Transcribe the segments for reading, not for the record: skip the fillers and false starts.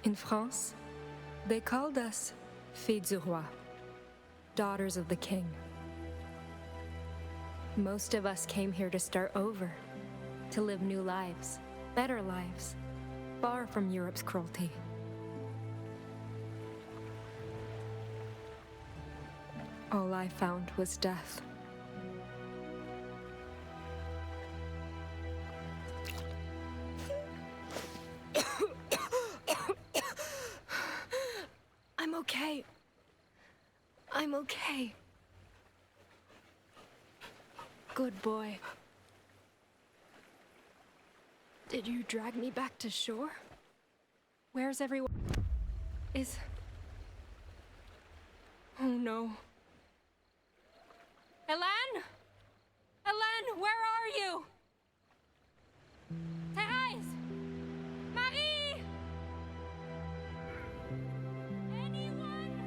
In France, they called us filles du roi, daughters of the king. Most of us came here to start over, to live new lives, better lives, far from Europe's cruelty. All I found was death. I'm okay. I'm okay. Good boy. Did you drag me back to shore? Where's everyone? Oh no. Hélène? Hélène, where are you? Thérèse! Marie! Anyone?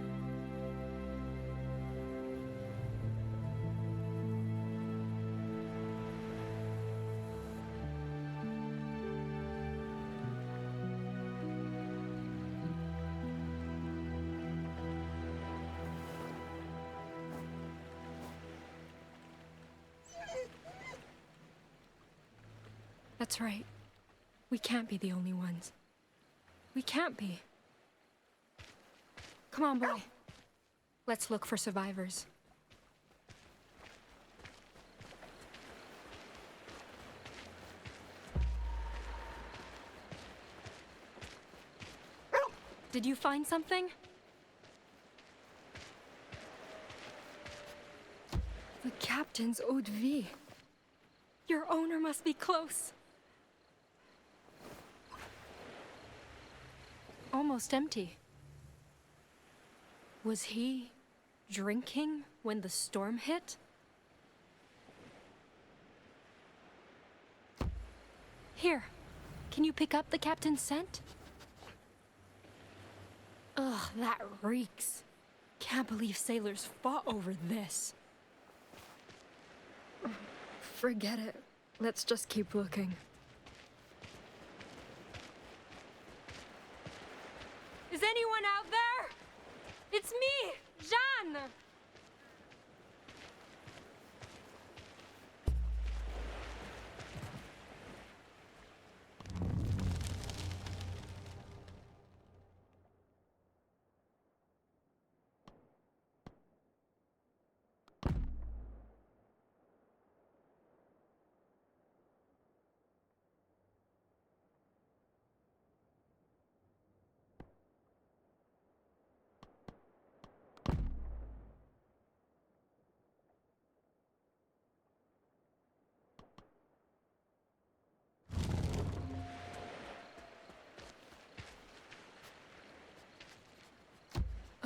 That's right. We can't be the only ones. We can't be. Come on, boy. Let's look for survivors. Did you find something? The captain's eau de vie. Your owner must be close. Almost empty. Was he drinking when the storm hit? Here, can you pick up the captain's scent? Ugh, that reeks. Can't believe sailors fought over this. Forget it. Let's just keep looking. Is anyone out there? It's me, Jeanne!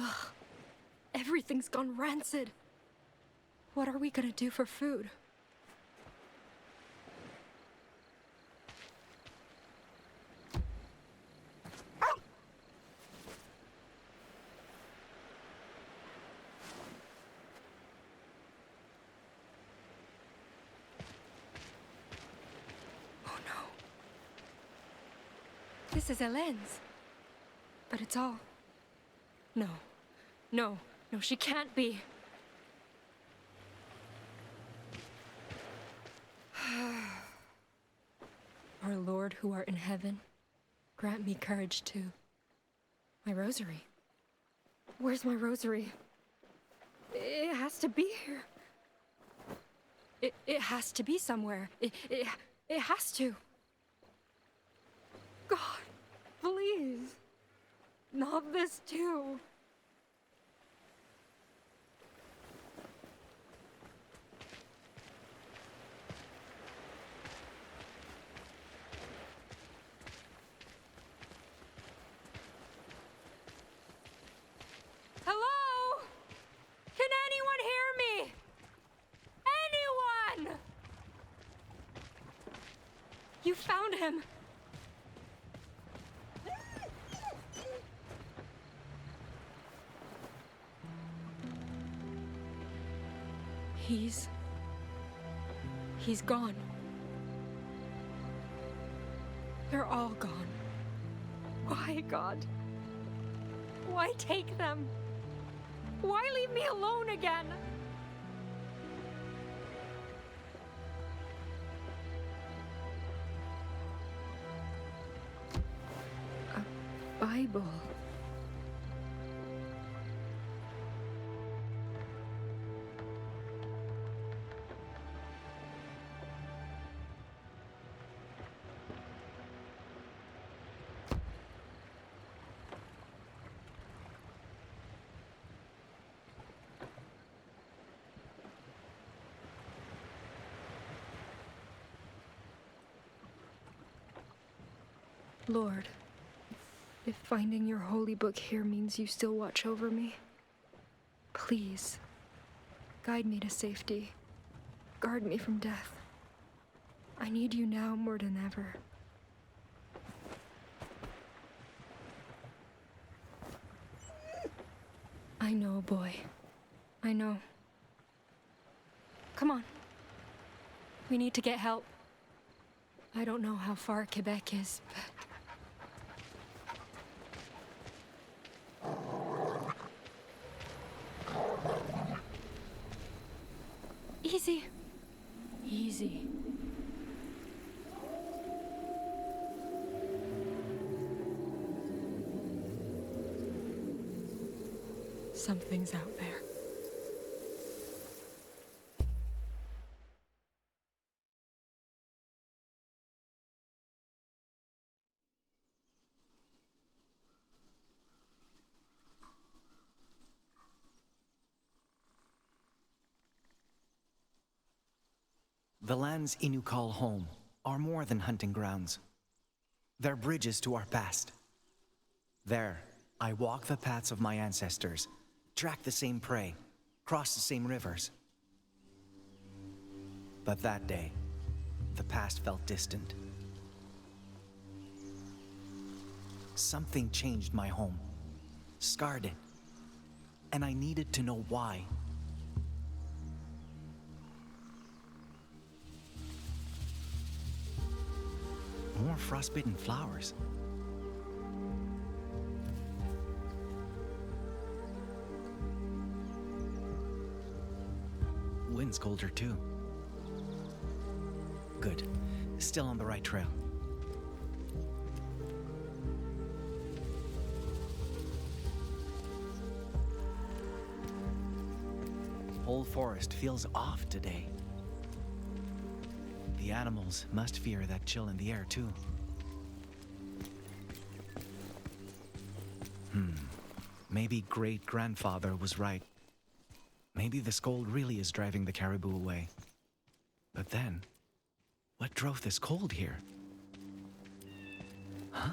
Ugh, everything's gone rancid. What are we gonna do for food? Oh no. This is Hélène's. But it's all... No, she can't be. Our Lord who art in heaven, grant me courage too. My rosary. Where's my rosary? It has to be here. It has to be somewhere. It has to. God, please. Not this too. Hello? Can anyone hear me? Anyone? You found him. He's gone. They're all gone. Why, God? Why take them? Why leave me alone again? A Bible. Lord, if finding your holy book here means you still watch over me, please, guide me to safety. Guard me from death. I need you now more than ever. I know, boy. I know. Come on. We need to get help. I don't know how far Quebec is, but... Easy. Easy. Something's out there. The lands Innu call home are more than hunting grounds. They're bridges to our past. There, I walk the paths of my ancestors, track the same prey, cross the same rivers. But that day, the past felt distant. Something changed my home, scarred it, and I needed to know why. More frostbitten flowers. Wind's colder too. Good. Still on the right trail. Whole forest feels off today. The animals must fear that chill in the air, too. Maybe great-grandfather was right. Maybe the cold really is driving the caribou away. But then, what drove this cold here? Huh?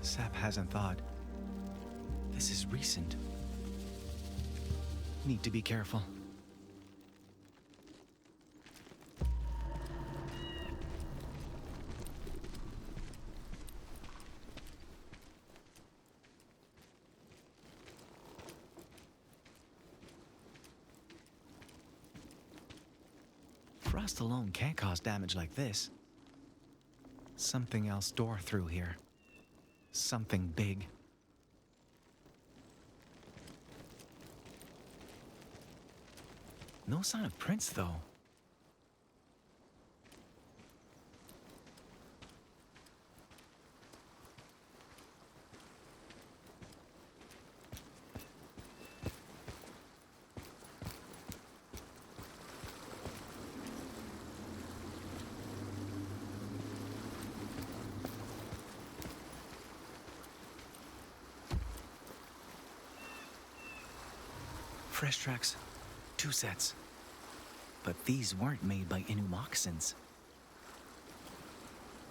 Sap hasn't thawed. This is recent. Need to be careful. Frost alone can't cause damage like this. Something else tore through here. Something big. No sign of prints, though. Fresh tracks. 2 sets. But these weren't made by Innu moccasins.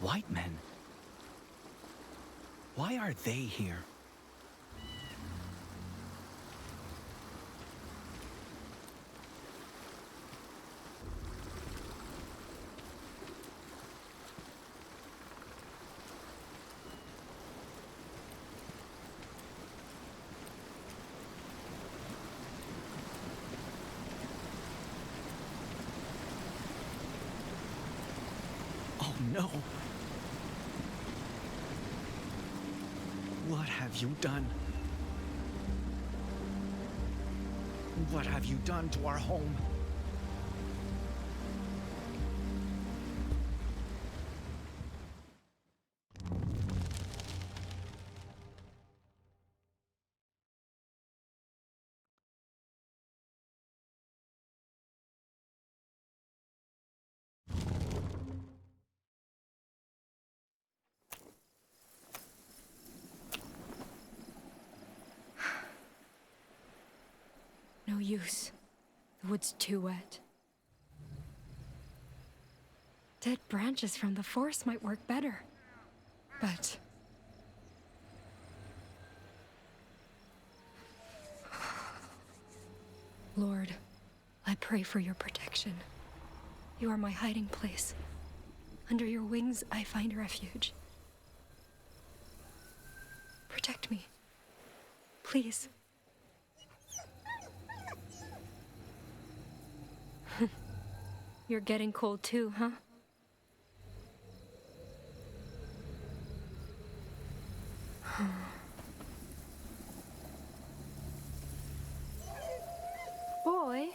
White men. Why are they here? no. What have you done? What have you done to our home? No use. The wood's too wet. Dead branches from the forest might work better. But... Lord, I pray for your protection. You are my hiding place. Under your wings, I find refuge. Protect me. Please. You're getting cold too, huh? Boy?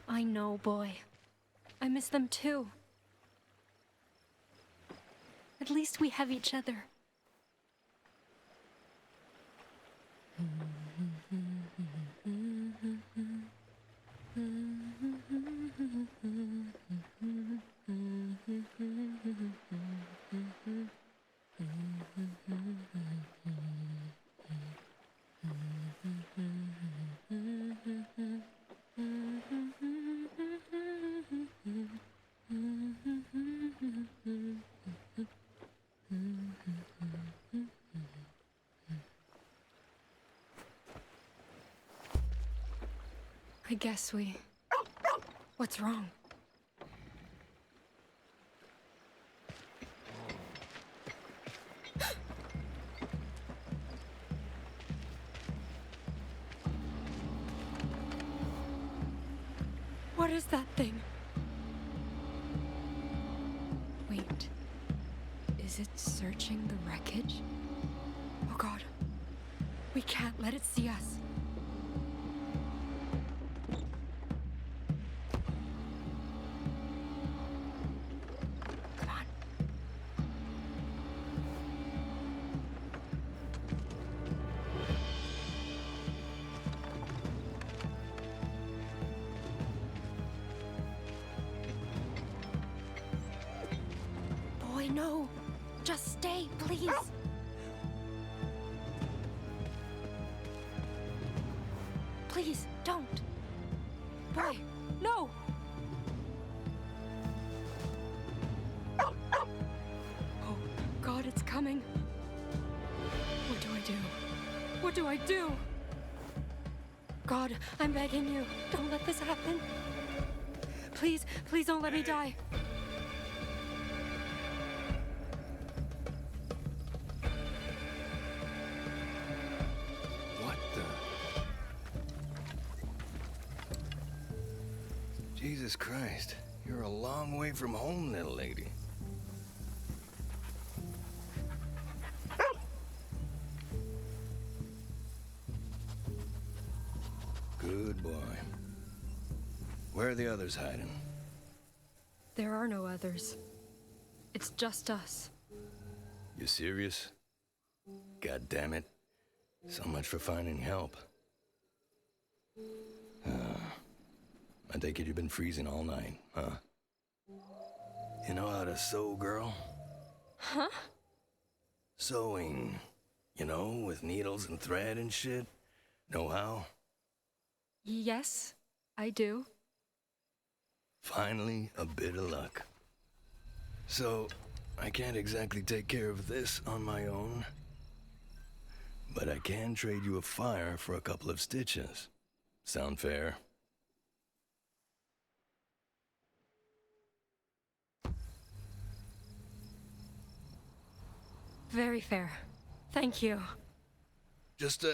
I know, boy. I miss them too. At least we have each other. I guess we... What's wrong? What is that thing? Wait. Is it searching the wreckage? Oh God. We can't let it see us. Come on. Boy, no. Just stay, please. Please, don't. Boy, no! Oh, God, it's coming. What do I do? What do I do? God, I'm begging you, don't let this happen. Please, please don't let me die. What the? Jesus Christ, you're a long way from home, little lady. Good boy. Where are the others hiding? There are no others. It's just us. You serious? God damn it. So much for finding help. I take it you've been freezing all night, huh? You know how to sew, girl? Huh? Sewing. You know, with needles and thread and shit. Know how? Yes, I do. Finally, a bit of luck. So, I can't exactly take care of this on my own. but I can trade you a fire for a couple of stitches. Sound fair? Very fair. Thank you. Just,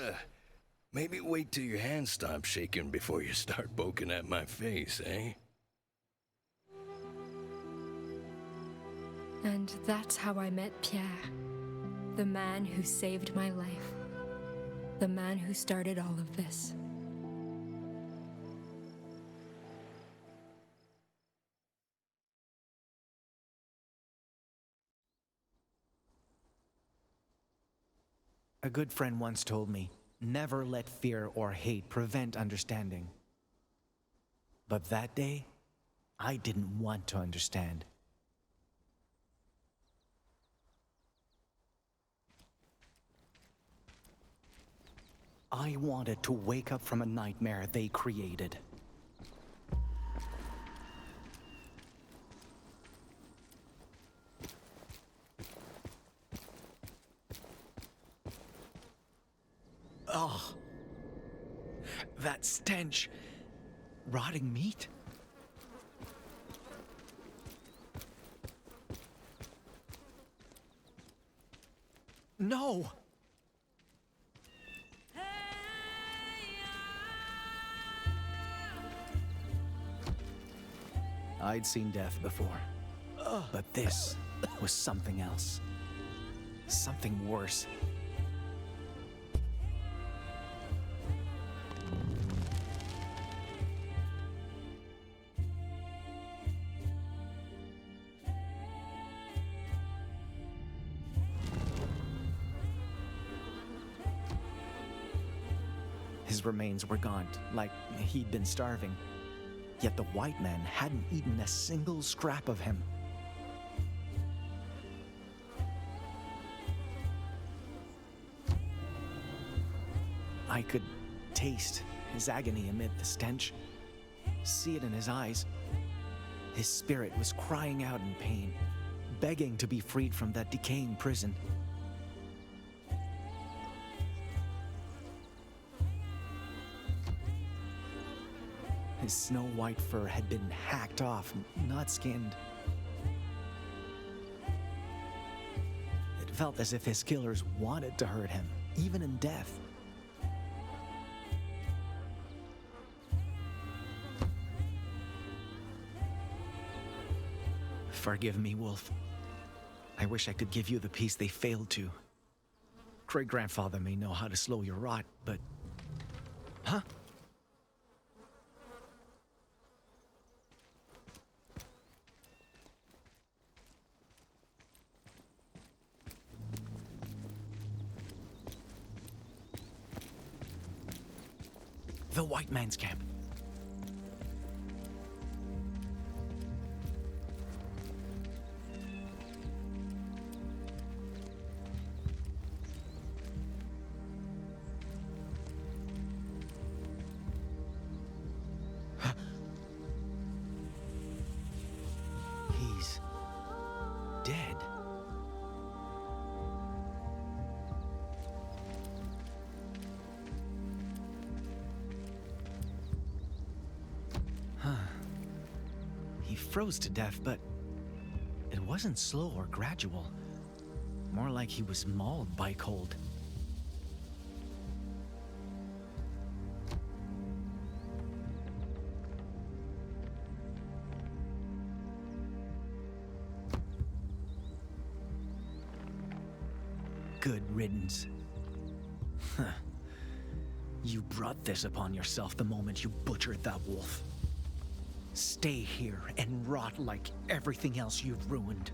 maybe wait till your hands stop shaking before you start poking at my face, eh? And that's how I met Pierre. The man who saved my life. The man who started all of this. A good friend once told me, never let fear or hate prevent understanding. But that day, I didn't want to understand. I wanted to wake up from a nightmare they created. Oh, that stench. Rotting meat? No! I'd seen death before, but this was something else. Something worse. His remains were gaunt, like he'd been starving. Yet the white man hadn't eaten a single scrap of him. I could taste his agony amid the stench, see it in his eyes. His spirit was crying out in pain, begging to be freed from that decaying prison. His snow-white fur had been hacked off, not skinned. It felt as if his killers wanted to hurt him, even in death. Forgive me, Wolf. I wish I could give you the peace they failed to. Great-grandfather may know how to slow your rot, but... Huh? The white man's camp. He's dead. He froze to death, but it wasn't slow or gradual. More like he was mauled by cold. Good riddance. Huh. You brought this upon yourself the moment you butchered that wolf. Stay here and rot like everything else you've ruined.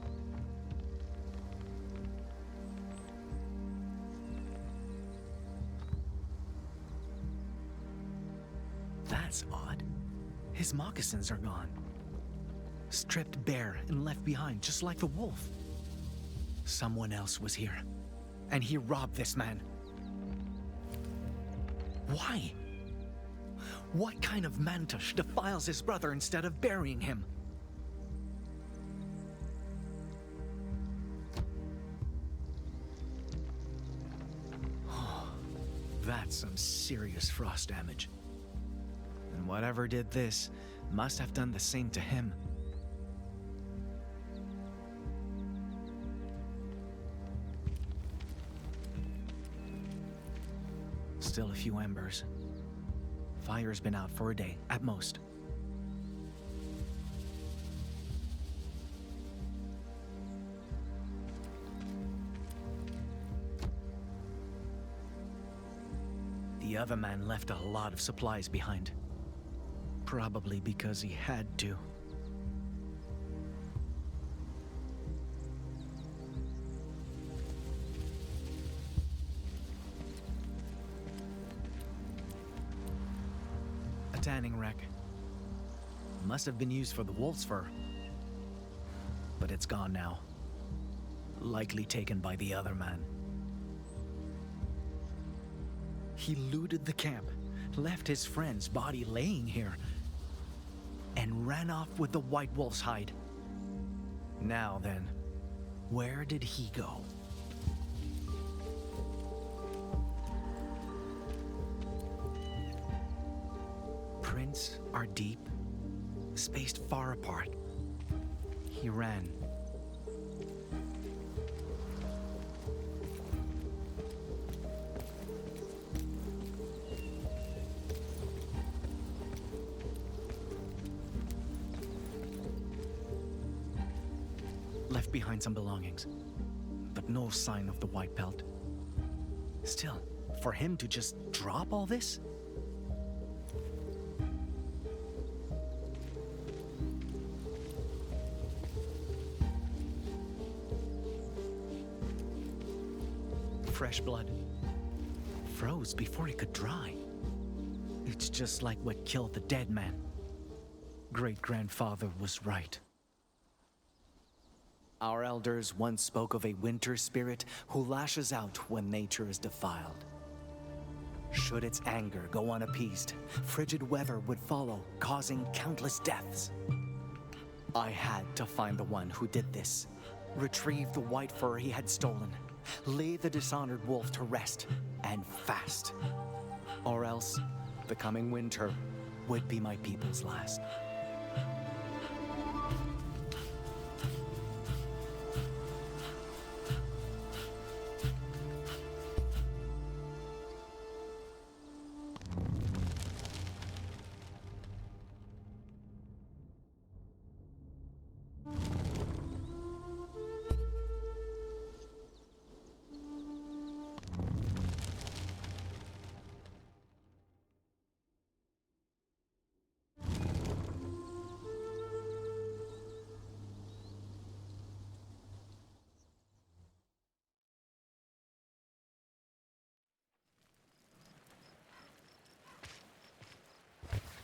That's odd. His moccasins are gone. Stripped bare and left behind, just like the wolf. Someone else was here, and he robbed this man. Why? What kind of mantush defiles his brother instead of burying him? That's some serious frost damage. And whatever did this must have done the same to him. Still a few embers. Fire's been out for a day, at most. The other man left a lot of supplies behind. Probably because he had to. A tanning rack. Must have been used for the wolf's fur. But it's gone now. Likely taken by the other man. He looted the camp, left his friend's body laying here, and ran off with the white wolf's hide. Now then, where did he go? Prints are deep, spaced far apart. He ran. Left behind some belongings, but no sign of the white pelt. Still, for him to just drop all this? Fresh blood. Froze before it could dry. It's just like what killed the dead man. Great-grandfather was right. Our elders once spoke of a winter spirit who lashes out when nature is defiled. Should its anger go unappeased, frigid weather would follow, causing countless deaths. I had to find the one who did this, retrieve the white fur he had stolen, lay the dishonored wolf to rest, and fast. Or else, the coming winter would be my people's last.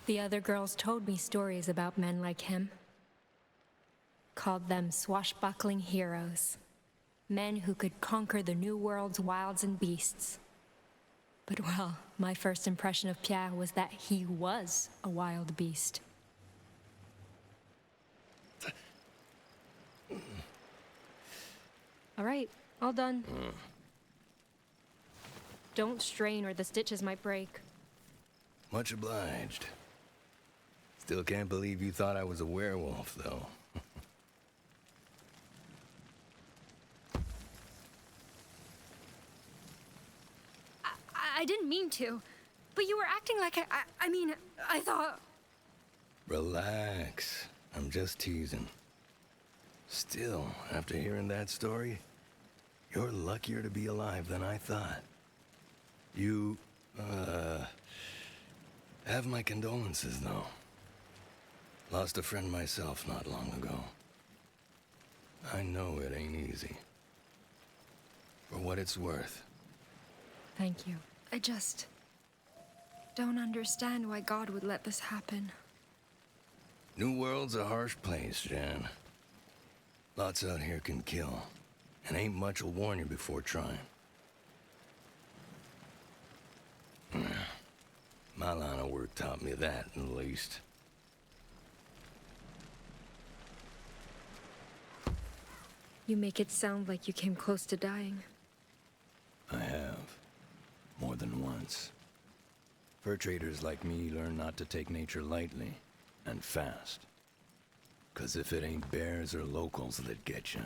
The other girls told me stories about men like him. Called them swashbuckling heroes. Men who could conquer the new world's wilds and beasts. But well, my first impression of Pierre was that he was a wild beast. All right, all done. Don't strain or the stitches might break. Much obliged. Still can't believe you thought I was a werewolf, though. I didn't mean to, but you were acting like I mean, I thought... Relax. I'm just teasing. Still, after hearing that story, you're luckier to be alive than I thought. You, have my condolences, though. Lost a friend myself not long ago. I know it ain't easy. For what it's worth. Thank you. I just don't understand why God would let this happen. New World's a harsh place, Jan. Lots out here can kill, and ain't much will warn you before trying. My line of work taught me that, at least. You make it sound like you came close to dying. I have. More than once. Fur traders like me learn not to take nature lightly, and fast. 'Cause if it ain't bears or locals that get you,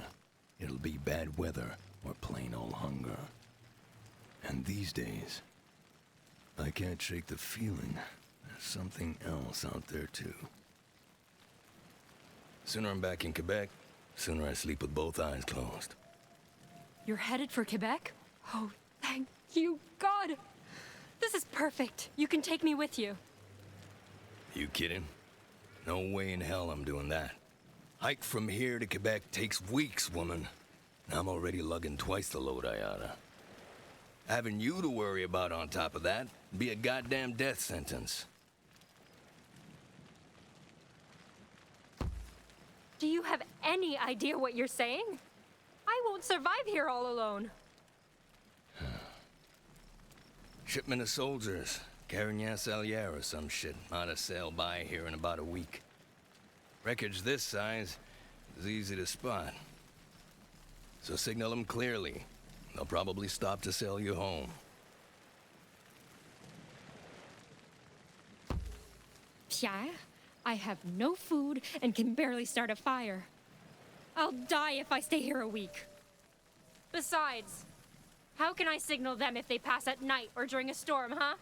it'll be bad weather or plain old hunger. And these days, I can't shake the feeling there's something else out there too. Sooner I'm back in Quebec, sooner I sleep with both eyes closed. You're headed for Quebec? Oh, thank you, God! This is perfect. You can take me with you. You kidding? No way in hell I'm doing that. Hike from here to Quebec takes weeks, woman. I'm already lugging twice the load I oughta. Having you to worry about on top of that would be a goddamn death sentence. Do you have any idea what you're saying? I won't survive here all alone. Shipment of soldiers, Carignan Salière or some shit, ought to sail by here in about a week. Wreckage this size is easy to spot. So signal them clearly. They'll probably stop to sail you home. Pierre, I have no food and can barely start a fire. I'll die if I stay here a week. Besides, how can I signal them if they pass at night or during a storm, huh?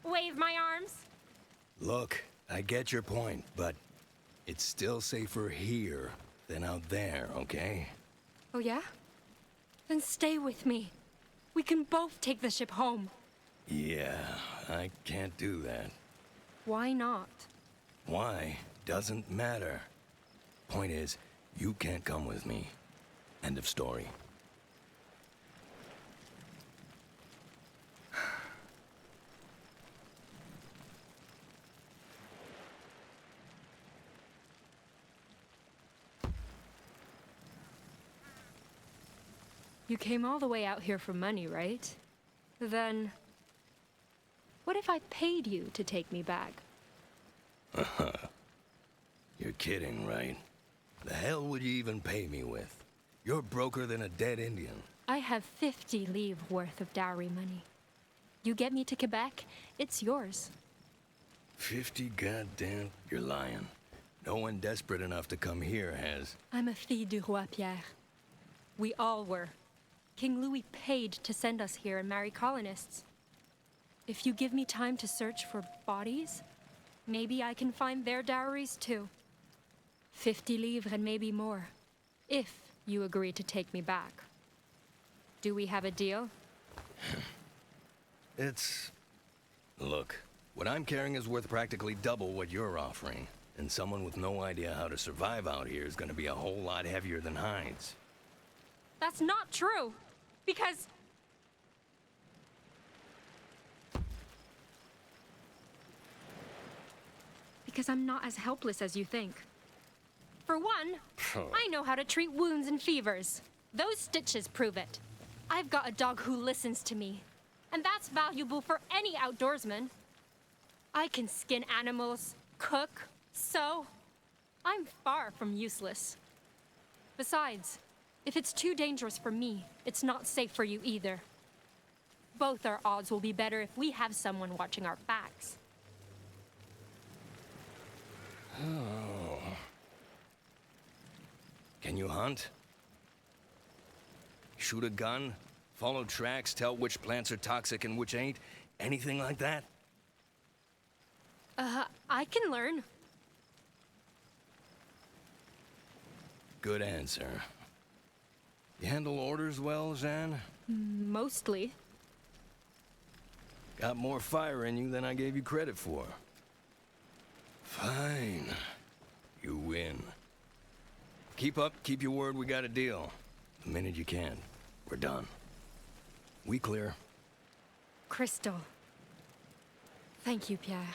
Wave my arms? Look, I get your point, but it's still safer here than out there, okay? Oh yeah? Then stay with me. We can both take the ship home. Yeah, I can't do that. Why not? Why doesn't matter. Point is, you can't come with me. End of story. You came all the way out here for money, right? Then, what if I paid you to take me back? You're kidding, right? The hell would you even pay me with? You're broker than a dead Indian. I have 50 livres worth of dowry money. You get me to Quebec, it's yours. 50 goddamn... You're lying. No one desperate enough to come here has... I'm a fille du roi Pierre. We all were. King Louis paid to send us here and marry colonists. If you give me time to search for bodies, maybe I can find their dowries too. 50 livres and maybe more, if you agree to take me back. Do we have a deal? It's... Look, what I'm carrying is worth practically double what you're offering. And someone with no idea how to survive out here is gonna be a whole lot heavier than hides. That's not true, because... Because I'm not as helpless as you think. For one, I know how to treat wounds and fevers. Those stitches prove it. I've got a dog who listens to me, and that's valuable for any outdoorsman. I can skin animals, cook, sew. I'm far from useless. Besides, if it's too dangerous for me, it's not safe for you either. Both our odds will be better if we have someone watching our backs. Oh. Can you hunt? Shoot a gun? Follow tracks? Tell which plants are toxic and which ain't? Anything like that? I can learn. Good answer. You handle orders well, Jeanne? Mostly. Got more fire in you than I gave you credit for. Fine. You win. Keep up, keep your word, we got a deal. The minute you can, we're done. We clear. Crystal. Thank you, Pierre.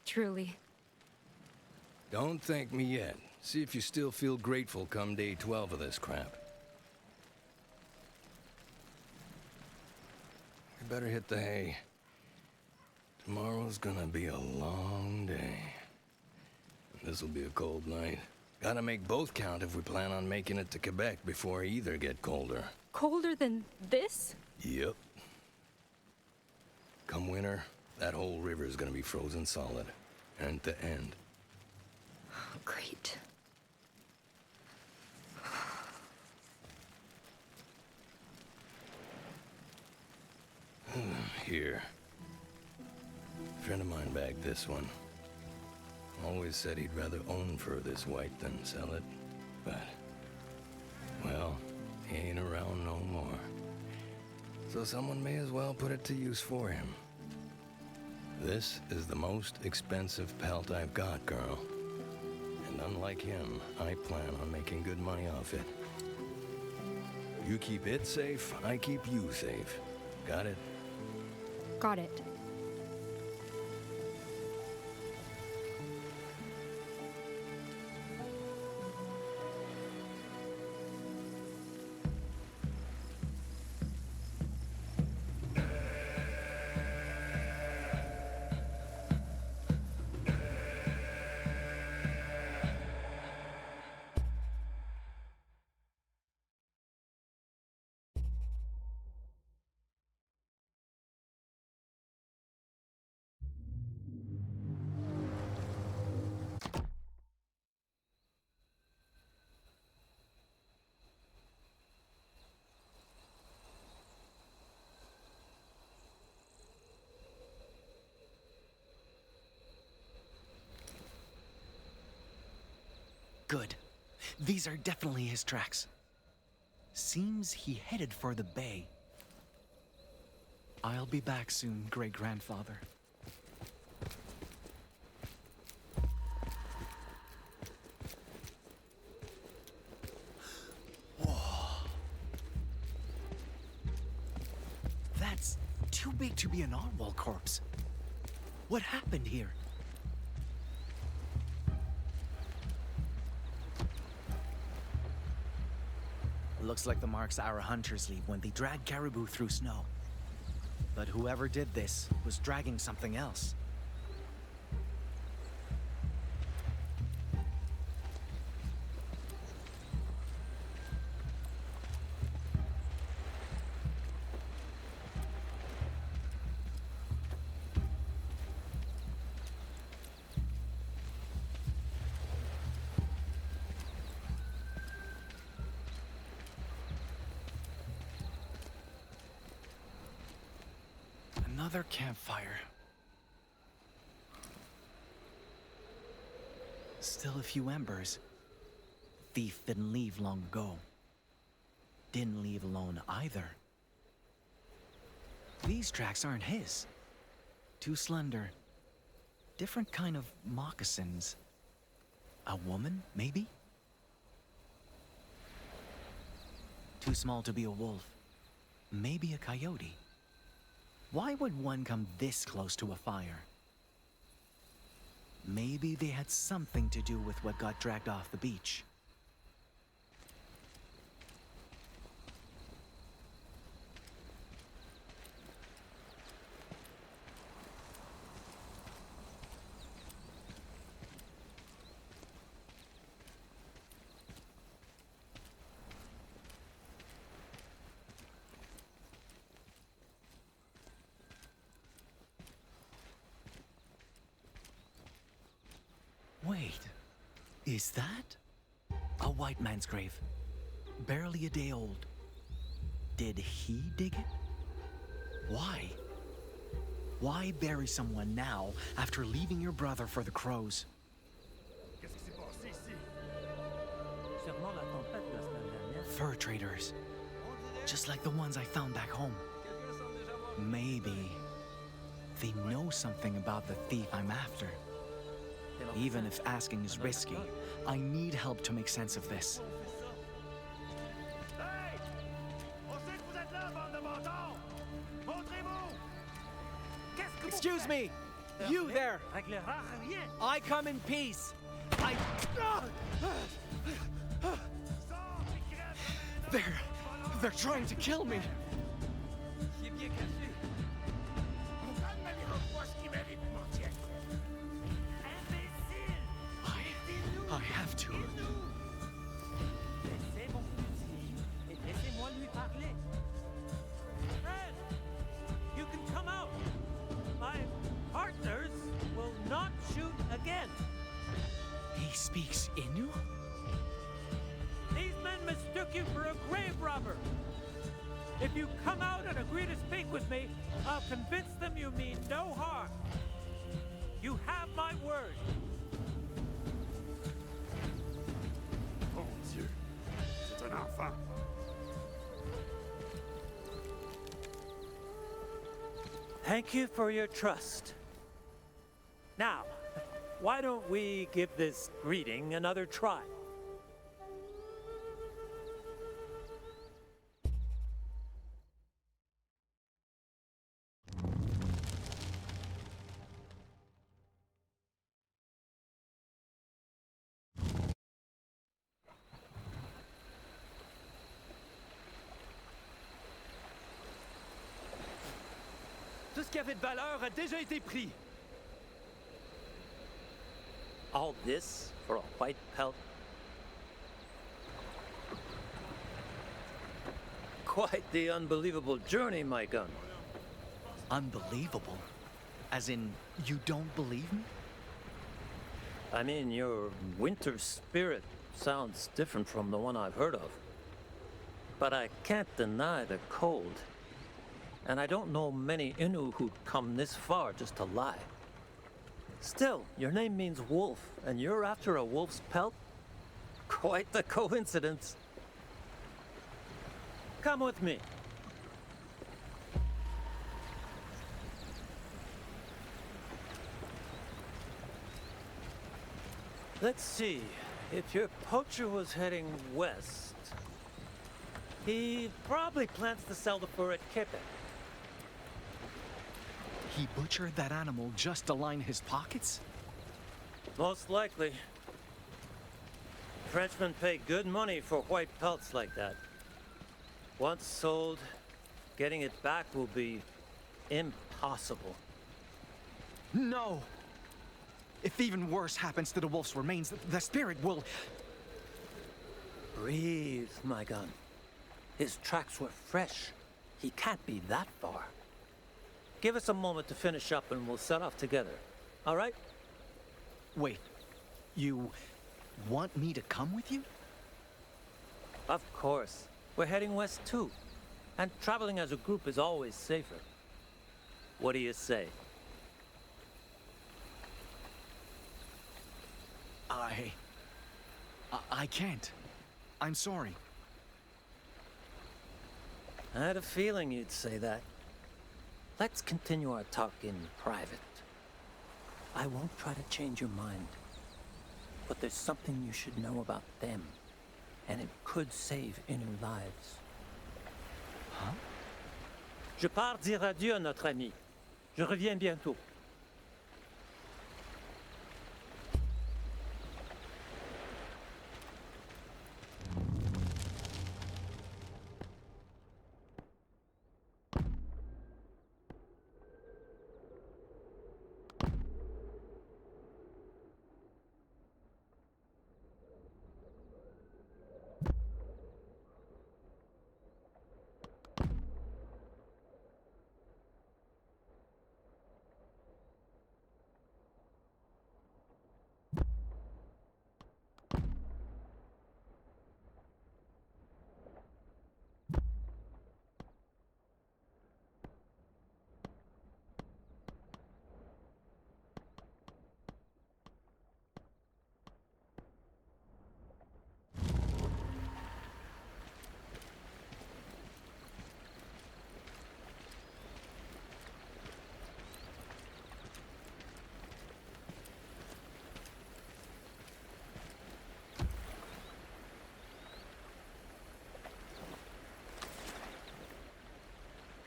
Truly. Don't thank me yet. See if you still feel grateful come day 12 of this crap. You better hit the hay. Tomorrow's gonna be a long day. And this'll be a cold night. Gotta make both count if we plan on making it to Quebec before either get colder. Colder than this? Yep. Come winter, That whole river is gonna be frozen solid. End to end. Oh, great. Here. Friend of mine bagged this one. Always said he'd rather own fur this white than sell it. But, well, he ain't around no more. So someone may as well put it to use for him. This is the most expensive pelt I've got, girl. And unlike him, I plan on making good money off it. You keep it safe, I keep you safe. Got it? Got it. Good. These are definitely his tracks. Seems he headed for the bay. I'll be back soon, great-grandfather. Whoa. That's too big to be an Arwal corpse. What happened here? Looks like the marks our hunters leave when they drag caribou through snow. But whoever did this was dragging something else. Another campfire. Still a few embers. Thief didn't leave long ago. Didn't leave alone either. These tracks aren't his. Too slender. Different kind of moccasins. A woman, maybe? Too small to be a wolf. Maybe a coyote. Why would one come this close to a fire? Maybe they had something to do with what got dragged off the beach. Wait, is that a white man's grave? Barely a day old. Did he dig it? Why? Why bury someone now after leaving your brother for the crows? Fur traders, just like the ones I found back home. Maybe they know something about the thief I'm after. Even if asking is risky, I need help to make sense of this. Excuse me! You there! I come in peace! They're trying to kill me! I have to. Fred, you can come out. speaks Innu? These men mistook you for a grave robber. If you come out and agree to speak with me, I'll convince them you mean no harm. You have my word. Oh, Dieu. C'est un enfant. Thank you for your trust. Now, why don't we give this greeting another try? Tout ce qui avait de valeur a déjà été pris. All this for a white pelt? Quite the unbelievable journey, my gun. Unbelievable? As in, you don't believe me? I mean, your winter spirit sounds different from the one I've heard of. But I can't deny the cold. And I don't know many Innu who'd come this far just to lie. Still, your name means wolf, and you're after a wolf's pelt? Quite the coincidence. Come with me. Let's see. If your poacher was heading west, he probably plans to sell the fur at Quebec. He butchered that animal just to line his pockets? Most likely. Frenchmen pay good money for white pelts like that. Once sold, getting it back will be impossible. No! If even worse happens to the wolf's remains, the spirit will... Breathe, my gun. His tracks were fresh. He can't be that far. Give us a moment to finish up and we'll set off together. All right? Wait, you want me to come with you? Of course. We're heading west too. And traveling as a group is always safer. What do you say? I can't. I'm sorry. I had a feeling you'd say that. Let's continue our talk in private. I won't try to change your mind. But there's something you should know about them. And it could save Innu lives. Huh? Je pars dire adieu à notre ami. Je reviens bientôt.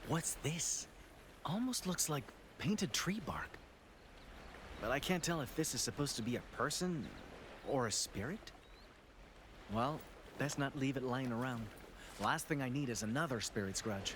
What's this? Almost looks like painted tree bark. But I can't tell if this is supposed to be a person or a spirit. Well, best not leave it lying around. Last thing I need is another spirit's grudge.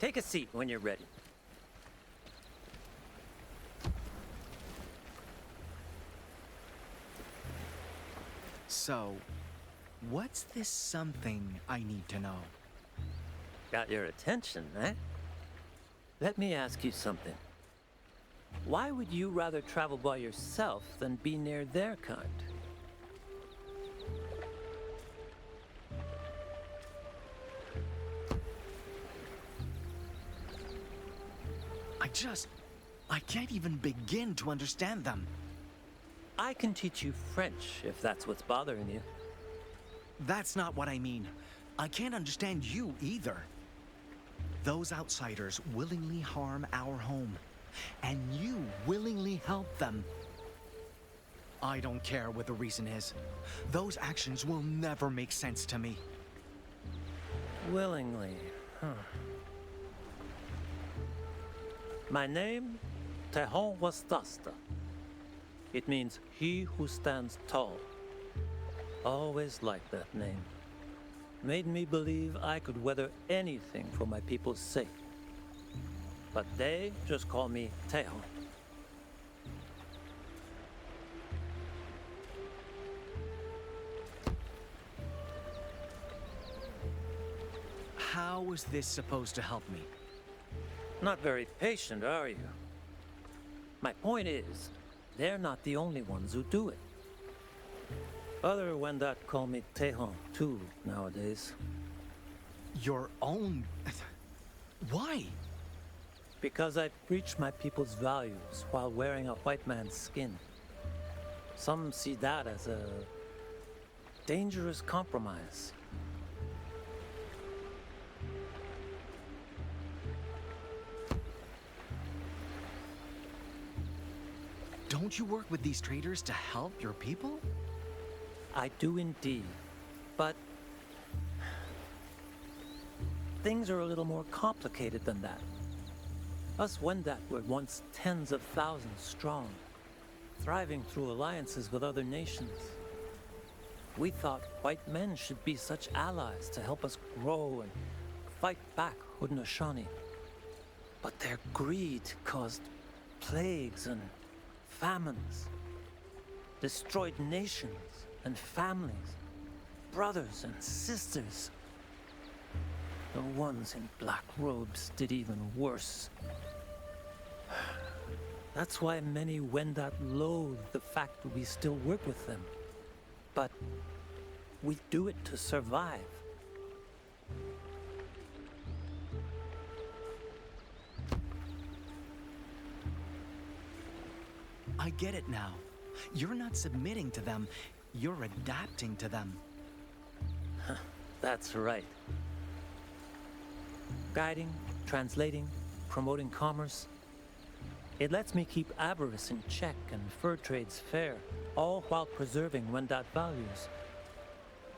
Take a seat when you're ready. So, what's this something I need to know? Got your attention, eh? Let me ask you something. Why would you rather travel by yourself than be near their kind? I can't even begin to understand them. I can teach you French if that's what's bothering you. That's not what I mean. I can't understand you either. Those outsiders willingly harm our home, and you willingly help them. I don't care what the reason is. Those actions will never make sense to me. Willingly, huh? My name, Tehon Wastasta. It means he who stands tall. Always liked that name. Made me believe I could weather anything for my people's sake. But they just call me Tehon. How is this supposed to help me? Not very patient, are you? My point is, they're not the only ones who do it. Other Wendat call me Tehon, too, nowadays. Your own... Why? Because I preach my people's values while wearing a white man's skin. Some see that as a dangerous compromise. Don't you work with these traders to help your people? I do indeed, but things are a little more complicated than that. Us Wendat were once tens of thousands strong, thriving through alliances with other nations. We thought white men should be such allies to help us grow and fight back Haudenosaunee. But their greed caused plagues and famines, destroyed nations and families, brothers and sisters. The ones in black robes did even worse. That's why many Wendat loathe the fact that we still work with them. But we do it to survive. I get it now. You're not submitting to them, you're adapting to them. That's right. Guiding, translating, promoting commerce. It lets me keep avarice in check and fur trades fair, all while preserving Wendat values.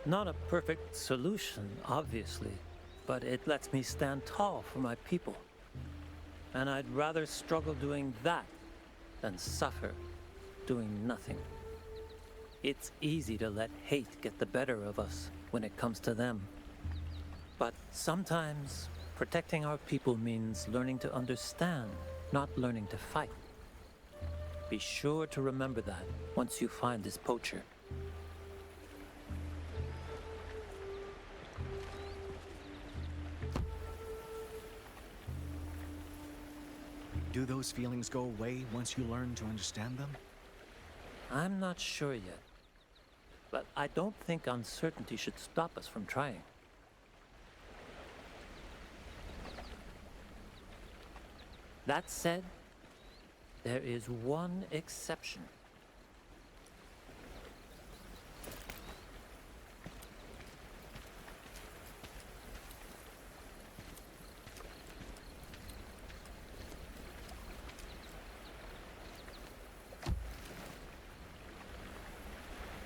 Not a perfect solution, obviously, but it lets me stand tall for my people. And I'd rather struggle doing that than suffer doing nothing. It's easy to let hate get the better of us when it comes to them. But sometimes protecting our people means learning to understand, not learning to fight. Be sure to remember that once you find this poacher. Do those feelings go away once you learn to understand them? I'm not sure yet, but I don't think uncertainty should stop us from trying. That said, there is one exception.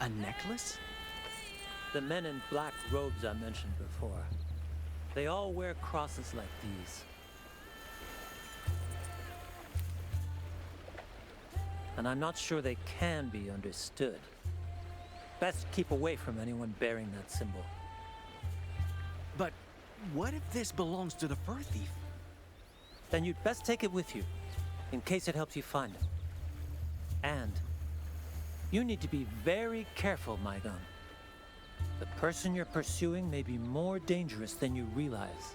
A necklace? The men in black robes I mentioned before. They all wear crosses like these. And I'm not sure they can be understood. Best keep away from anyone bearing that symbol. But what if this belongs to the fur thief? Then you'd best take it with you, in case it helps you find him. And you need to be very careful, my gun. The person you're pursuing may be more dangerous than you realize.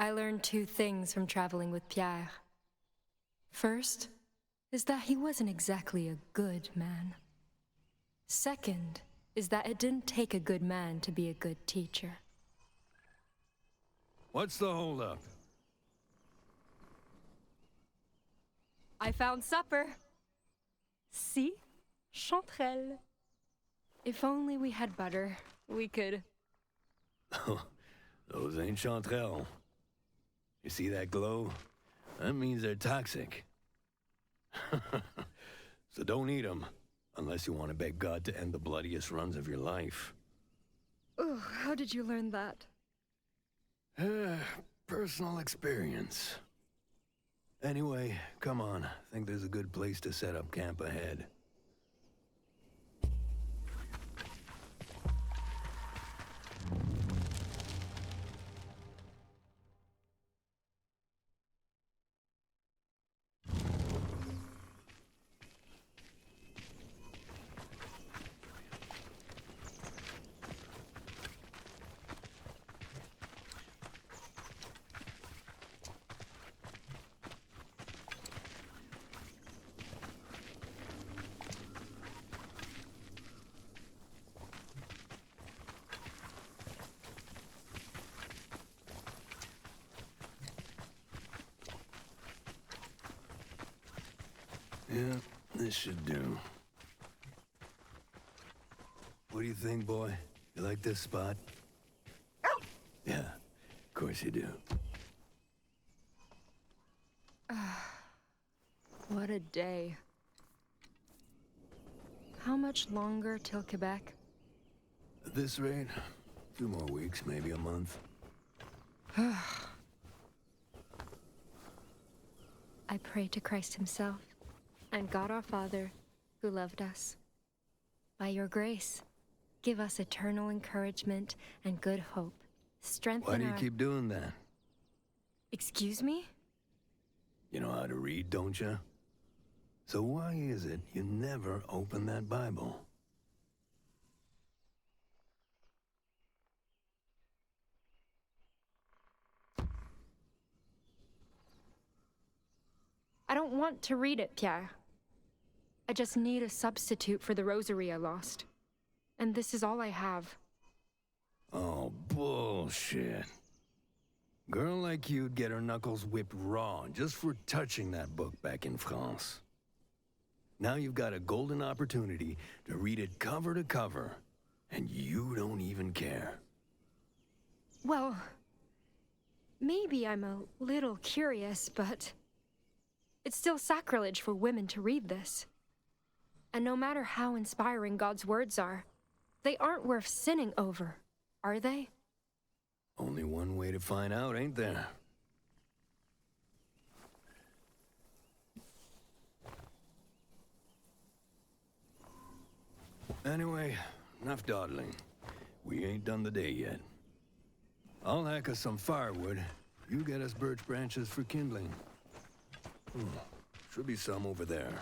I learned two things from traveling with Pierre. First is that he wasn't exactly a good man. Second is that it didn't take a good man to be a good teacher. What's the holdup? I found supper. See? Chanterelle. If only we had butter, we could... Those ain't chanterelle. You see that glow? That means they're toxic. So don't eat them, unless you want to beg God to end the bloodiest runs of your life. Oh, how did you learn that? Personal experience. Anyway, come on. I think there's a good place to set up camp ahead. Yeah, this should do. What do you think, boy? You like this spot? Yeah, of course you do. What a day. How much longer till Quebec? At this rate, 2 more weeks, maybe a month. I pray to Christ himself and God our Father, who loved us. By your grace, give us eternal encouragement and good hope. Strengthen Why do you our... keep doing that? Excuse me? You know how to read, don't you? So why is it you never open that Bible? I don't want to read it, Pierre. I just need a substitute for the rosary I lost. And this is all I have. Oh, bullshit. Girl like you'd get her knuckles whipped raw just for touching that book back in France. Now you've got a golden opportunity to read it cover to cover, and you don't even care. Well, maybe I'm a little curious, but it's still sacrilege for women to read this. And no matter how inspiring God's words are, they aren't worth sinning over, are they? Only one way to find out, ain't there? Anyway, enough dawdling. We ain't done the day yet. I'll hack us some firewood. You get us birch branches for kindling. Should be some over there.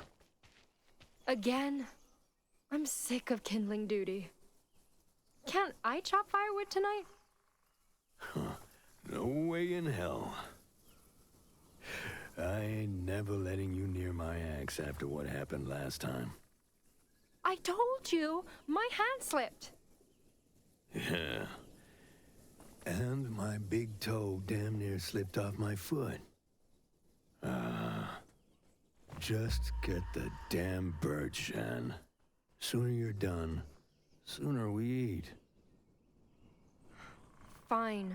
Again? I'm sick of kindling duty. Can't I chop firewood tonight? No way in hell. I ain't never letting you near my axe after what happened last time. I told you, my hand slipped. Yeah. And my big toe damn near slipped off my foot. Just get the damn birch, Shan. Sooner you're done, sooner we eat. Fine.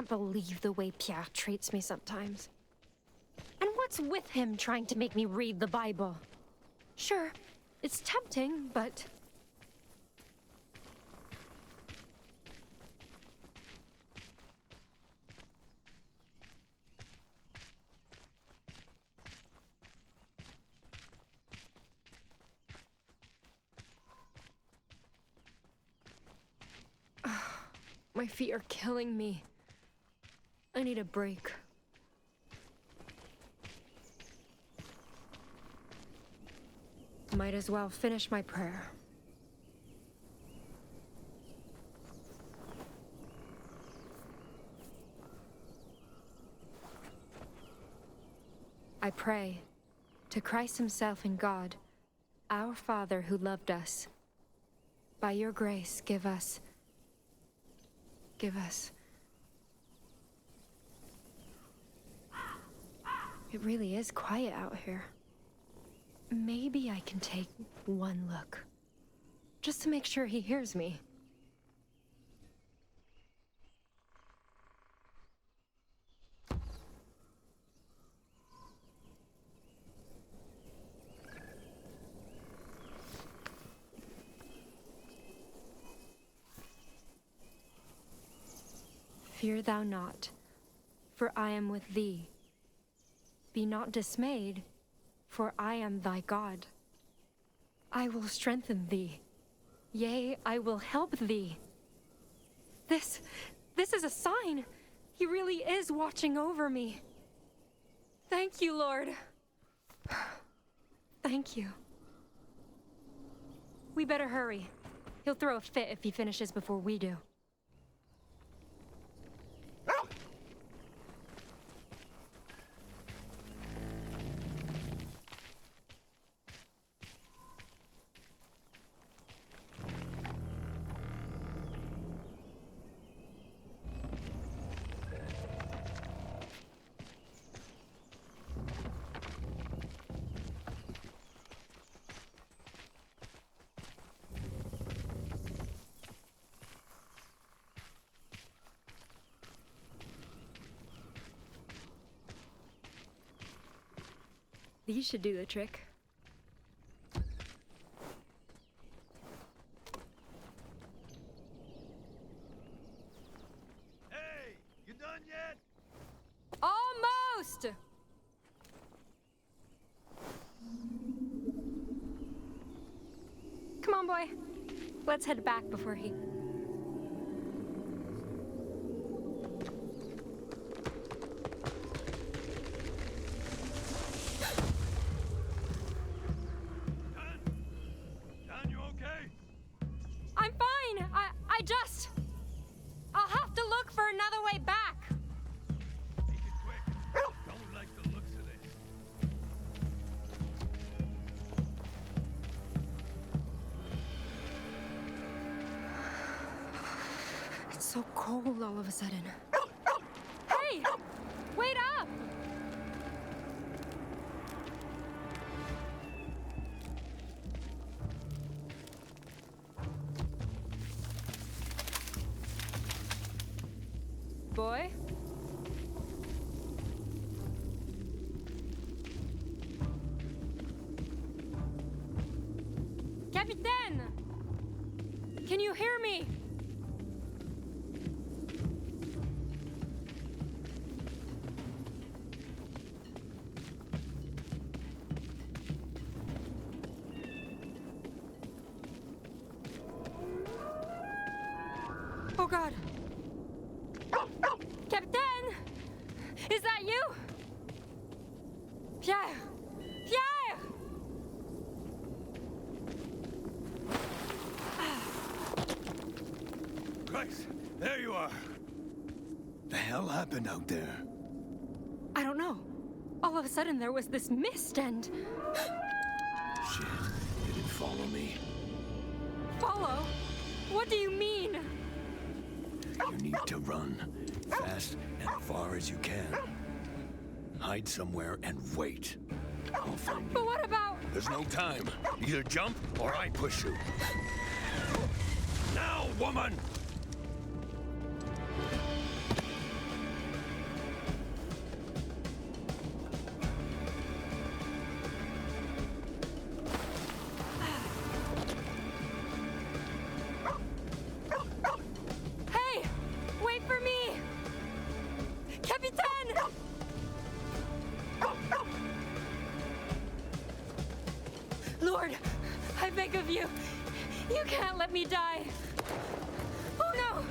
can't believe the way Pierre treats me sometimes. And what's with him trying to make me read the Bible? Sure, it's tempting, but... My feet are killing me. I need a break. Might as well finish my prayer. I pray to Christ Himself and God, our Father who loved us. By your grace, give us. It really is quiet out here. Maybe I can take one look, just to make sure he hears me. Fear thou not, for I am with thee. Be not dismayed, for I am thy God. I will strengthen thee. Yea, I will help thee. This is a sign. He really is watching over me. Thank you, Lord. Thank you. We better hurry. He'll throw a fit if he finishes before we do. These should do the trick. Hey, you done yet? Almost! Come on, boy. Let's head back before he... I'll have to look for another way back. Make it quick. Don't like the looks of this. It's so cold all of a sudden. Hey! Wait up! Boy? Capitaine! Can you hear me? Oh God! Capitaine! Is that you? Pierre! Pierre! Christ, there you are. The hell happened out there? I don't know. All of a sudden there was this mist and... Shit, did it follow me? Follow? What do you mean? You need to run, fast and far as you can. Hide somewhere and wait. I'll find But you. what about... There's no time. Either jump or I push you. Now, woman! can't let me die. Oh no!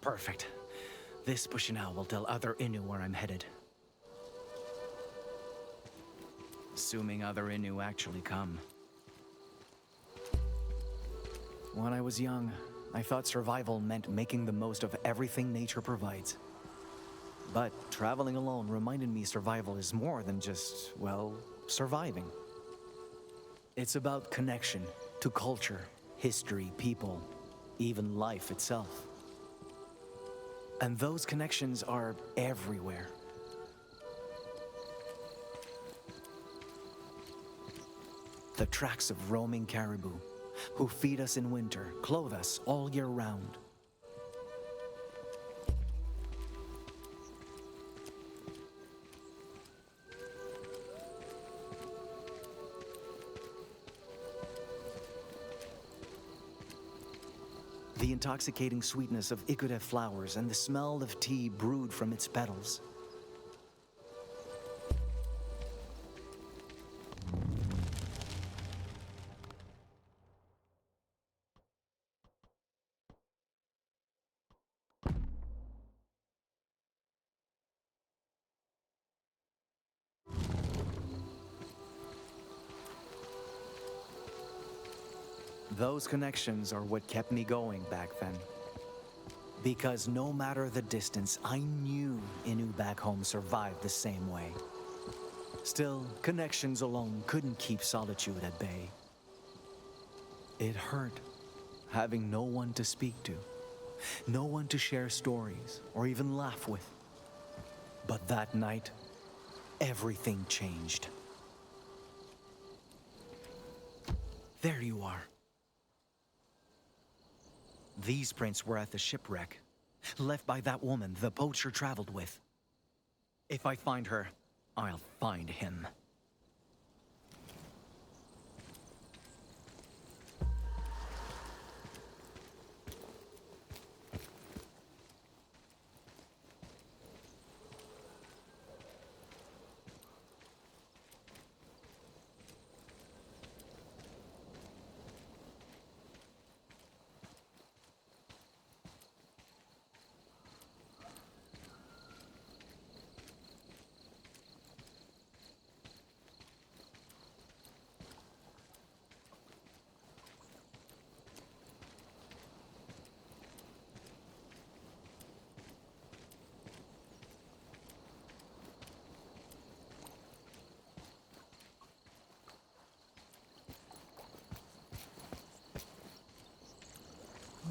Perfect. This pushing out will tell other Innu where I'm headed. Assuming other Innu actually come. When I was young, I thought survival meant making the most of everything nature provides. But traveling alone reminded me survival is more than just, well, surviving. It's about connection to culture, history, people, even life itself. And those connections are everywhere. The tracks of roaming caribou, who feed us in winter, clothe us all year round. The intoxicating sweetness of ikude flowers and the smell of tea brewed from its petals. Those connections are what kept me going back then. Because no matter the distance, I knew Innu back home survived the same way. Still, connections alone couldn't keep solitude at bay. It hurt, having no one to speak to, no one to share stories or even laugh with. But that night, everything changed. There you are. These prints were at the shipwreck, left by that woman the poacher traveled with. If I find her, I'll find him.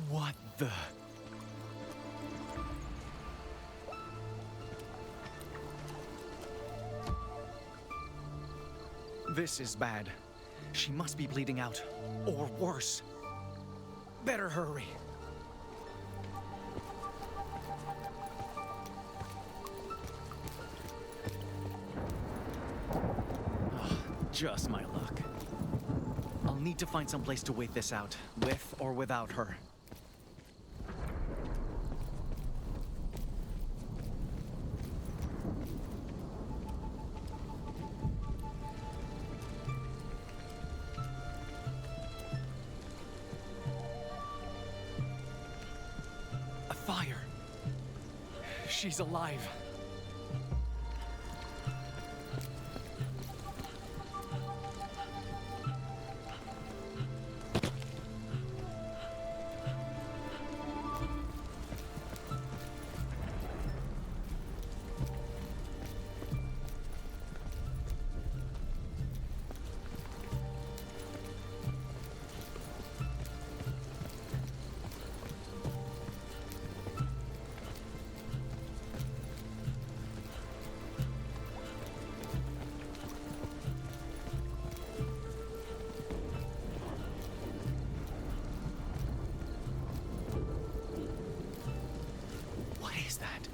What the... This is bad. She must be bleeding out. Or worse. Better hurry. Oh, just my luck. I'll need to find some place to wait this out, with or without her. Fire. She's alive. that?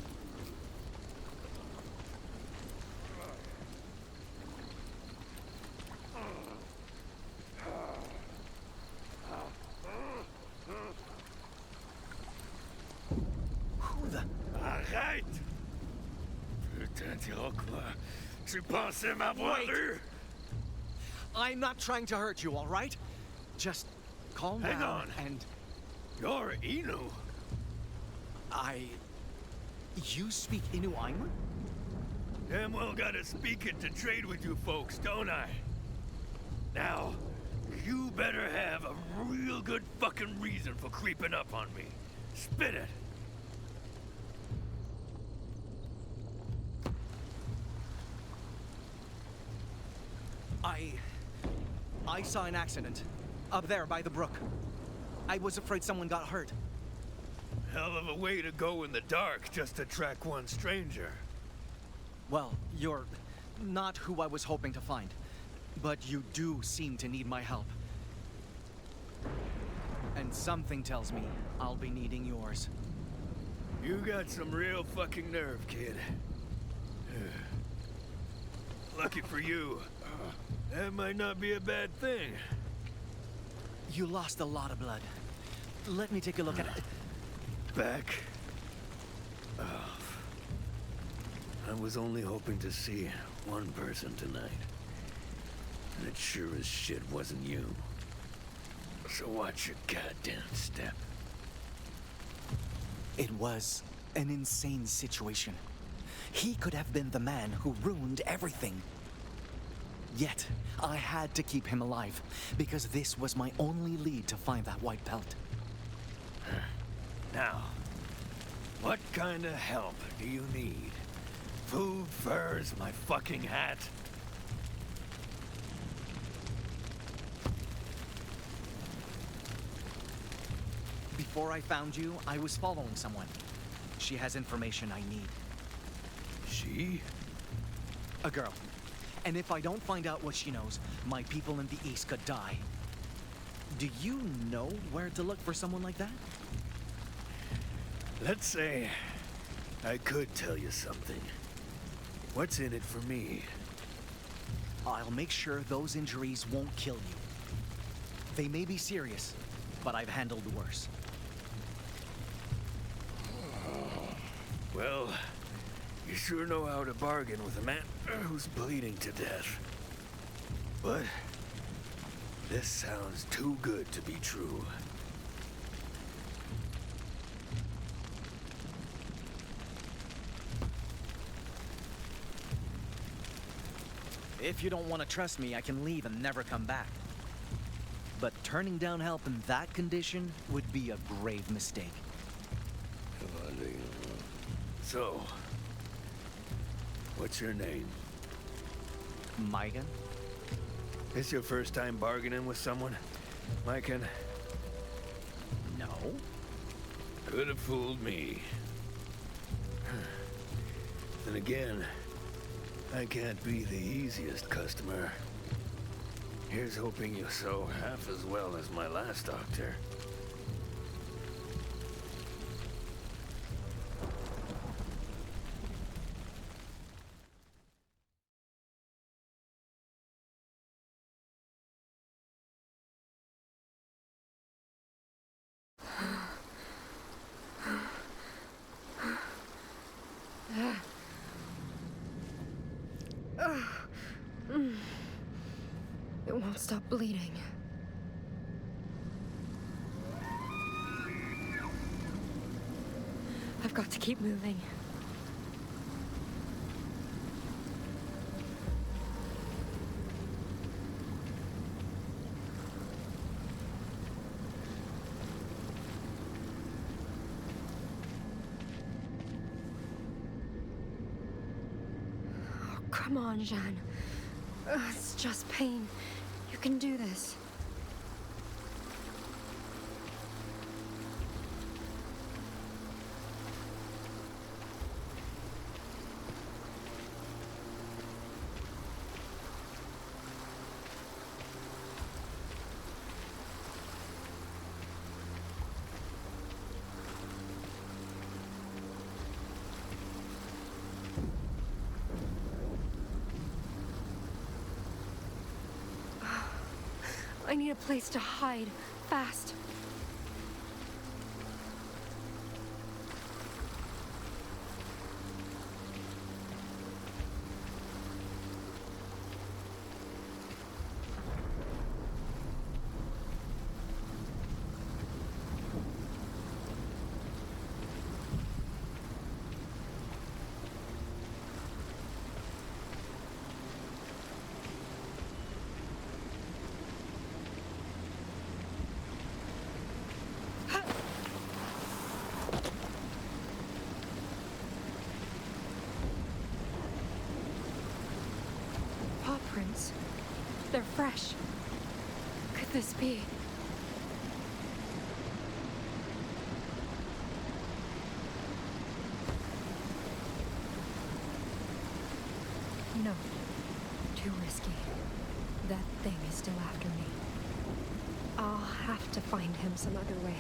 Who the... Arrête! Putain d'Iroquois. Tu pensais m'avoir Wait. eu? I'm not trying to hurt you, all right? Just calm Hang down on. and... You're Inu. You speak Inuaiman? Damn well gotta speak it to trade with you folks, don't I? Now, you better have a real good fucking reason for creeping up on me. Spit it. I saw an accident. Up there by the brook. I was afraid someone got hurt. Hell of a way to go in the dark just to track one stranger. Well, you're not who I was hoping to find. But you do seem to need my help. And something tells me I'll be needing yours. You got some real fucking nerve, kid. Lucky for you, that might not be a bad thing. You lost a lot of blood. Let me take a look at it. Back off. I was only hoping to see one person tonight. And it sure as shit wasn't you. So watch your goddamn step. It was an insane situation. He could have been the man who ruined everything. Yet, I had to keep him alive, because this was my only lead to find that white belt. Now, what kind of help do you need? Food, furs, my fucking hat? Before I found you, I was following someone. She has information I need. She? A girl. And if I don't find out what she knows, my people in the East could die. Do you know where to look for someone like that? Let's say I could tell you something. What's in it for me? I'll make sure those injuries won't kill you. They may be serious, but I've handled worse. Well, you sure know how to bargain with a man who's bleeding to death. But this sounds too good to be true. If you don't want to trust me, I can leave and never come back. But turning down help in that condition would be a grave mistake. So, what's your name? Maigan? This your first time bargaining with someone, Maiken? No. Could have fooled me. Then again, I can't be the easiest customer. Here's hoping you sew half as well as my last doctor. It won't stop bleeding. I've got to keep moving. Oh, come on, Jeanne. It's just pain. You can do this. need a place to hide, fast. Paw prints. They're fresh. Could this be? No. Too risky. That thing is still after me. I'll have to find him some other way.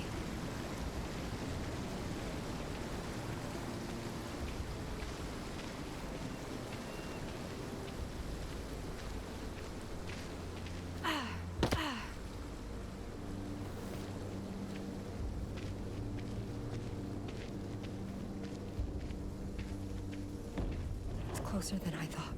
It's closer than I thought.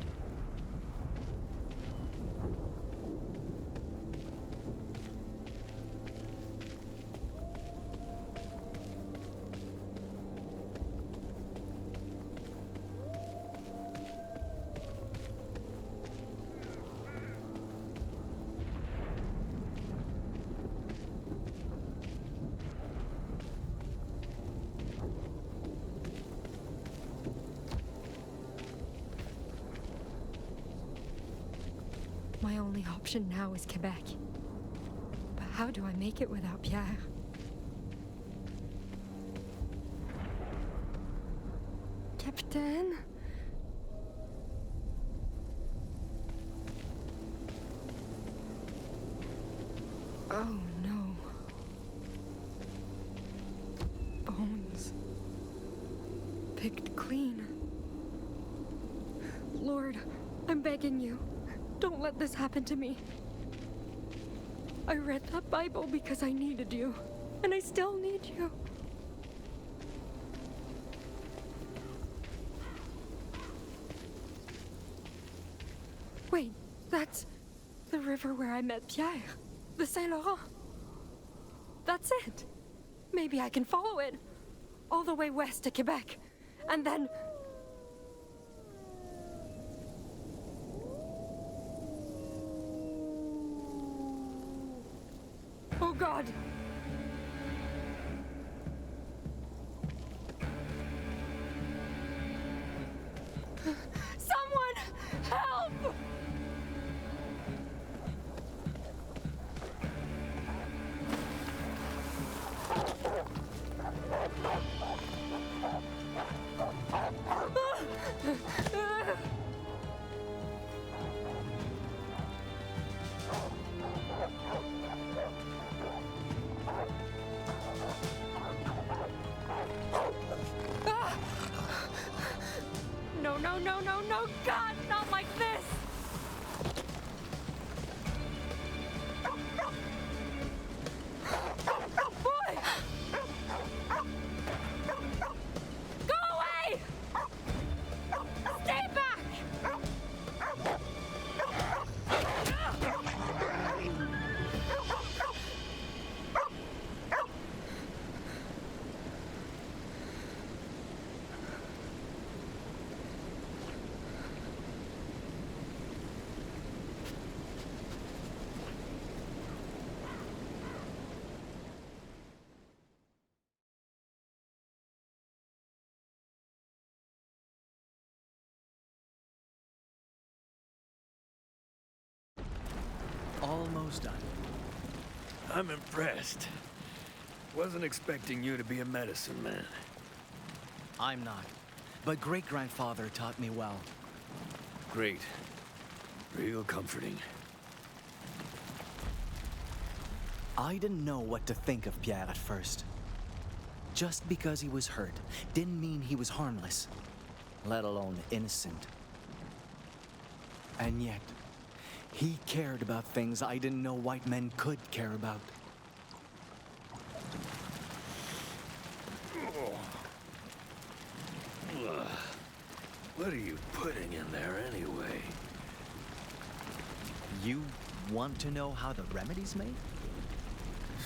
My only option now is Quebec. But how do I make it without Pierre? Captain? Oh no. Bones. Picked clean. Lord, I'm begging you. Don't let this happen to me. I read that Bible because I needed you, and I still need you. Wait, that's the river where I met Pierre, the Saint Laurent. That's it. Maybe I can follow it all the way west to Quebec, and then... Oh God! Someone help! No, God, not like this! Boy! Go away! Stay back! Almost done. I'm impressed. Wasn't expecting you to be a medicine man. I'm not. But great-grandfather taught me well. Great. Real comforting. I didn't know what to think of Pierre at first. Just because he was hurt didn't mean he was harmless, let alone innocent. And yet, He cared about things I didn't know white men could care about. What are you putting in there anyway? You want to know how the remedy's made?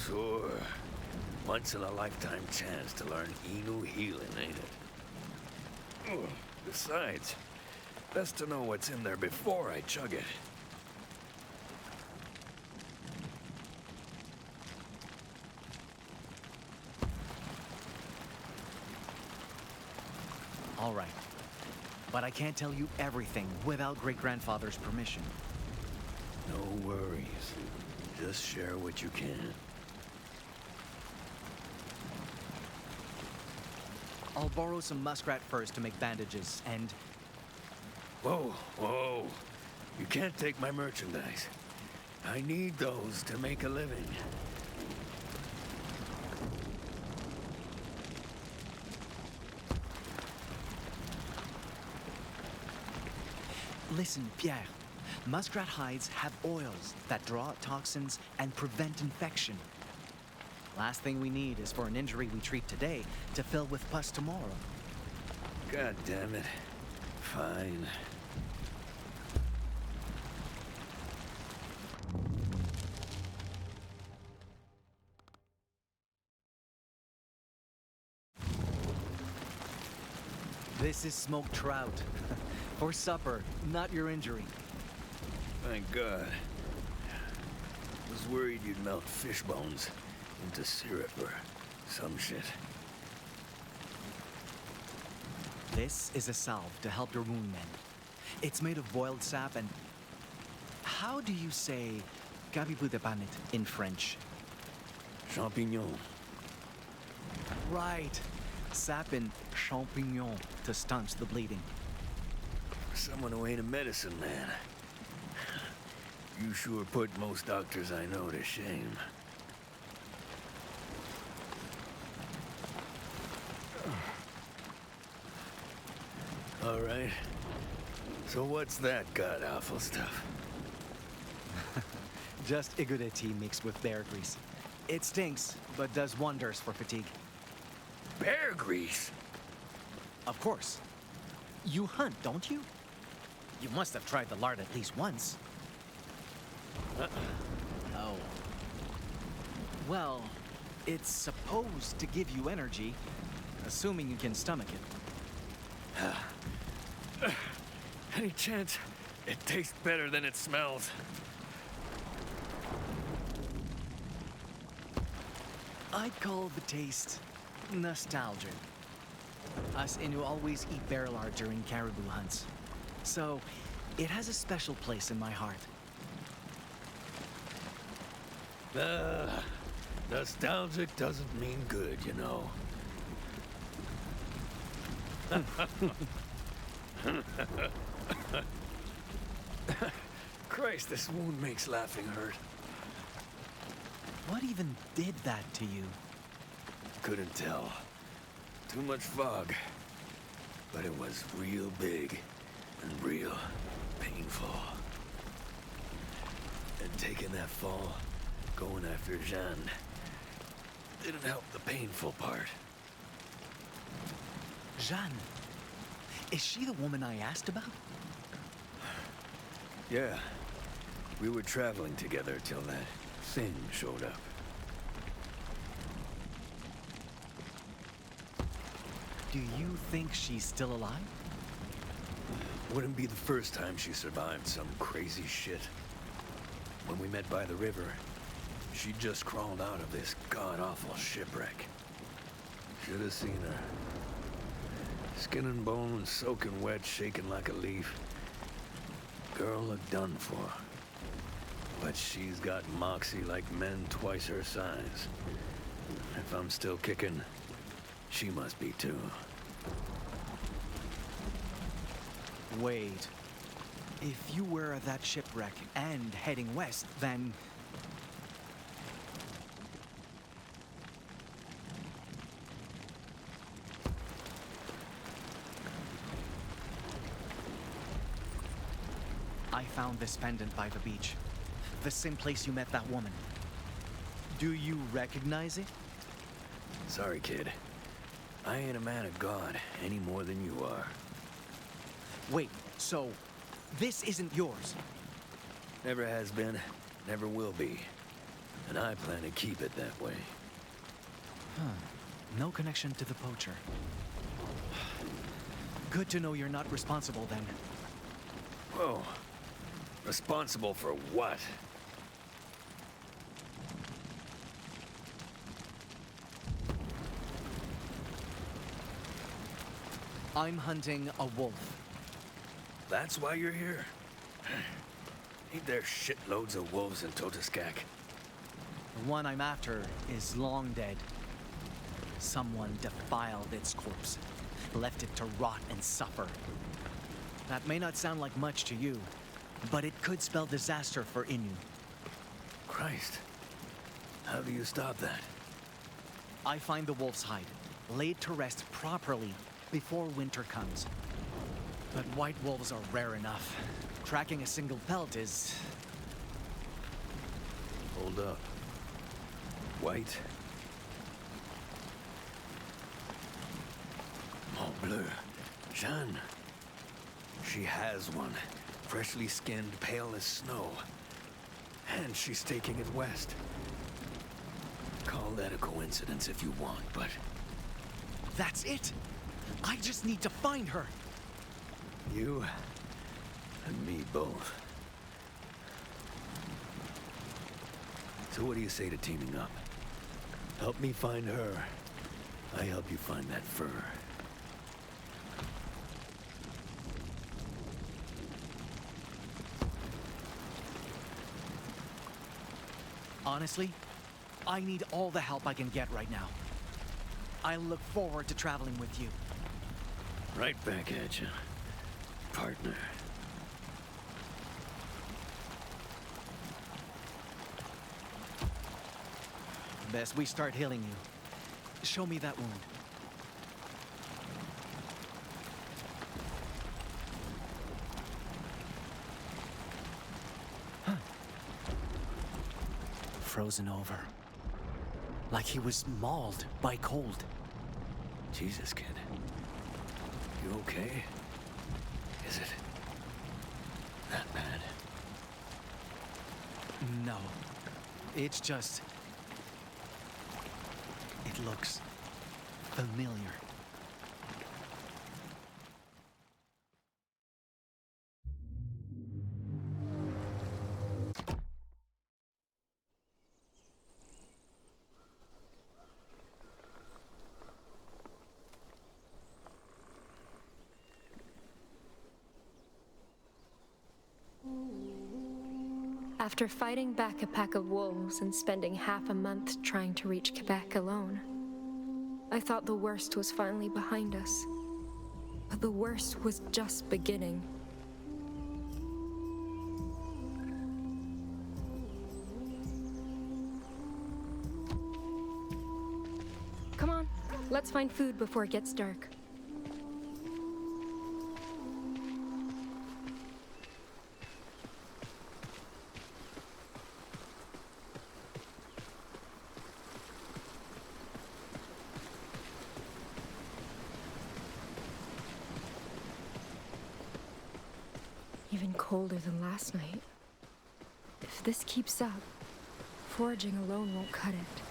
Sure. Once in a lifetime chance to learn Inu healing, ain't it? Besides, best to know what's in there before I chug it. All right. But I can't tell you everything without great-grandfather's permission. No worries. Just share what you can. I'll borrow some muskrat furs to make bandages, and Whoa, whoa. You can't take my merchandise. I need those to make a living. listen, Pierre. Muskrat hides have oils that draw out toxins and prevent infection. Last thing we need is for an injury we treat today to fill with pus tomorrow. God damn it. Fine. This is smoked trout. For supper, not your injury. Thank God. Was worried you'd melt fish bones into syrup or some shit. This is a salve to help your wound mend. It's made of boiled sap and... How do you say "Qu'avez-vous de panit" in French? Champignon. Right. Sap and champignon to staunch the bleeding. For someone who ain't a medicine man, you sure put most doctors I know to shame. All right. So what's that god-awful stuff? Just Igure tea mixed with bear grease. It stinks, but does wonders for fatigue. Bear grease? Of course. You hunt, don't you? You must have tried the lard at least once. Oh. Well, it's supposed to give you energy, assuming you can stomach it. Any chance it tastes better than it smells? I'd call the taste nostalgic. Us Innu always eat bear lard during caribou hunts, so it has a special place in my heart. Nostalgic doesn't mean good, you know. Christ, this wound makes laughing hurt. What even did that to you? Couldn't tell. Too much fog. But it was real big and real painful. And taking that fall, going after Jeanne, didn't help the painful part. Jeanne? Is she the woman I asked about? Yeah. We were traveling together till that thing showed up. Do you think she's still alive? Wouldn't be the first time she survived some crazy shit. When we met by the river, she just crawled out of this god-awful shipwreck. Should have seen her. Skin and bone, soaking wet, shaking like a leaf. Girl looked done for. But she's got moxie like men twice her size. If I'm still kicking, she must be too. Wait. If you were at that shipwreck and heading west, then... I found this pendant by the beach. The same place you met that woman. Do you recognize it? Sorry, kid. I ain't a man of God any more than you are. Wait, so this isn't yours? Never has been, never will be. And I plan to keep it that way. No connection to the poacher. Good to know you're not responsible then. Whoa. Responsible for what? I'm hunting a wolf. That's why you're here? Ain't there shitloads of wolves in Totoskak? The one I'm after is long dead. Someone defiled its corpse, left it to rot and suffer. That may not sound like much to you, but it could spell disaster for Innu. Christ. How do you stop that? I find the wolf's hide, laid to rest properly before winter comes. But white wolves are rare enough. Tracking a single pelt is... Hold up. White? Mon bleu. Jeanne. She has one. Freshly skinned, pale as snow. And she's taking it west. Call that a coincidence if you want, but... That's it! I just need to find her! You and me both. So what do you say to teaming up? Help me find her. I help you find that fur. Honestly, I need all the help I can get right now. I look forward to traveling with you. Right back at you, partner. Best we start healing you. Show me that wound. Huh. Frozen over. Like he was mauled by cold. Jesus, kid. You okay? Is it that bad? No. It's just... It looks familiar. After fighting back a pack of wolves and spending half a month trying to reach Quebec alone, I thought the worst was finally behind us. But the worst was just beginning. Come on, let's find food before it gets dark. Even colder than last night. If this keeps up, foraging alone won't cut it.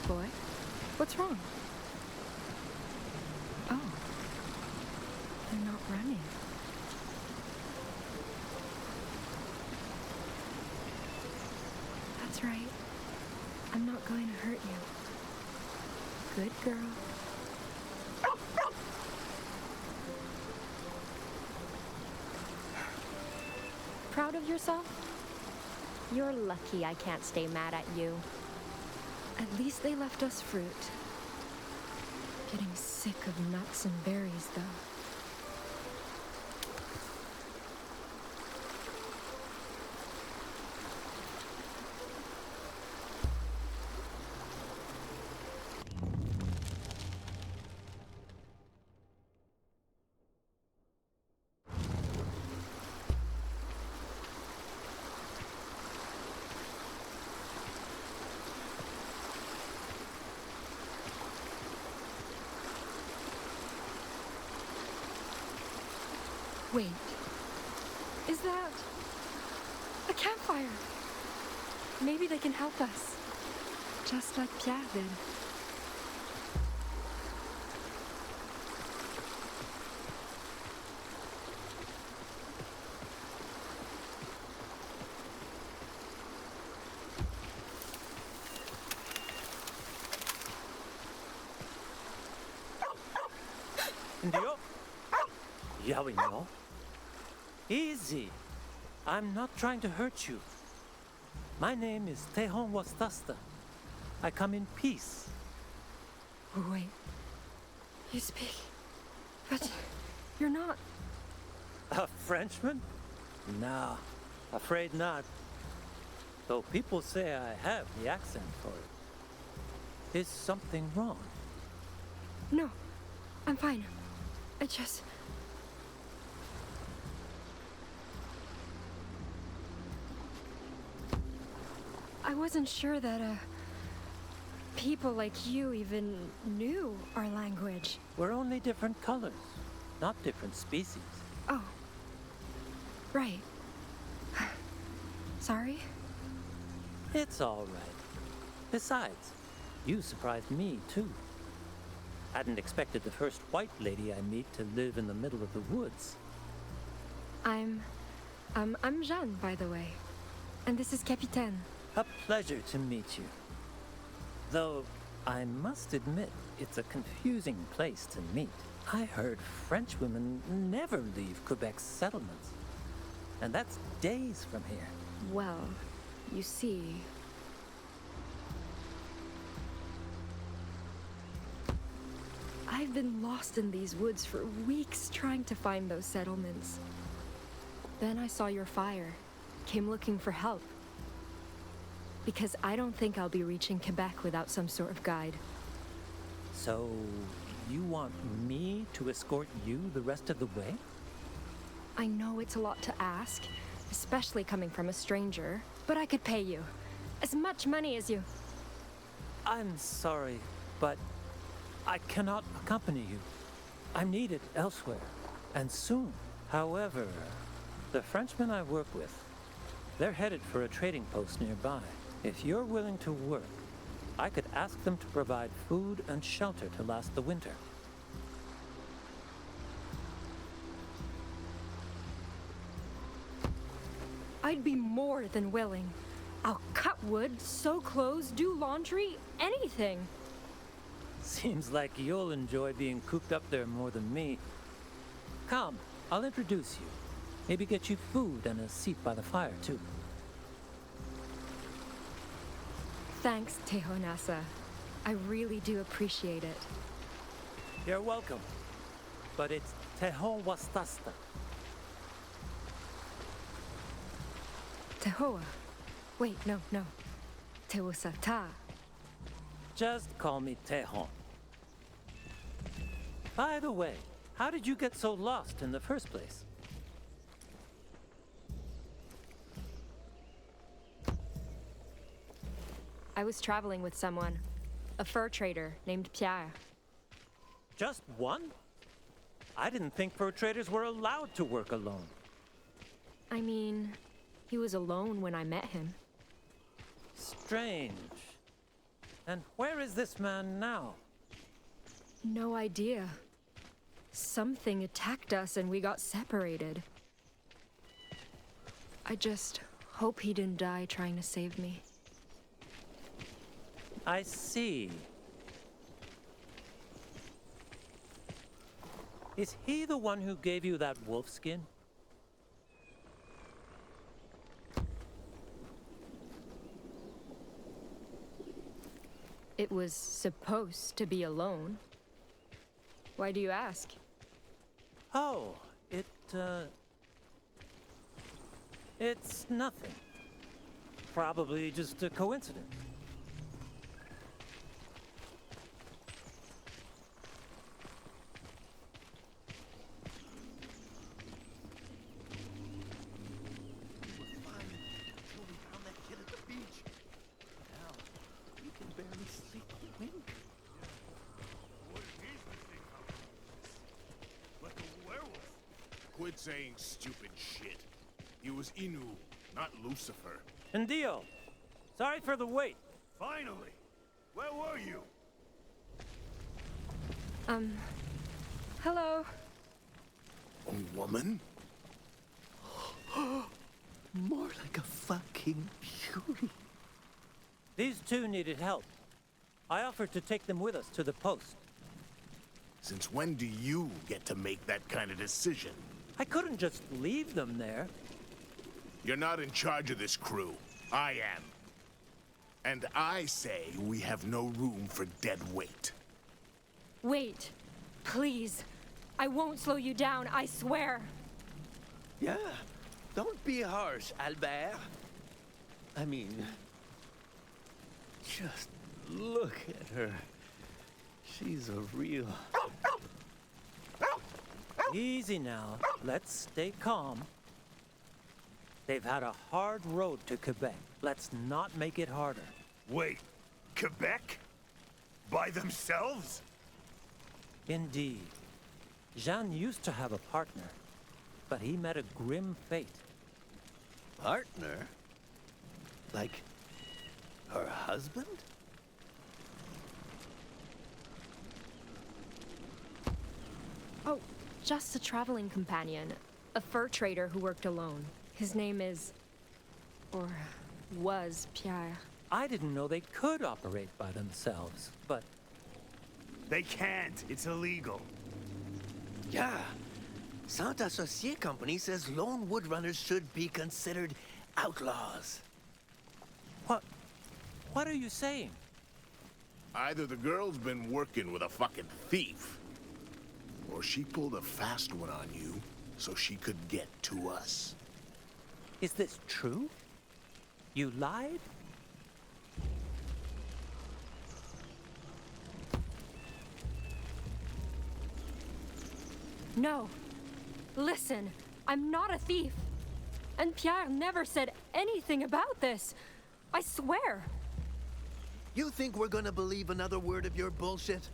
Boy, what's wrong? Oh, they're not running. That's right. I'm not going to hurt you. Good girl. Proud of yourself? You're lucky I can't stay mad at you. At least they left us fruit. Getting sick of nuts and berries, though. Wait. Is that a campfire? Maybe they can help us. Just like Pierre did. Ndio? Yelling, no? Easy. I'm not trying to hurt you. My name is Tejon Wastasta. I come in peace. Wait. You speak. But you're not. A Frenchman? Nah, afraid not. Though people say I have the accent for it. Is something wrong? No. I'm fine. I just. I wasn't sure that, people like you even knew our language. We're only different colors, not different species. Oh. Right. Sorry? It's all right. Besides, you surprised me, too. Hadn't expected the first white lady I meet to live in the middle of the woods. I'm Jeanne, by the way. And this is Capitaine. A pleasure to meet you. Though, I must admit, it's a confusing place to meet. I heard French women never leave Quebec's settlements. And that's days from here. Well, you see. I've been lost in these woods for weeks trying to find those settlements. Then I saw your fire, came looking for help. Because I don't think I'll be reaching Quebec without some sort of guide. So, you want me to escort you the rest of the way? I know it's a lot to ask, especially coming from a stranger, but I could pay you. As much money as you. I'm sorry, but I cannot accompany you. I'm needed elsewhere, and soon. However, the Frenchmen I work with, they're headed for a trading post nearby. If you're willing to work, I could ask them to provide food and shelter to last the winter. I'd be more than willing. I'll cut wood, sew clothes, do laundry, anything. Seems like you'll enjoy being cooped up there more than me. Come, I'll introduce you. Maybe get you food and a seat by the fire, too. Thanks, Tejonasa. I really do appreciate it. You're welcome. But it's Tejon Wastasta. Tehoa. Wait, no. Teosata. Just call me Tejon. By the way, how did you get so lost in the first place? I was traveling with someone, a fur trader named Pierre. Just one? I didn't think fur traders were allowed to work alone. I mean, he was alone when I met him. Strange. And where is this man now? No idea. Something attacked us and we got separated. I just hope he didn't die trying to save me. I see. Is he the one who gave you that wolf skin? It was supposed to be alone. Why do you ask? Oh, it's nothing. Probably just a coincidence. Quit saying stupid shit. He was Inu, not Lucifer. Indio, sorry for the wait. Finally! Where were you? Hello. A woman? More like a fucking beauty. These two needed help. I offered to take them with us to the post. Since when do you get to make that kind of decision? I couldn't just leave them there. You're not in charge of this crew. I am. And I say we have no room for dead weight. Wait. Please. I won't slow you down, I swear. Yeah, don't be harsh, Albert. I mean, just look at her. She's a real... Easy now. Let's stay calm. They've had a hard road to Quebec. Let's not make it harder. Wait, Quebec? By themselves? Indeed. Jeanne used to have a partner, but he met a grim fate. Partner? Like, her husband? Oh, just a traveling companion. A fur trader who worked alone. His name is... or was Pierre. I didn't know they could operate by themselves, but They can't. It's illegal. Yeah. Saint Associé Company says lone woodrunners should be considered outlaws. what are you saying? Either the girl's been working with a fucking thief, or she pulled a fast one on you so she could get to us. Is this true? You lied? No. Listen, I'm not a thief. And Pierre never said anything about this. I swear. You think we're gonna believe another word of your bullshit?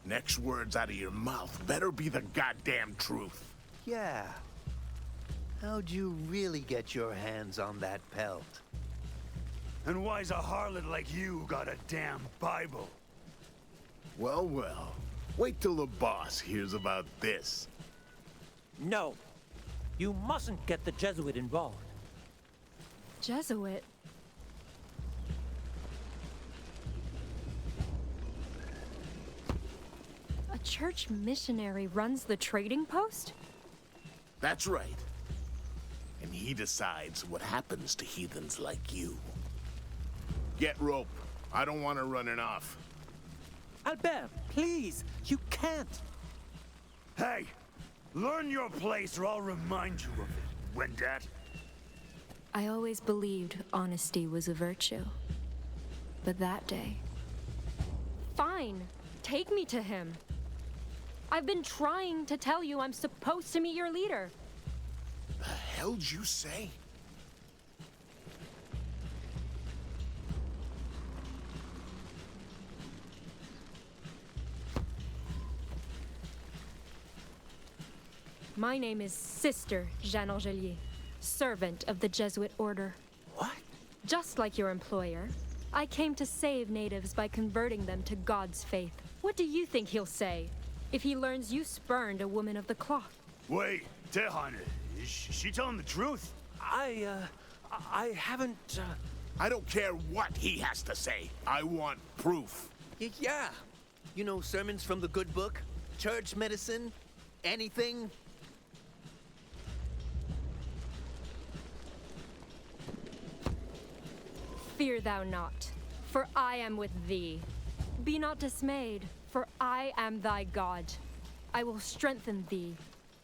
Next words out of your mouth better be the goddamn truth. Yeah. How'd you really get your hands on that pelt? And why's a harlot like you got a damn Bible? Well, well. Wait till the boss hears about this. No. You mustn't get the Jesuit involved. Jesuit? A church missionary runs the trading post? That's right. And he decides what happens to heathens like you. Get rope. I don't want her running off. Albert, please, you can't. Hey! Learn your place or I'll remind you of it, Wendat. I always believed honesty was a virtue. But that day... Fine. Take me to him. I've been trying to tell you I'm supposed to meet your leader. The hell'd you say? My name is Sister Jeanne Angelier, servant of the Jesuit order. What? Just like your employer, I came to save natives by converting them to God's faith. What do you think he'll say if he learns you spurned a woman of the cloth? Wait, Tehan, is she telling the truth? I haven't, I don't care what he has to say. I want proof. Yeah. You know, sermons from the good book, church medicine, anything. Fear thou not, for I am with thee. Be not dismayed, for I am thy God. I will strengthen thee.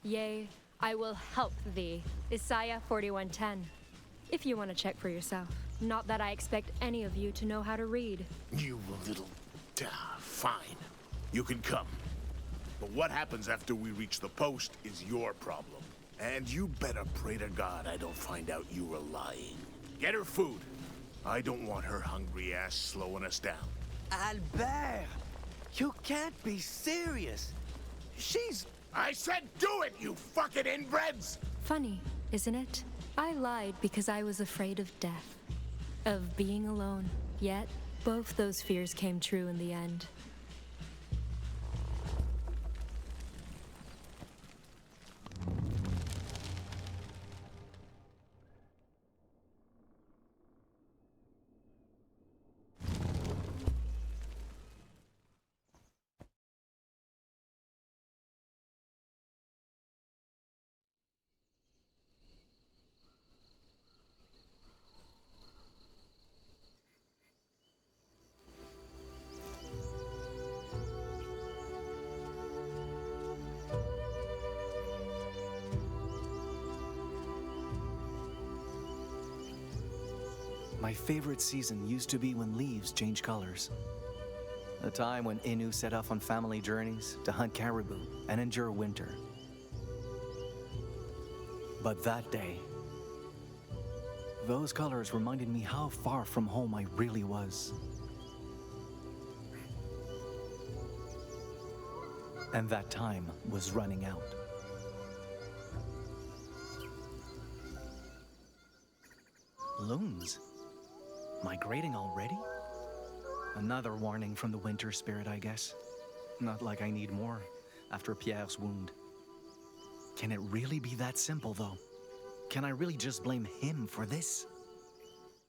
Yea, I will help thee. Isaiah 41:10. If you want to check for yourself. Not that I expect any of you to know how to read. You little... fine. You can come. But what happens after we reach the post is your problem. And you better pray to God I don't find out you were lying. Get her food. I don't want her hungry ass slowing us down. Albert! You can't be serious. She's I said do it, you fucking inbreds! Funny, isn't it? I lied because I was afraid of death, of being alone. Yet, both those fears came true in the end. My favorite season used to be when leaves change colors. A time when Innu set off on family journeys to hunt caribou and endure winter. But that day, those colors reminded me how far from home I really was. And that time was running out. Loons? Migrating already? Another warning from the winter spirit, I guess. Not like I need more after Pierre's wound. Can it really be that simple, though? Can I really just blame him for this?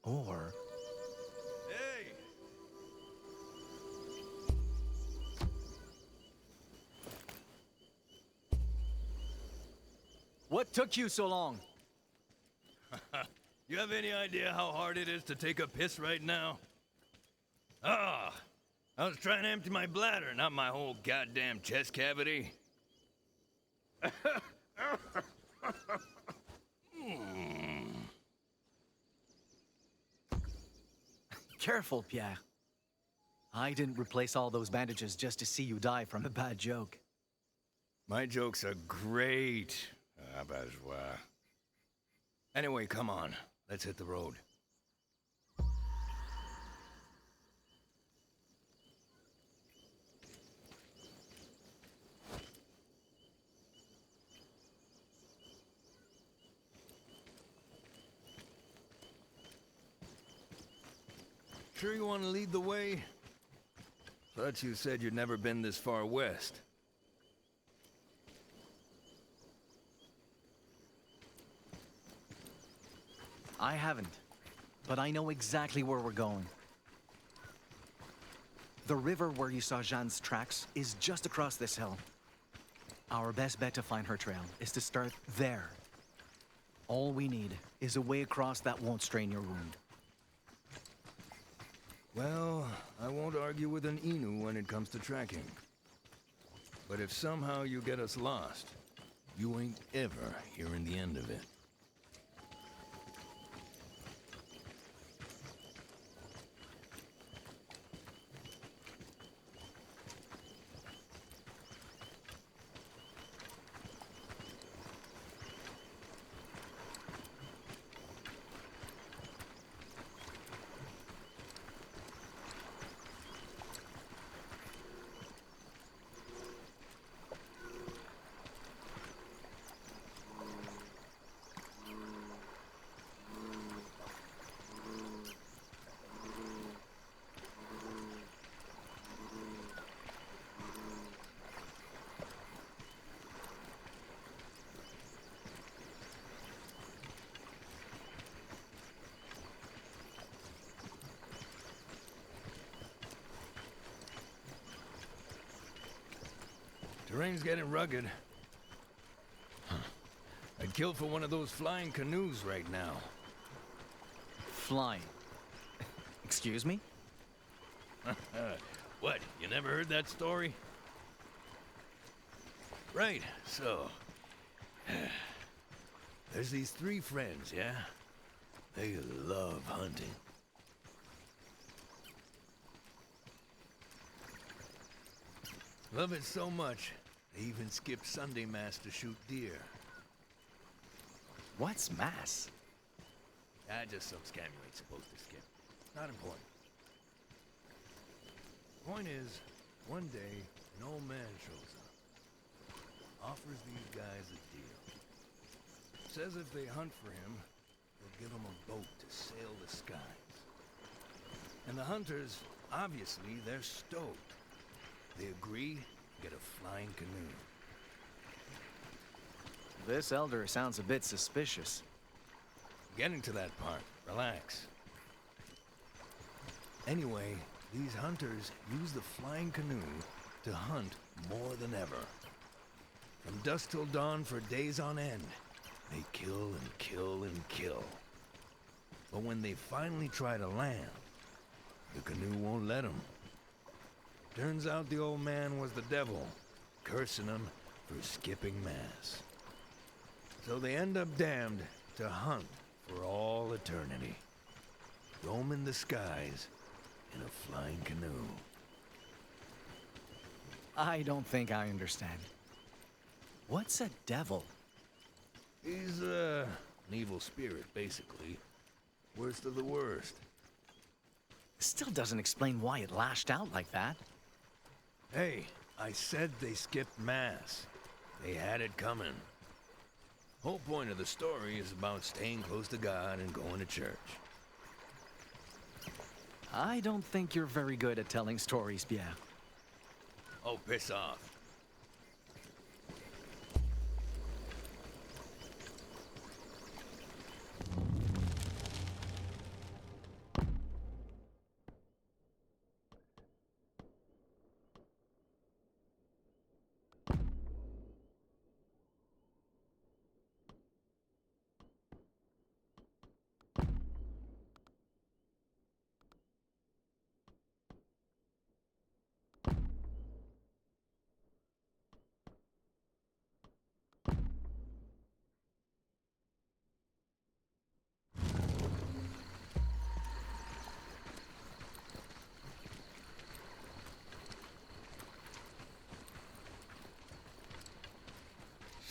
Or... Hey! What took you so long? You have any idea how hard it is to take a piss right now? Ah! I was trying to empty my bladder, not my whole goddamn chest cavity. Careful, Pierre. I didn't replace all those bandages just to see you die from a bad joke. My jokes are great. Anyway, come on. Let's hit the road. Sure you want to lead the way? Thought you said you'd never been this far west. I haven't, but I know exactly where we're going. The river where you saw Jeanne's tracks is just across this hill. Our best bet to find her trail is to start there. All we need is a way across that won't strain your wound. Well, I won't argue with an Inu when it comes to tracking. But if somehow you get us lost, you ain't ever hearing the end of it. Terrain's getting rugged. I'd kill for one of those flying canoes right now. Flying. Excuse me? What, you never heard that story? Right, so... There's these three friends, yeah? They love hunting. Love it so much, they even skip Sunday Mass to shoot deer. What's Mass? Just some scam you ain't supposed to skip. Not important. Point is, one day, an old man shows up. offers these guys a deal. Says if they hunt for him, he'll give them a boat to sail the skies. And the hunters, obviously, they're stoked. They agree, get a flying canoe. This elder sounds a bit suspicious. Getting to that part, relax. Anyway, these hunters use the flying canoe to hunt more than ever. From dusk till dawn for days on end, they kill and kill and kill. But when they finally try to land, the canoe won't let them. Turns out the old man was the devil, cursing them for skipping mass. So they end up damned to hunt for all eternity, roaming the skies in a flying canoe. I don't think I understand. What's a devil? He's, an evil spirit, basically. Worst of the worst. Still doesn't explain why it lashed out like that. Hey, I said they skipped mass. They had it coming. Whole point of the story is about staying close to God and going to church. I don't think you're very good at telling stories, Pierre. Oh, piss off.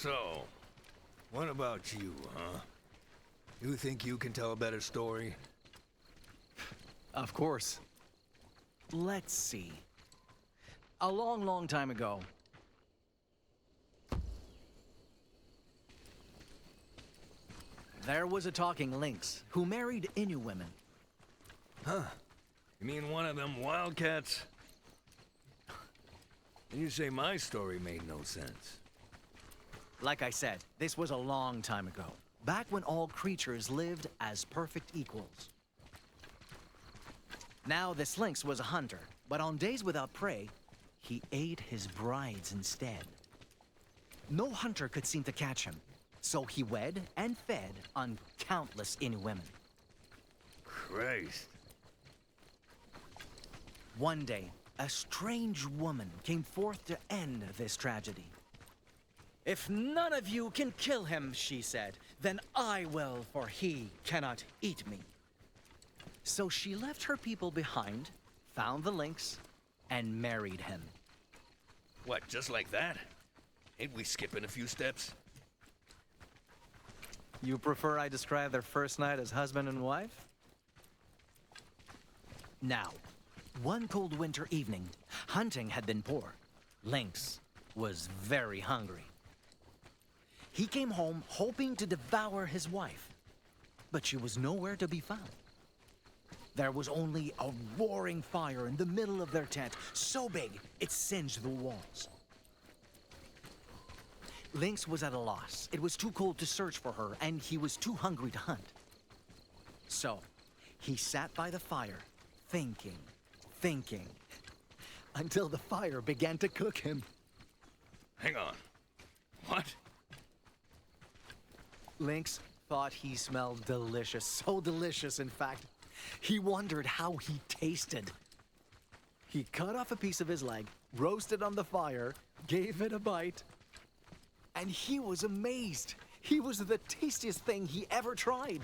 So, what about you, huh? You think you can tell a better story? Of course. Let's see. A long, long time ago. There was a talking lynx who married Innu women. Huh? You mean one of them wildcats? And you say my story made no sense. Like I said, this was a long time ago. Back when all creatures lived as perfect equals. Now, this lynx was a hunter, but on days without prey, he ate his brides instead. No hunter could seem to catch him, so he wed and fed on countless Innu women. Christ. One day, a strange woman came forth to end this tragedy. If none of you can kill him, she said, then I will, for he cannot eat me. So she left her people behind, found the lynx, and married him. What, just like that? Ain't we skipping a few steps? You prefer I describe their first night as husband and wife? Now, one cold winter evening, hunting had been poor. Lynx was very hungry. He came home hoping to devour his wife, but she was nowhere to be found. There was only a roaring fire in the middle of their tent, so big it singed the walls. Lynx was at a loss. It was too cold to search for her, and he was too hungry to hunt. So, he sat by the fire, thinking, until the fire began to cook him. Hang on. What? Lynx thought he smelled delicious, so delicious, in fact. He wondered how he tasted. He cut off a piece of his leg, roasted on the fire, gave it a bite, and he was amazed. He was the tastiest thing he ever tried.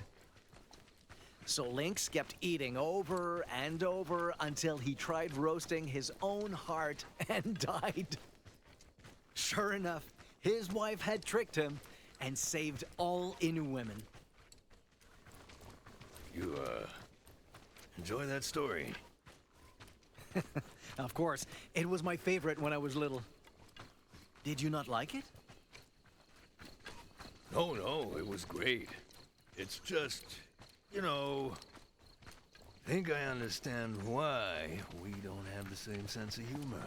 So Lynx kept eating over and over until he tried roasting his own heart and died. Sure enough, his wife had tricked him and saved all Innu women. You, enjoy that story? Of course, it was my favorite when I was little. Did you not like it? Oh, no, it was great. It's just, you know, think I understand why we don't have the same sense of humor.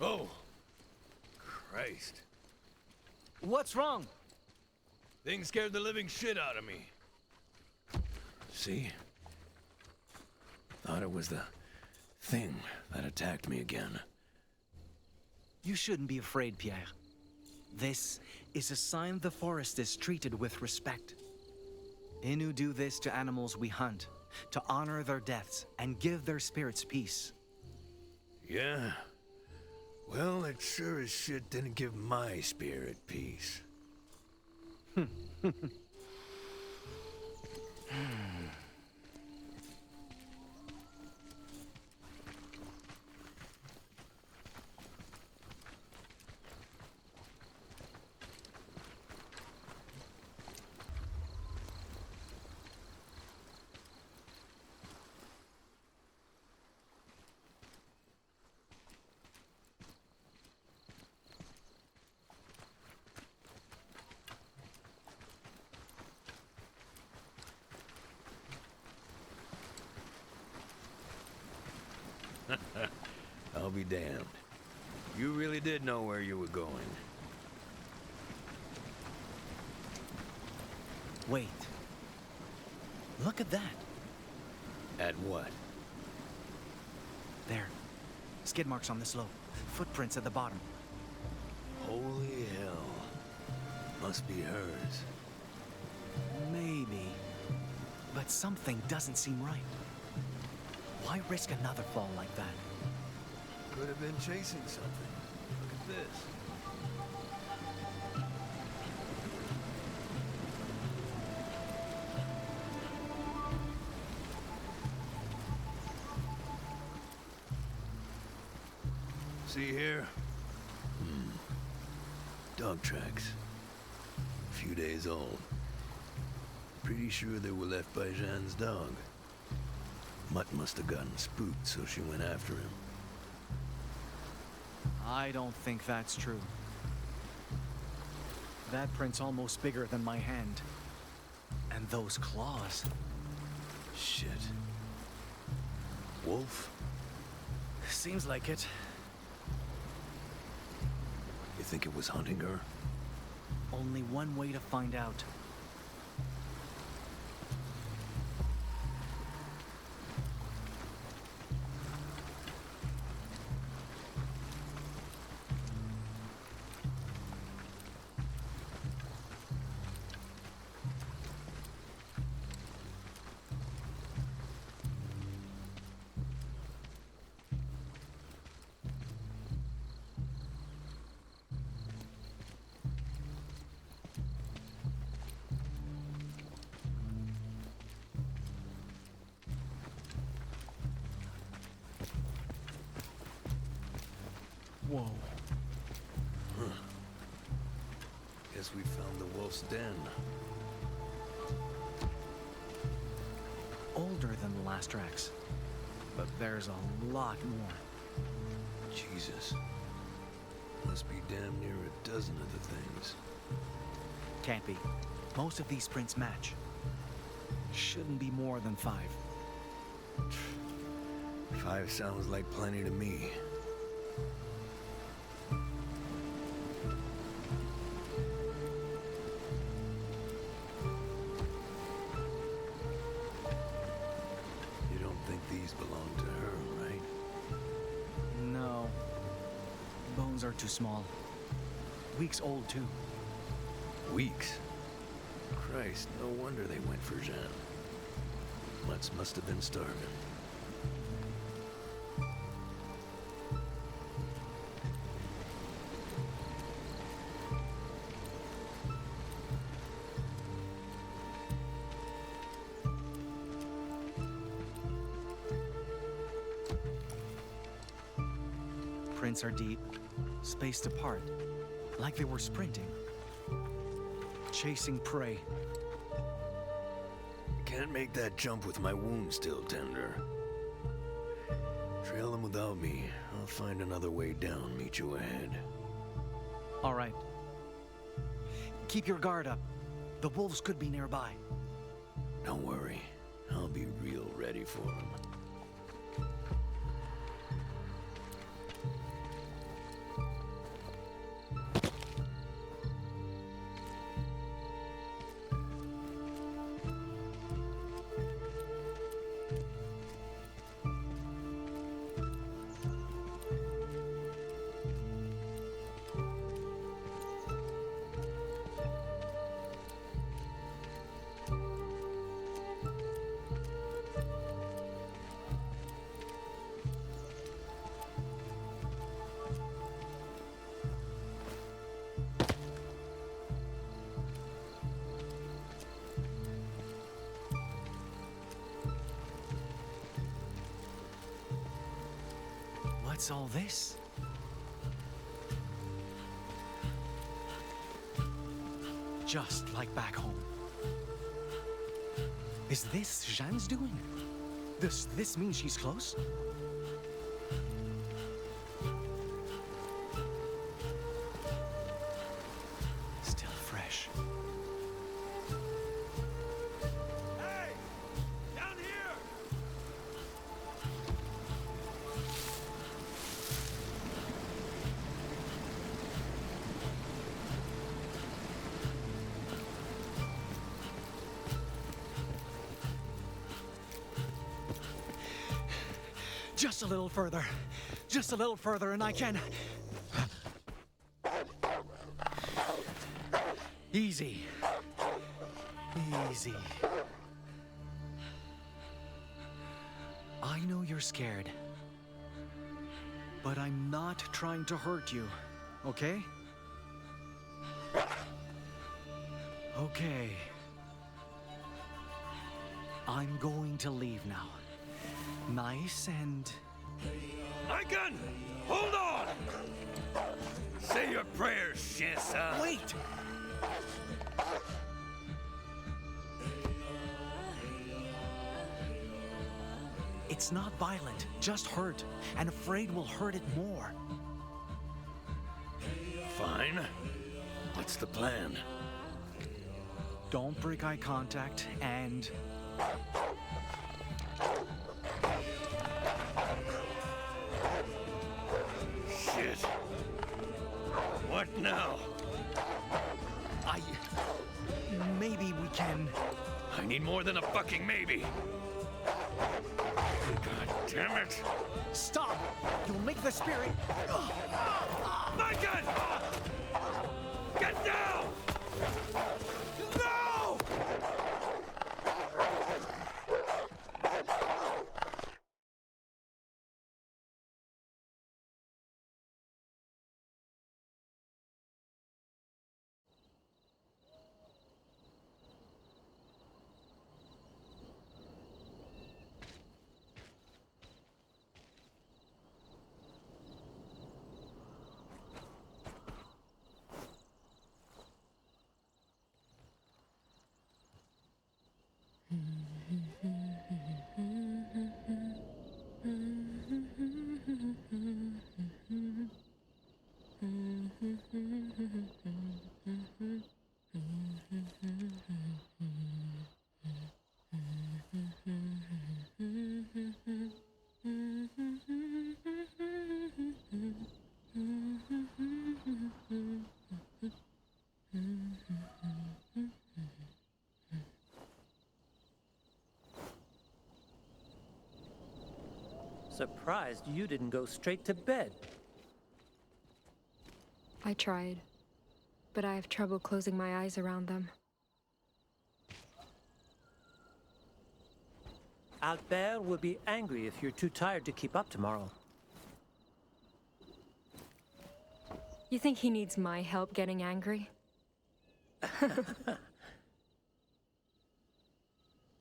Oh, Christ. What's wrong? Thing scared the living shit out of me. See? Thought it was the thing that attacked me again. You shouldn't be afraid, Pierre. This is a sign the forest is treated with respect. Innu do this to animals we hunt, to honor their deaths and give their spirits peace. Yeah? Well, it sure as shit didn't give my spirit peace. I'll be damned. You really did know where you were going. Wait. Look at that. At what? There. Skid marks on the slope. Footprints at the bottom. Holy hell. Must be hers. Maybe. But something doesn't seem right. Why risk another fall like that? Could have been chasing something. Look at this. See here? Dog tracks. A few days old. Pretty sure they were left by Jeanne's dog. Mutt must have gotten spooked, so she went after him. I don't think that's true. That print's almost bigger than my hand. And those claws. Shit. Wolf? Seems like it. You think it was hunting her? Only one way to find out. Whoa. Guess we found the wolf's den. Older than the last tracks. But there's a lot more. Jesus. Must be damn near a dozen of the things. Can't be. Most of these prints match. Shouldn't be more than 5. 5 sounds like plenty to me. You don't think these belong to her, right? No. Bones are too small. Weeks old, too. Weeks? Christ, no wonder they went for Jeanne. Mutts must have been starving. Prints are deep, spaced apart, like they were sprinting. Chasing prey. Can't make that jump with my wound still tender. Trail them without me. I'll find another way down, meet you ahead. All right. Keep your guard up. The wolves could be nearby. Don't worry. I'll be real ready for them. What's all this? Just like back home. Is this Jeanne's doing? Does this mean she's close? Still fresh. Hey! Down here! Just a little further. Just a little further and I can... Easy. Easy. I know you're scared. But I'm not trying to hurt you, okay? Okay. I'm going to leave now. Nice and... My gun! Hold on! Say your prayers, Shessa. Wait! It's not violent, just hurt. And afraid we'll hurt it more. Fine. What's the plan? Don't break eye contact and... Shit. What now? Maybe we can... I need more than a fucking maybe. God damn it. Stop! You'll make the spirit... My gun! Get down! No! Surprised you didn't go straight to bed. I tried, but I have trouble closing my eyes around them. Albert will be angry if you're too tired to keep up tomorrow. You think he needs my help getting angry?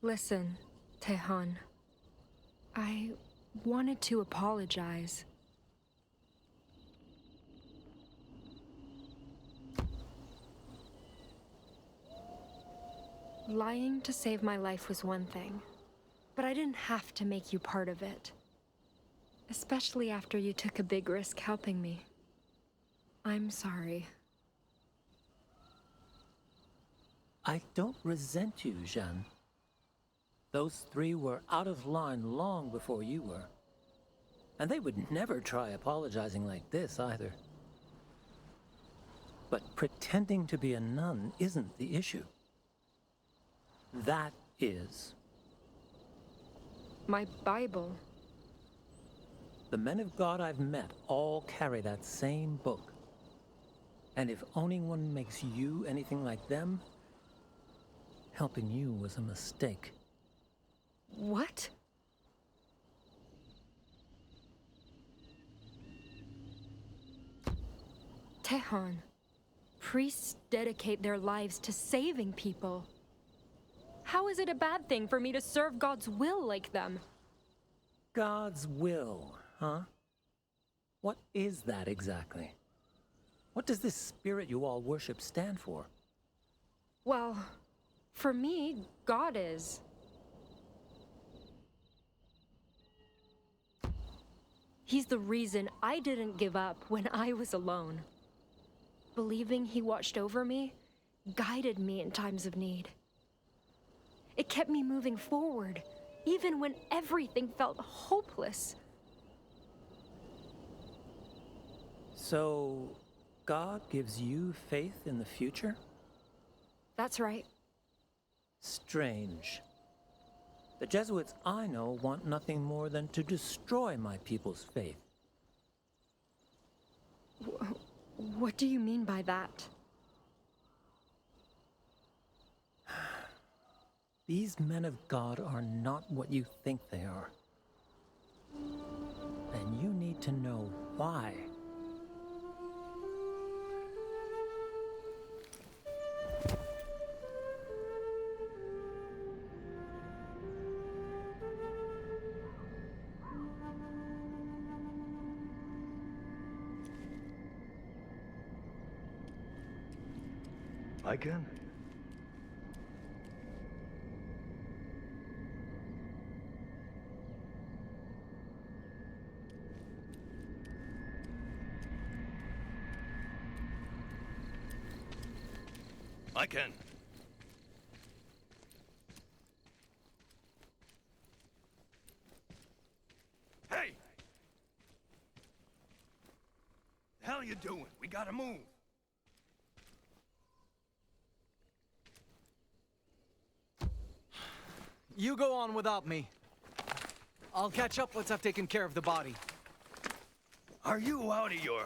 Listen, Tehan. I wanted to apologize. Lying to save my life was one thing, but I didn't have to make you part of it. Especially after you took a big risk helping me. I'm sorry. I don't resent you, Jeanne. Those three were out of line long before you were. And they would never try apologizing like this either. But pretending to be a nun isn't the issue. That is. My Bible. The men of God I've met all carry that same book. And if owning one makes you anything like them, helping you was a mistake. What? Tehan. Priests dedicate their lives to saving people. How is it a bad thing for me to serve God's will like them? God's will, huh? What is that exactly? What does this spirit you all worship stand for? Well, for me, God is. He's the reason I didn't give up when I was alone. Believing he watched over me, guided me in times of need. It kept me moving forward, even when everything felt hopeless. So, God gives you faith in the future? That's right. Strange. The Jesuits I know want nothing more than to destroy my people's faith. What do you mean by that? These men of God are not what you think they are. And you need to know why. I can. I can. Hey! The hell you doing? We gotta move. You go on without me. I'll catch up once I've taken care of the body. Are you out of your...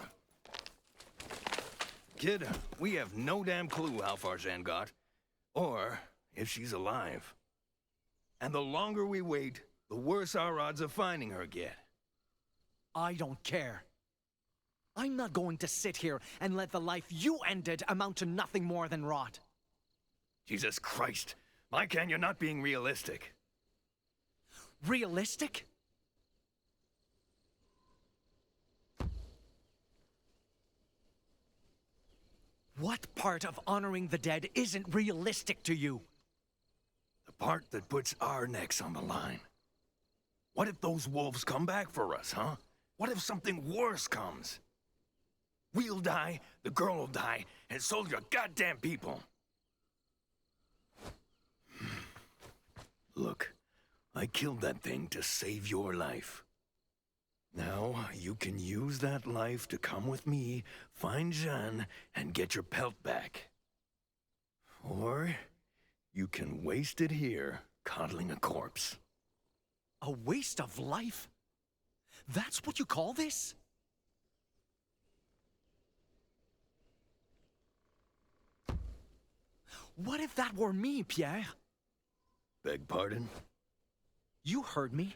Kid, we have no damn clue how far Jeanne got, or if she's alive. And the longer we wait, the worse our odds of finding her get. I don't care. I'm not going to sit here and let the life you ended amount to nothing more than rot. Jesus Christ. Why can you're not being realistic? Realistic? What part of honoring the dead isn't realistic to you? The part that puts our necks on the line. What if those wolves come back for us, huh? What if something worse comes? We'll die, the girl will die, and so will your goddamn people. Look, I killed that thing to save your life. Now, you can use that life to come with me, find Jeanne, and get your pelt back. Or, you can waste it here, coddling a corpse. A waste of life? That's what you call this? What if that were me, Pierre? Beg pardon? You heard me.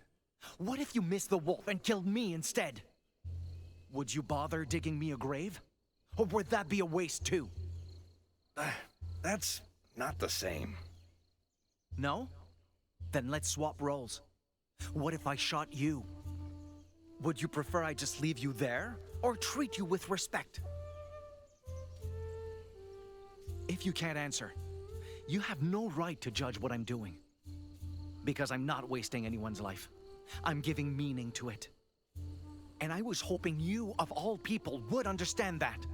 What if you missed the wolf and killed me instead? Would you bother digging me a grave? Or would that be a waste too? That's not the same. No? Then let's swap roles. What if I shot you? Would you prefer I just leave you there, or treat you with respect? If you can't answer, you have no right to judge what I'm doing. Because I'm not wasting anyone's life. I'm giving meaning to it. And I was hoping you, of all people, would understand that.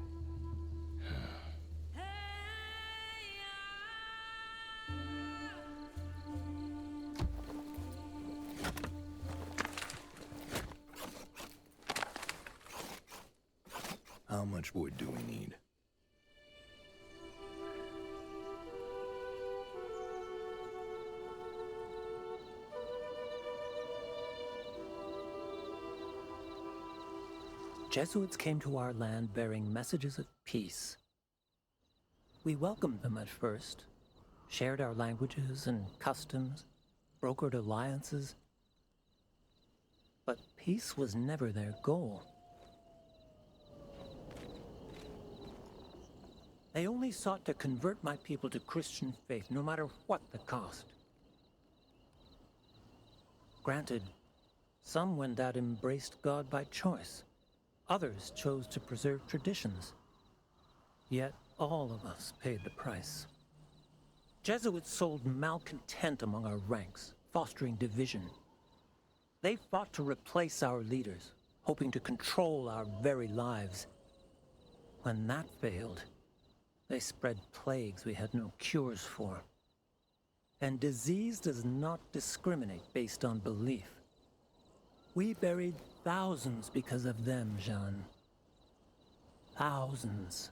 How much wood do we need? Jesuits came to our land bearing messages of peace. We welcomed them at first, shared our languages and customs, brokered alliances. But peace was never their goal. They only sought to convert my people to Christian faith, no matter what the cost. Granted, some Wendat embraced God by choice. Others chose to preserve traditions. Yet all of us paid the price. Jesuits sowed malcontent among our ranks, fostering division. They fought to replace our leaders, hoping to control our very lives. When that failed, they spread plagues we had no cures for. And disease does not discriminate based on belief. We buried thousands because of them, Jean. Thousands.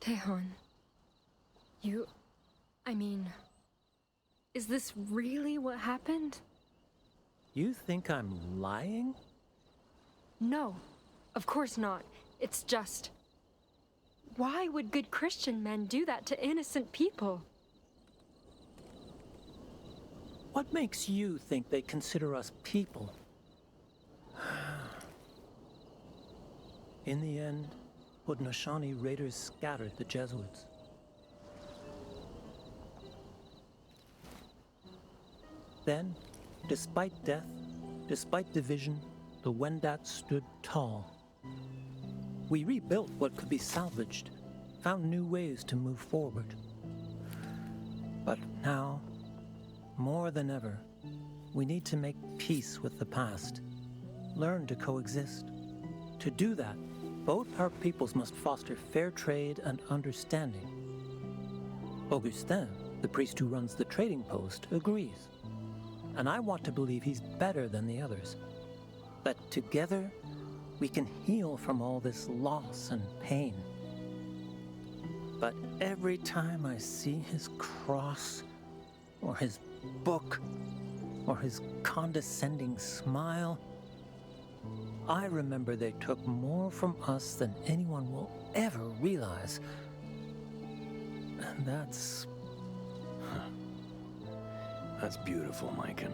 Tejon, is this really what happened? You think I'm lying? No, of course not. It's just... Why would good Christian men do that to innocent people? What makes you think they consider us people? In the end, Haudenosaunee raiders scattered the Jesuits. Then, despite death, despite division, the Wendat stood tall. We rebuilt what could be salvaged, found new ways to move forward. But now, more than ever, we need to make peace with the past, learn to coexist. To do that, both our peoples must foster fair trade and understanding. Augustin, the priest who runs the trading post, agrees. And I want to believe he's better than the others. That together, we can heal from all this loss and pain. But every time I see his cross, or his book, or his condescending smile, I remember they took more from us than anyone will ever realize. And that's beautiful, Myken.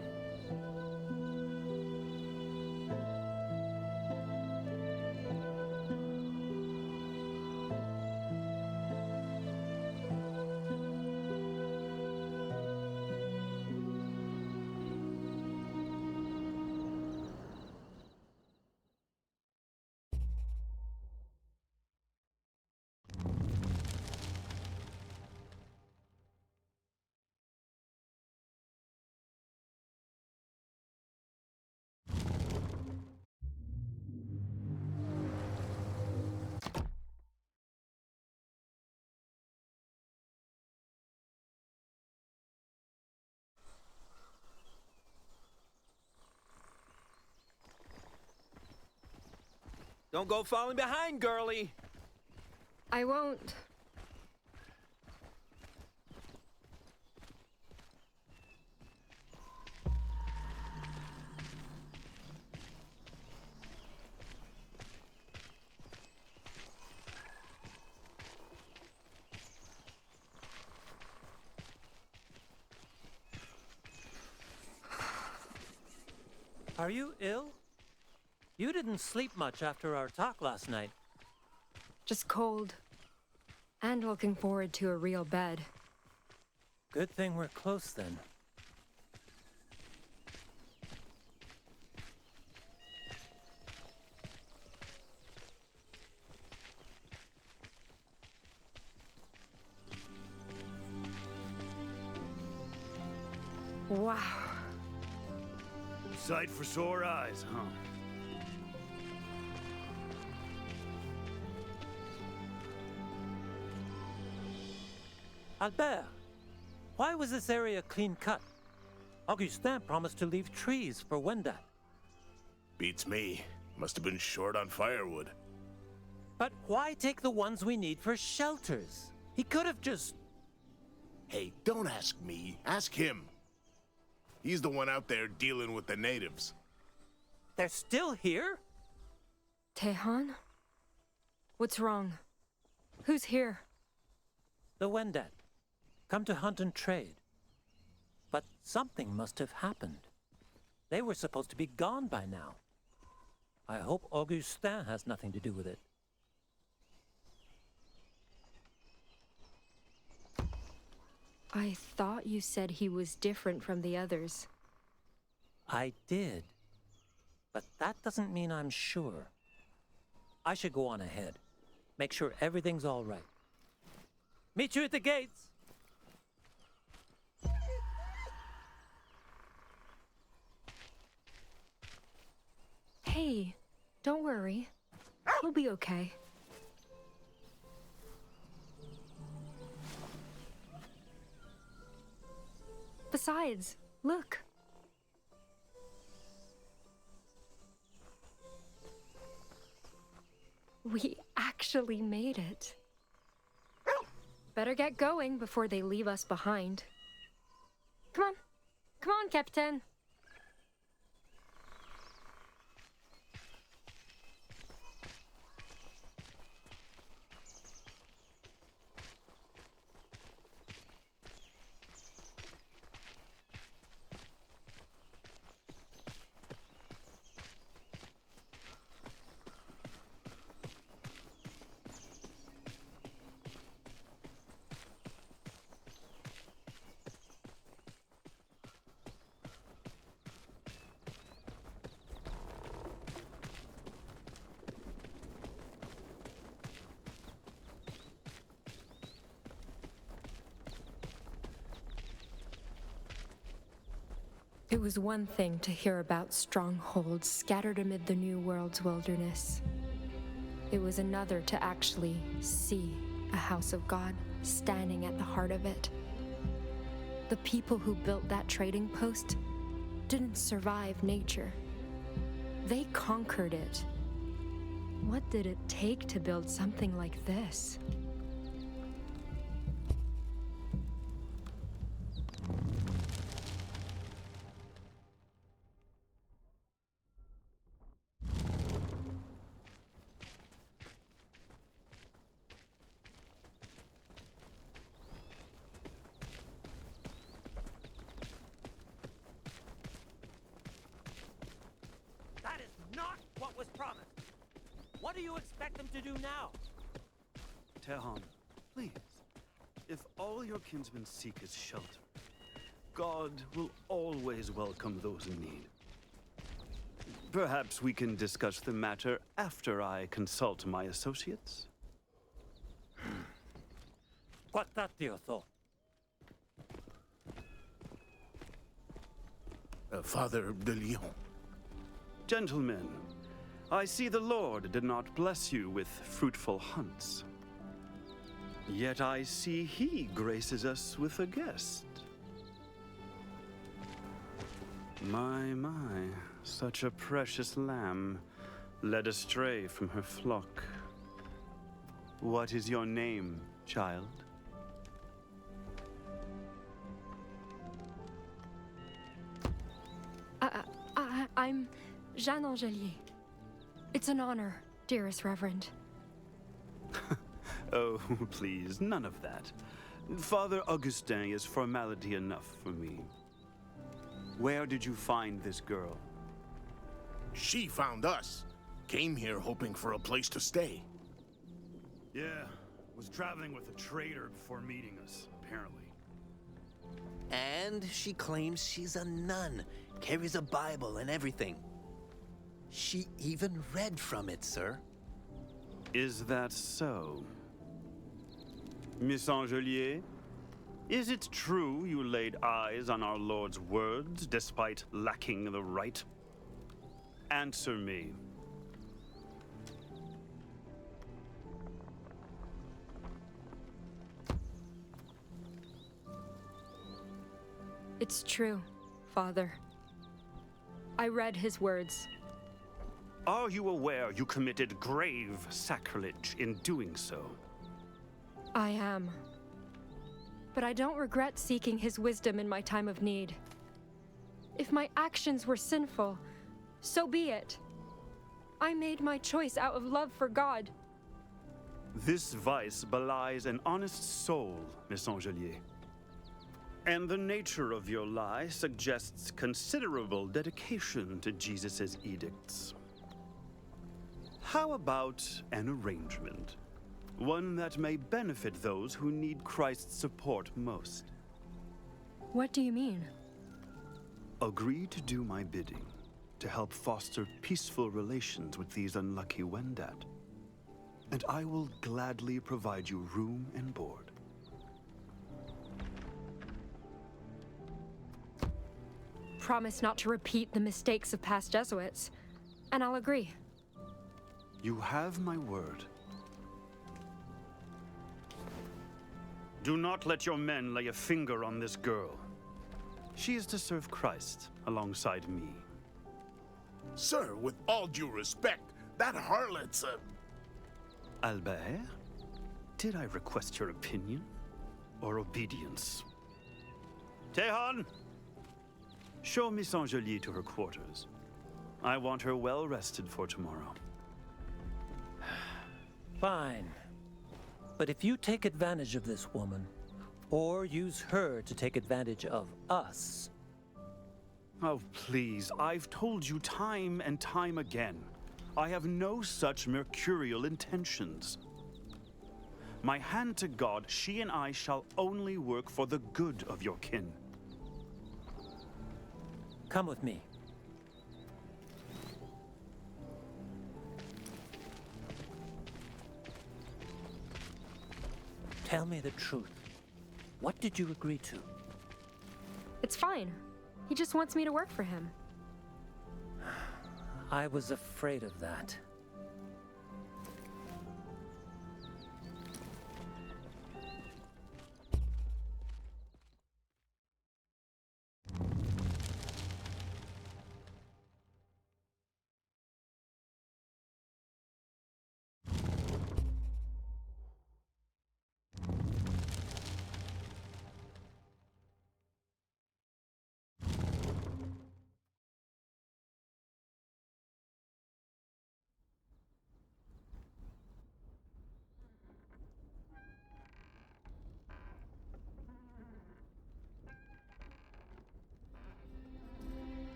Don't go falling behind, girlie! I won't. Are you ill? You didn't sleep much after our talk last night. Just cold. And looking forward to a real bed. Good thing we're close then. Wow. Sight for sore eyes, huh? Albert, why was this area clean cut? Augustin promised to leave trees for Wendat. Beats me. Must have been short on firewood. But why take the ones we need for shelters? He could have just... Hey, don't ask me. Ask him. He's the one out there dealing with the natives. They're still here? Tehan? What's wrong? Who's here? The Wendat. Come to hunt and trade. But something must have happened. They were supposed to be gone by now. I hope Augustin has nothing to do with it. I thought you said he was different from the others. I did. But that doesn't mean I'm sure. I should go on ahead. Make sure everything's all right. Meet you at the gates! Hey, don't worry. We'll be okay. Besides, look. We actually made it. Better get going before they leave us behind. Come on. Come on, Captain. It was one thing to hear about strongholds scattered amid the New World's wilderness. It was another to actually see a house of God standing at the heart of it. The people who built that trading post didn't survive nature. They conquered it. What did it take to build something like this? That is not what was promised. What do you expect them to do now? Tehan, please. If all your kinsmen seek is shelter, God will always welcome those in need. Perhaps we can discuss the matter after I consult my associates. Quattatio tho. Father de Leon. Gentlemen, I see the Lord did not bless you with fruitful hunts. Yet I see he graces us with a guest. My, such a precious lamb, led astray from her flock. What is your name, child? I'm Jeanne Angelier. It's an honor, dearest Reverend. Oh, please, none of that. Father Augustin is formality enough for me. Where did you find this girl? She found us. Came here hoping for a place to stay. Yeah, was traveling with a trader before meeting us, apparently. And she claims she's a nun, carries a Bible and everything. She even read from it, sir. Is that so? Miss Angelier? Is it true you laid eyes on our Lord's words despite lacking the right? Answer me. It's true, Father. I read his words. Are you aware you committed grave sacrilege in doing so? I am. But I don't regret seeking his wisdom in my time of need. If my actions were sinful, so be it. I made my choice out of love for God. This vice belies an honest soul, Miss Angelier. And the nature of your lie suggests considerable dedication to Jesus' edicts. How about an arrangement? One that may benefit those who need Christ's support most. What do you mean? Agree to do my bidding, to help foster peaceful relations with these unlucky Wendat. And I will gladly provide you room and board. Promise not to repeat the mistakes of past Jesuits, and I'll agree. You have my word. Do not let your men lay a finger on this girl. She is to serve Christ alongside me. Sir, with all due respect, that harlot's a... Albert, did I request your opinion or obedience? Tehan, show Miss Angelier to her quarters. I want her well rested for tomorrow. Fine. But if you take advantage of this woman, or use her to take advantage of us... Oh, please, I've told you time and time again. I have no such mercurial intentions. My hand to God, she and I shall only work for the good of your kin. Come with me. Tell me the truth. What did you agree to? It's fine. He just wants me to work for him. I was afraid of that.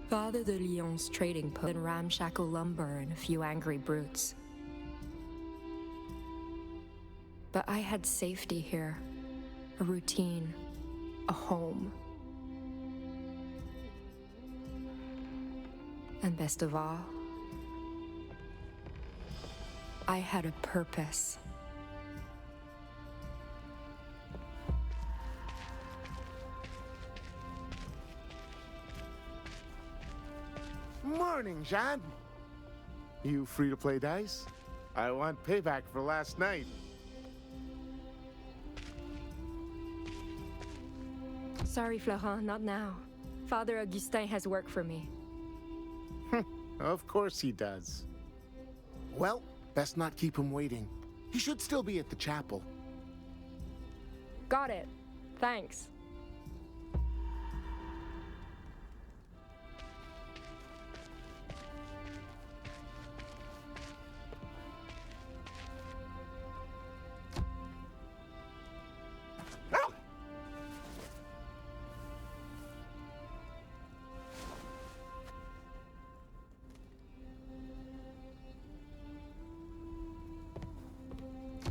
Father de Lyon's trading post and ramshackle lumber and a few angry brutes. But I had safety here, a routine, a home. And best of all, I had a purpose. Morning, Jean. You free to play dice? I want payback for last night. Sorry, Florent, not now. Father Augustin has work for me. Of course he does. Well, best not keep him waiting. He should still be at the chapel. Got it. Thanks.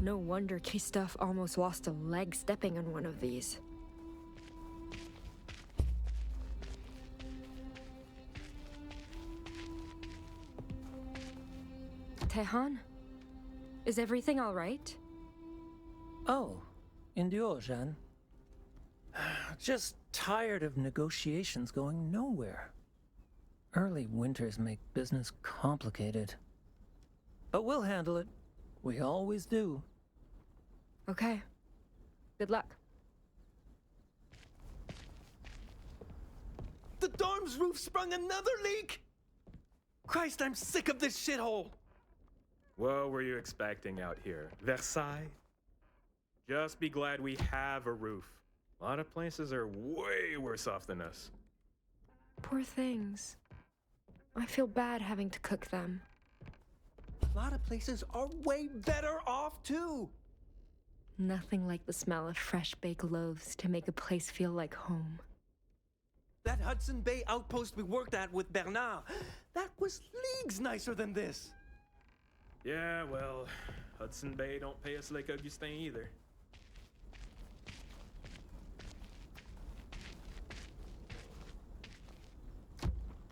No wonder Christophe almost lost a leg stepping on one of these. Tehan? Is everything all right? Oh, endure, Jeanne. Just tired of negotiations going nowhere. Early winters make business complicated. But we'll handle it. We always do. Okay. Good luck. The dorm's roof sprung another leak! Christ, I'm sick of this shithole! What were you expecting out here? Versailles? Just be glad we have a roof. A lot of places are way worse off than us. Poor things. I feel bad having to cook them. A lot of places are way better off too! Nothing like the smell of fresh baked loaves to make a place feel like home. That Hudson Bay outpost we worked at with Bernard, that was leagues nicer than this. Yeah, well, Hudson Bay don't pay us like Augustin either.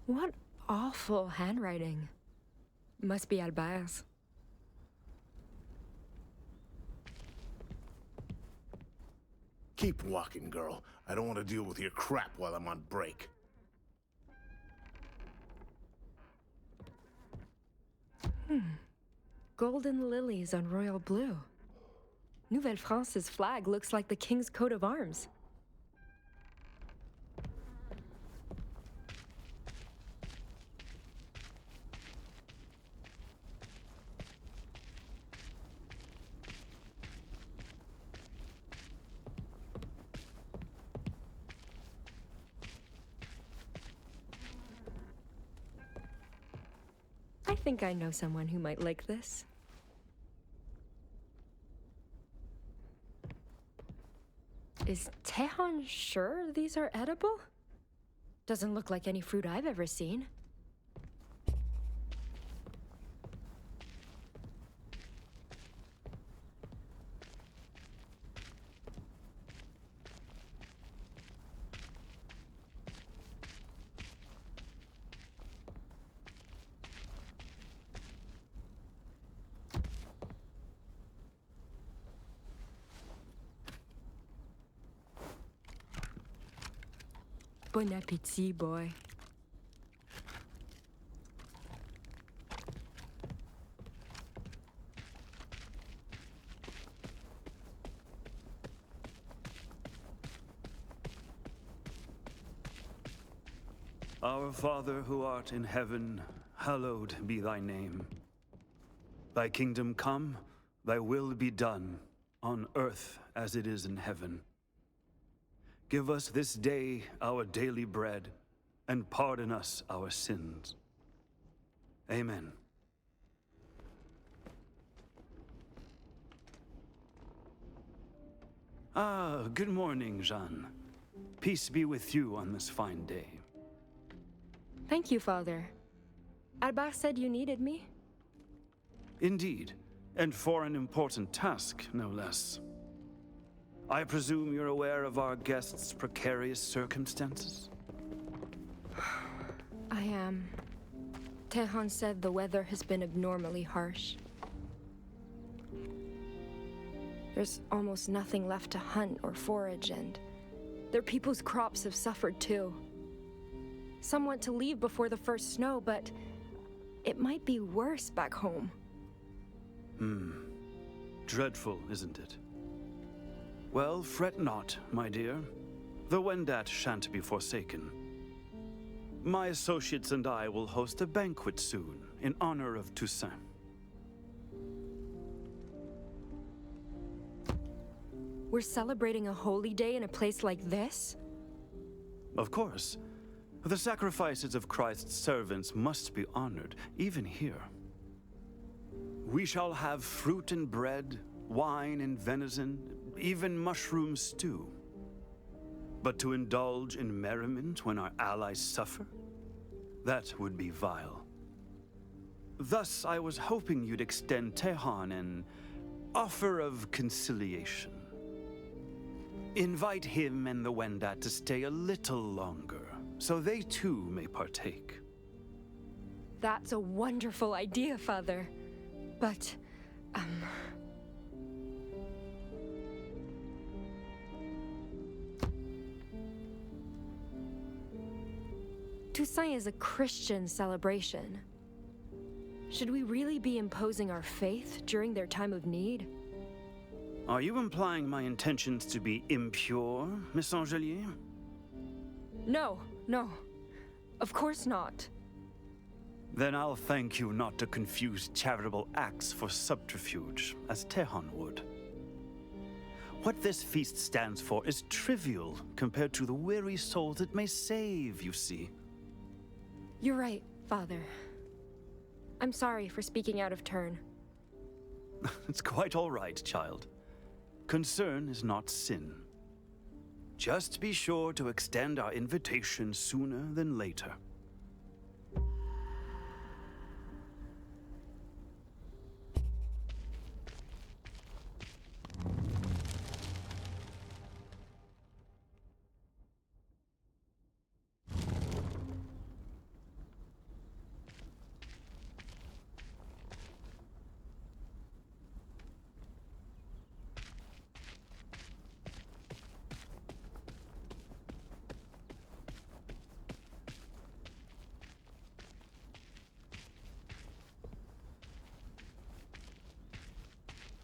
What awful handwriting. Must be Albert's. Keep walking, girl. I don't want to deal with your crap while I'm on break. Golden lilies on royal blue. Nouvelle-France's flag looks like the king's coat of arms. I think I know someone who might like this. Is Tehan sure these are edible? Doesn't look like any fruit I've ever seen. Bon appétit, boy. Our Father who art in heaven, hallowed be thy name. Thy kingdom come, thy will be done, on earth as it is in heaven. Give us this day our daily bread, and pardon us our sins. Amen. Ah, good morning, Jeanne. Peace be with you on this fine day. Thank you, Father. Albert said you needed me? Indeed, and for an important task, no less. I presume you're aware of our guest's precarious circumstances? I am. Tehan said the weather has been abnormally harsh. There's almost nothing left to hunt or forage, and their people's crops have suffered too. Some want to leave before the first snow, but it might be worse back home. Dreadful, isn't it? Well, fret not, my dear. The Wendat shan't be forsaken. My associates and I will host a banquet soon, in honor of Toussaint. We're celebrating a holy day in a place like this? Of course. The sacrifices of Christ's servants must be honored, even here. We shall have fruit and bread, wine and venison, even mushroom stew. But to indulge in merriment when our allies suffer? That would be vile. Thus, I was hoping you'd extend Tehan an offer of conciliation. Invite him and the Wendat to stay a little longer, so they too may partake. That's a wonderful idea, Father. But, Toussaint is a Christian celebration. Should we really be imposing our faith during their time of need? Are you implying my intentions to be impure, Miss Angelier? No, no. Of course not. Then I'll thank you not to confuse charitable acts for subterfuge, as Tehan would. What this feast stands for is trivial compared to the weary souls it may save, you see. You're right, Father. I'm sorry for speaking out of turn. It's quite all right, child. Concern is not sin. Just be sure to extend our invitation sooner than later.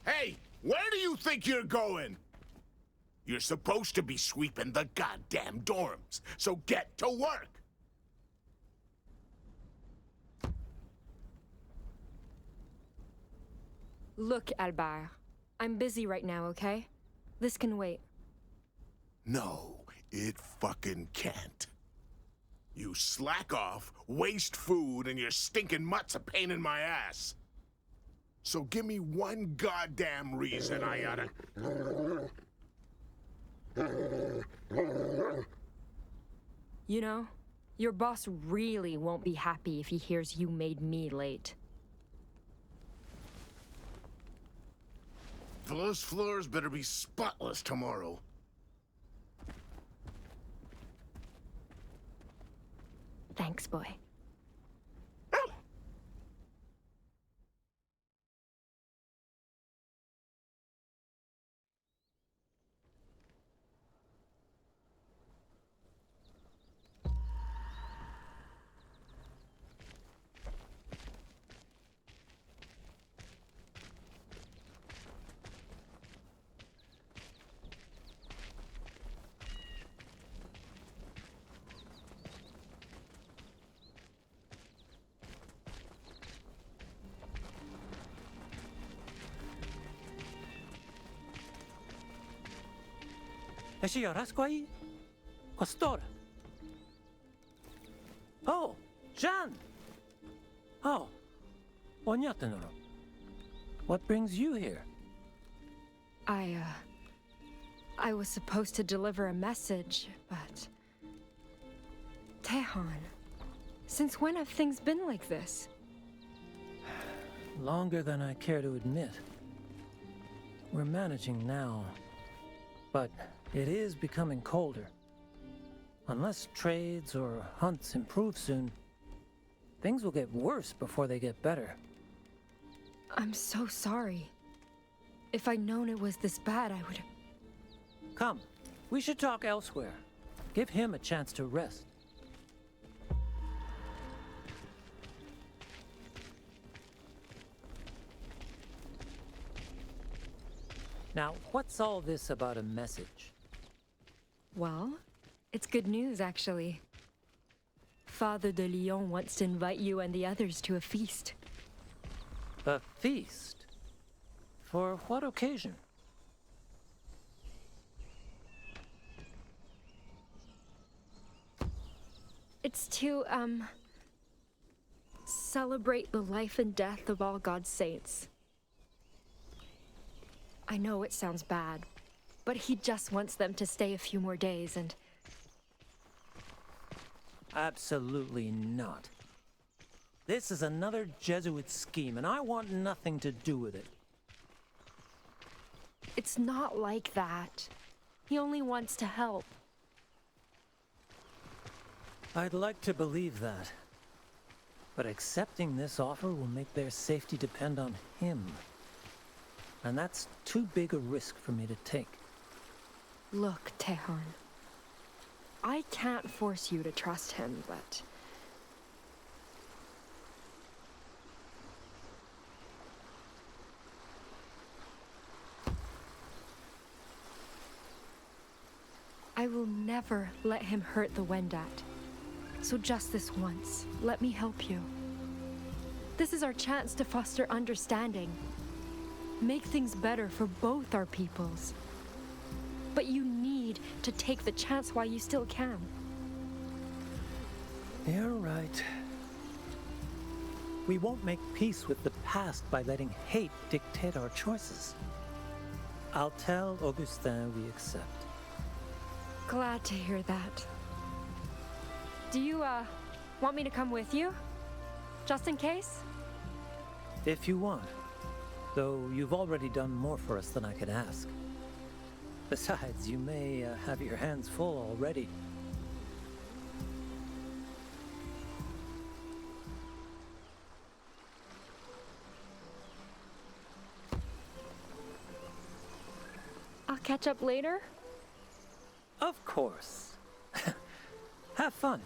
Hey, where do you think you're going? You're supposed to be sweeping the goddamn dorms, so get to work! Look, Albert. I'm busy right now, okay? This can wait. No, it fucking can't. You slack off, waste food, and your stinking mutt's a pain in my ass. So give me one goddamn reason I oughta... You know, your boss really won't be happy if he hears you made me late. Those floors better be spotless tomorrow. Thanks, boy. Esci Rasquai? Quest'ora? Oh, Jean! Oh, Onyatanoro. What brings you here? I was supposed to deliver a message, but... Tehan, since when have things been like this? Longer than I care to admit. We're managing now, but it is becoming colder. Unless trades or hunts improve soon, things will get worse before they get better. I'm so sorry. If I'd known it was this bad, I would... Come, we should talk elsewhere. Give him a chance to rest. Now, what's all this about a message? Well, it's good news, actually. Father de Lyon wants to invite you and the others to a feast. A feast? For what occasion? It's to, celebrate the life and death of all God's saints. I know it sounds bad, but he just wants them to stay a few more days and... Absolutely not. This is another Jesuit scheme, and I want nothing to do with it. It's not like that. He only wants to help. I'd like to believe that. But accepting this offer will make their safety depend on him. And that's too big a risk for me to take. Look, Tehan. I can't force you to trust him, but I will never let him hurt the Wendat. So just this once, let me help you. This is our chance to foster understanding. Make things better for both our peoples. But you need to take the chance while you still can. You're right. We won't make peace with the past by letting hate dictate our choices. I'll tell Augustin we accept. Glad to hear that. Do you, want me to come with you? Just in case? If you want. Though you've already done more for us than I could ask. Besides, you may have your hands full already. I'll catch up later? Of course. Have fun.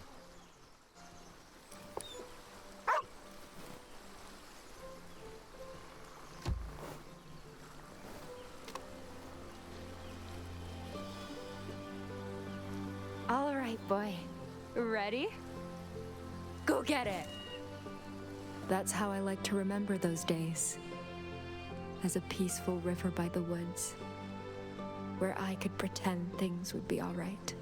All right, boy. Ready? Go get it! That's how I like to remember those days. As a peaceful river by the woods, where I could pretend things would be all right.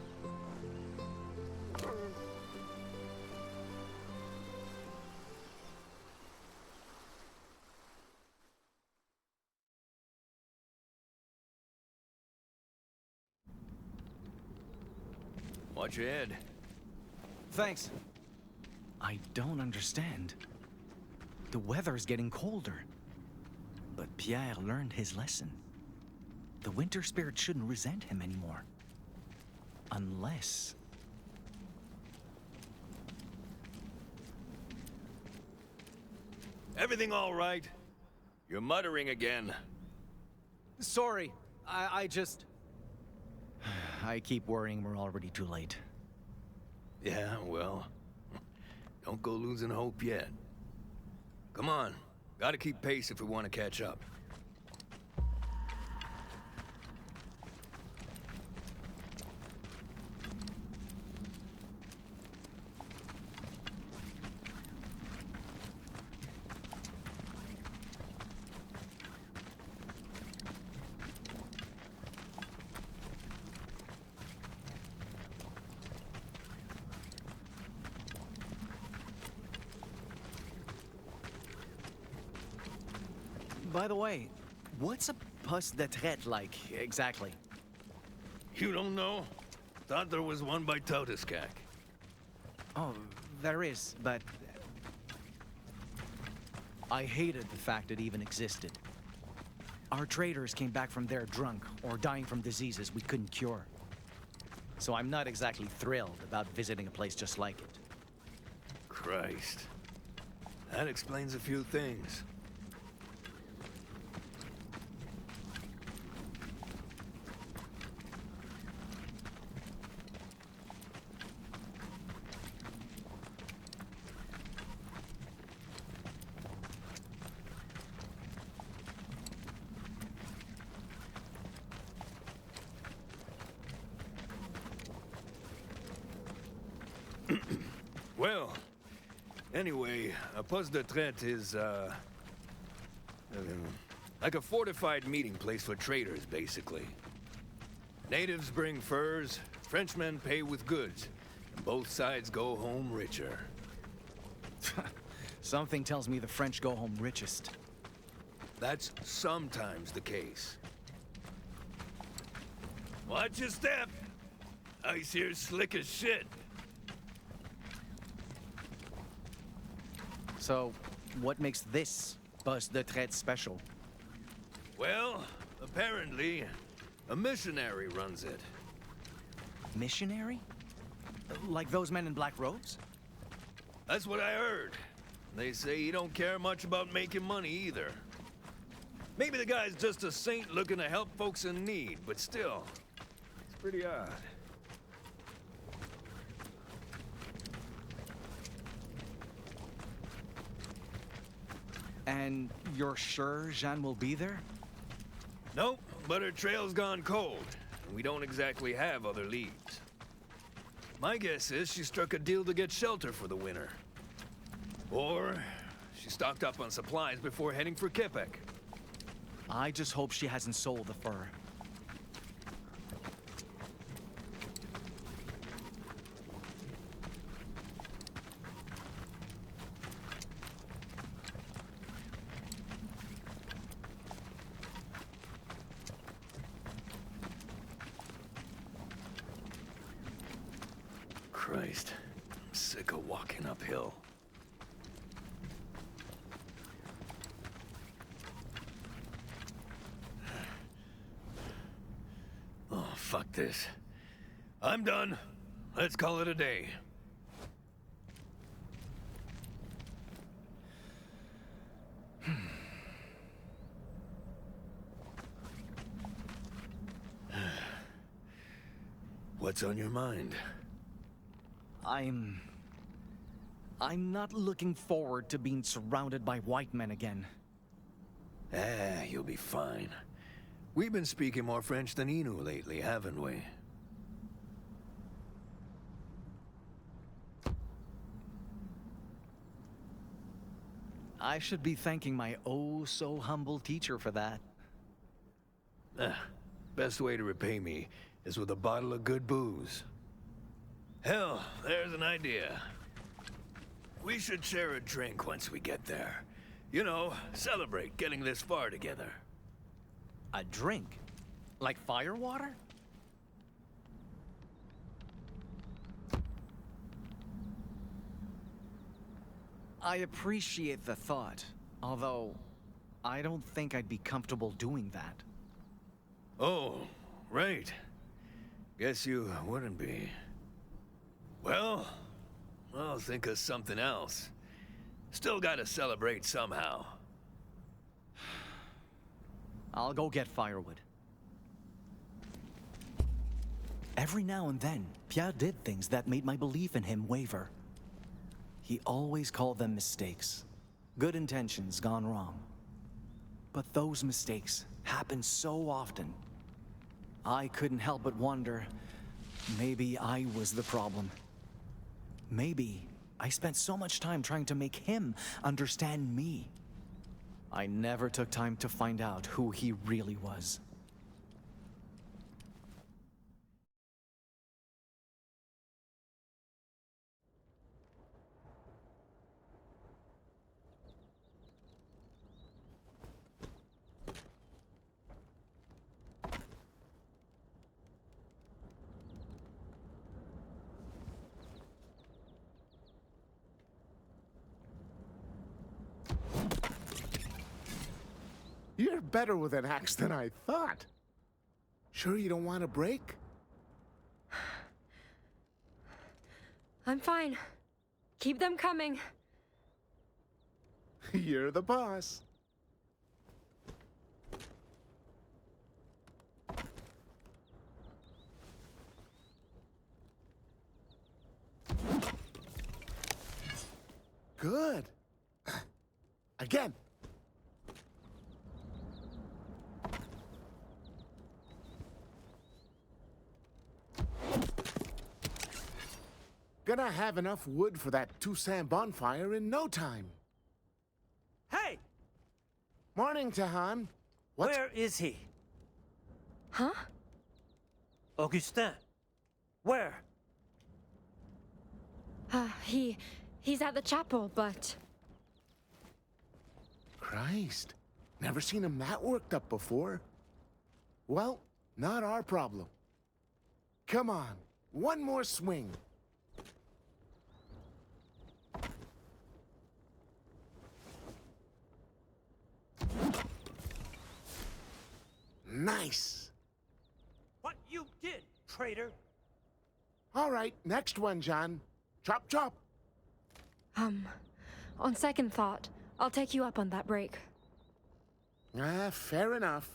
Watch your head. Thanks. I don't understand. The weather's getting colder. But Pierre learned his lesson. The winter spirit shouldn't resent him anymore. Unless... Everything all right? You're muttering again. Sorry, I just... I keep worrying we're already too late. Yeah, well, don't go losing hope yet. Come on, gotta keep pace if we want to catch up. By the way, what's a poste de traite like, exactly? You don't know? Thought there was one by Totiskak. Oh, there is, but... I hated the fact it even existed. Our traders came back from there drunk, or dying from diseases we couldn't cure. So I'm not exactly thrilled about visiting a place just like it. Christ. That explains a few things. Well, anyway, a poste de traite is, like a fortified meeting place for traders, basically. Natives bring furs, Frenchmen pay with goods, and both sides go home richer. Something tells me the French go home richest. That's sometimes the case. Watch your step! Ice here's slick as shit. So, what makes this poste de traite special? Well, apparently, a missionary runs it. Missionary? Like those men in black robes? That's what I heard. They say he don't care much about making money either. Maybe the guy's just a saint looking to help folks in need, but still, it's pretty odd. And you're sure Jeanne will be there? Nope, but her trail's gone cold. and we don't exactly have other leads. My guess is she struck a deal to get shelter for the winter. Or she stocked up on supplies before heading for Quebec. I just hope she hasn't sold the fur. Christ, I'm sick of walking uphill. Oh, fuck this. I'm done. Let's call it a day. What's on your mind? I'm not looking forward to being surrounded by white men again. You'll be fine. We've been speaking more French than Inu lately, haven't we? I should be thanking my oh-so-humble teacher for that. Best way to repay me is with a bottle of good booze. Hell, there's an idea. We should share a drink once we get there. You know, celebrate getting this far together. A drink? Like firewater? I appreciate the thought, although I don't think I'd be comfortable doing that. Oh, right. Guess you wouldn't be. Well, I'll think of something else. Still gotta celebrate somehow. I'll go get firewood. Every now and then, Pierre did things that made my belief in him waver. He always called them mistakes. Good intentions gone wrong. But those mistakes happen so often. I couldn't help but wonder, maybe I was the problem. Maybe I spent so much time trying to make him understand me. I never took time to find out who he really was. You're better with an axe than I thought. Sure you don't want a break? I'm fine. Keep them coming. You're the boss. Good. Again. Gonna have enough wood for that Toussaint bonfire in no time. Hey! Morning, Tahan. Where is he? Huh? Augustin. Where? He's at the chapel, but... Christ. Never seen him that worked up before. Well, not our problem. Come on, one more swing. Nice. What you did, traitor? All right, next one, John. Chop, chop. On second thought, I'll take you up on that break. Fair enough.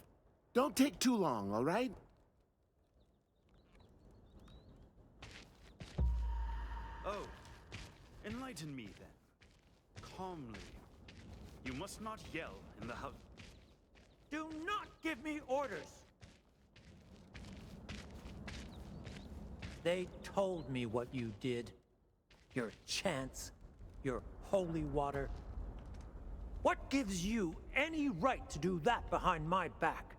Don't take too long, all right? Oh, enlighten me then. Calmly. You must not yell in the house. Do not give me orders! They told me what you did. Your chants, your holy water. What gives you any right to do that behind my back?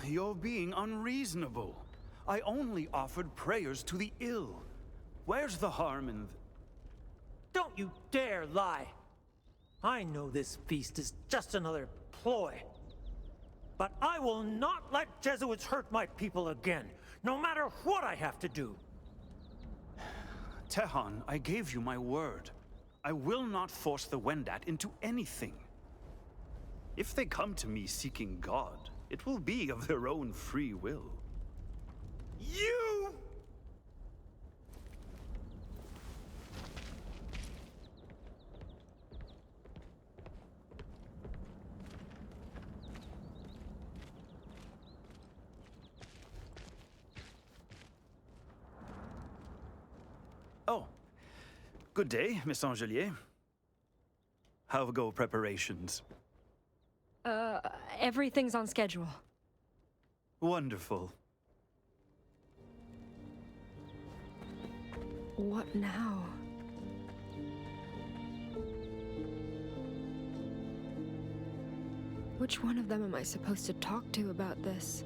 You're being unreasonable. I only offered prayers to the ill. Where's the harm in... Don't you dare lie. I know this feast is just another ploy. But I will not let Jesuits hurt my people again, no matter what I have to do. Tehan, I gave you my word. I will not force the Wendat into anything. If they come to me seeking God, it will be of their own free will. You! Oh, good day, Miss Angelier. How go preparations? Everything's on schedule. Wonderful. What now? Which one of them am I supposed to talk to about this?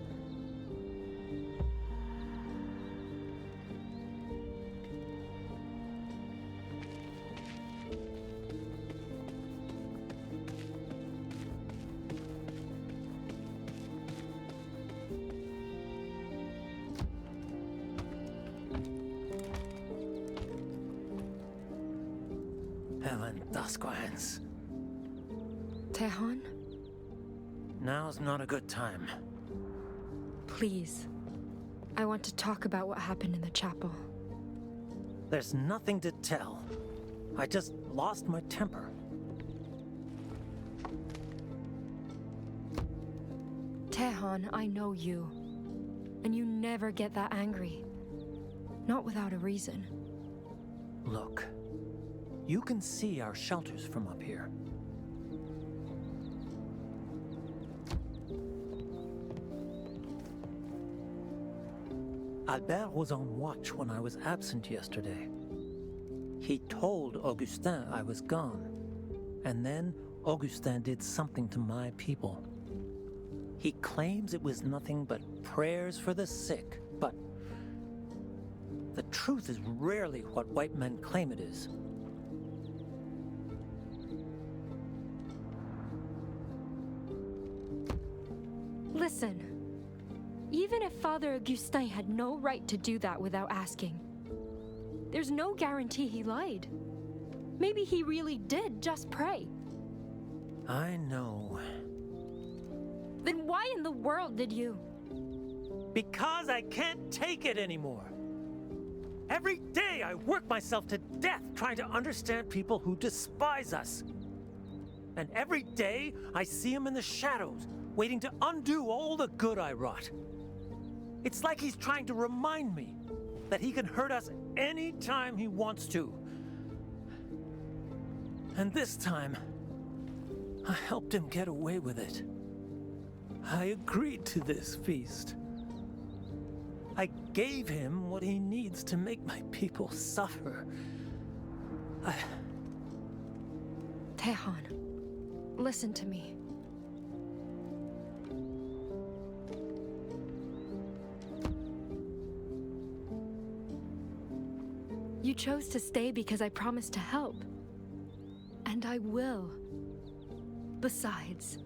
Helen Dasquans. Tehan? Now's not a good time. Please. I want to talk about what happened in the chapel. There's nothing to tell. I just lost my temper. Tehan, I know you. And you never get that angry. Not without a reason. Look, you can see our shelters from up here. Albert was on watch when I was absent yesterday. He told Augustin I was gone, and then Augustin did something to my people. He claims it was nothing but prayers for the sick, but the truth is rarely what white men claim it is. Listen. Even if Father Augustin had no right to do that without asking, there's no guarantee he lied. Maybe he really did just pray. I know. Then why in the world did you? Because I can't take it anymore. Every day I work myself to death trying to understand people who despise us. And every day I see him in the shadows, waiting to undo all the good I wrought. It's like he's trying to remind me that he can hurt us any time he wants to. And this time, I helped him get away with it. I agreed to this feast. I gave him what he needs to make my people suffer. Tehan, listen to me. You chose to stay because I promised to help. And I will. Besides,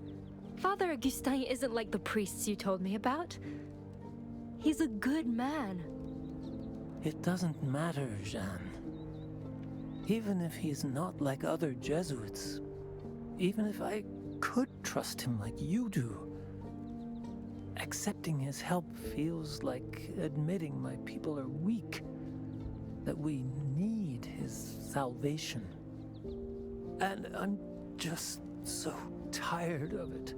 Father Augustin isn't like the priests you told me about. He's a good man. It doesn't matter, Jeanne. Even if he's not like other Jesuits, even if I could trust him like you do, accepting his help feels like admitting my people are weak, that we need his salvation. And I'm just so tired of it.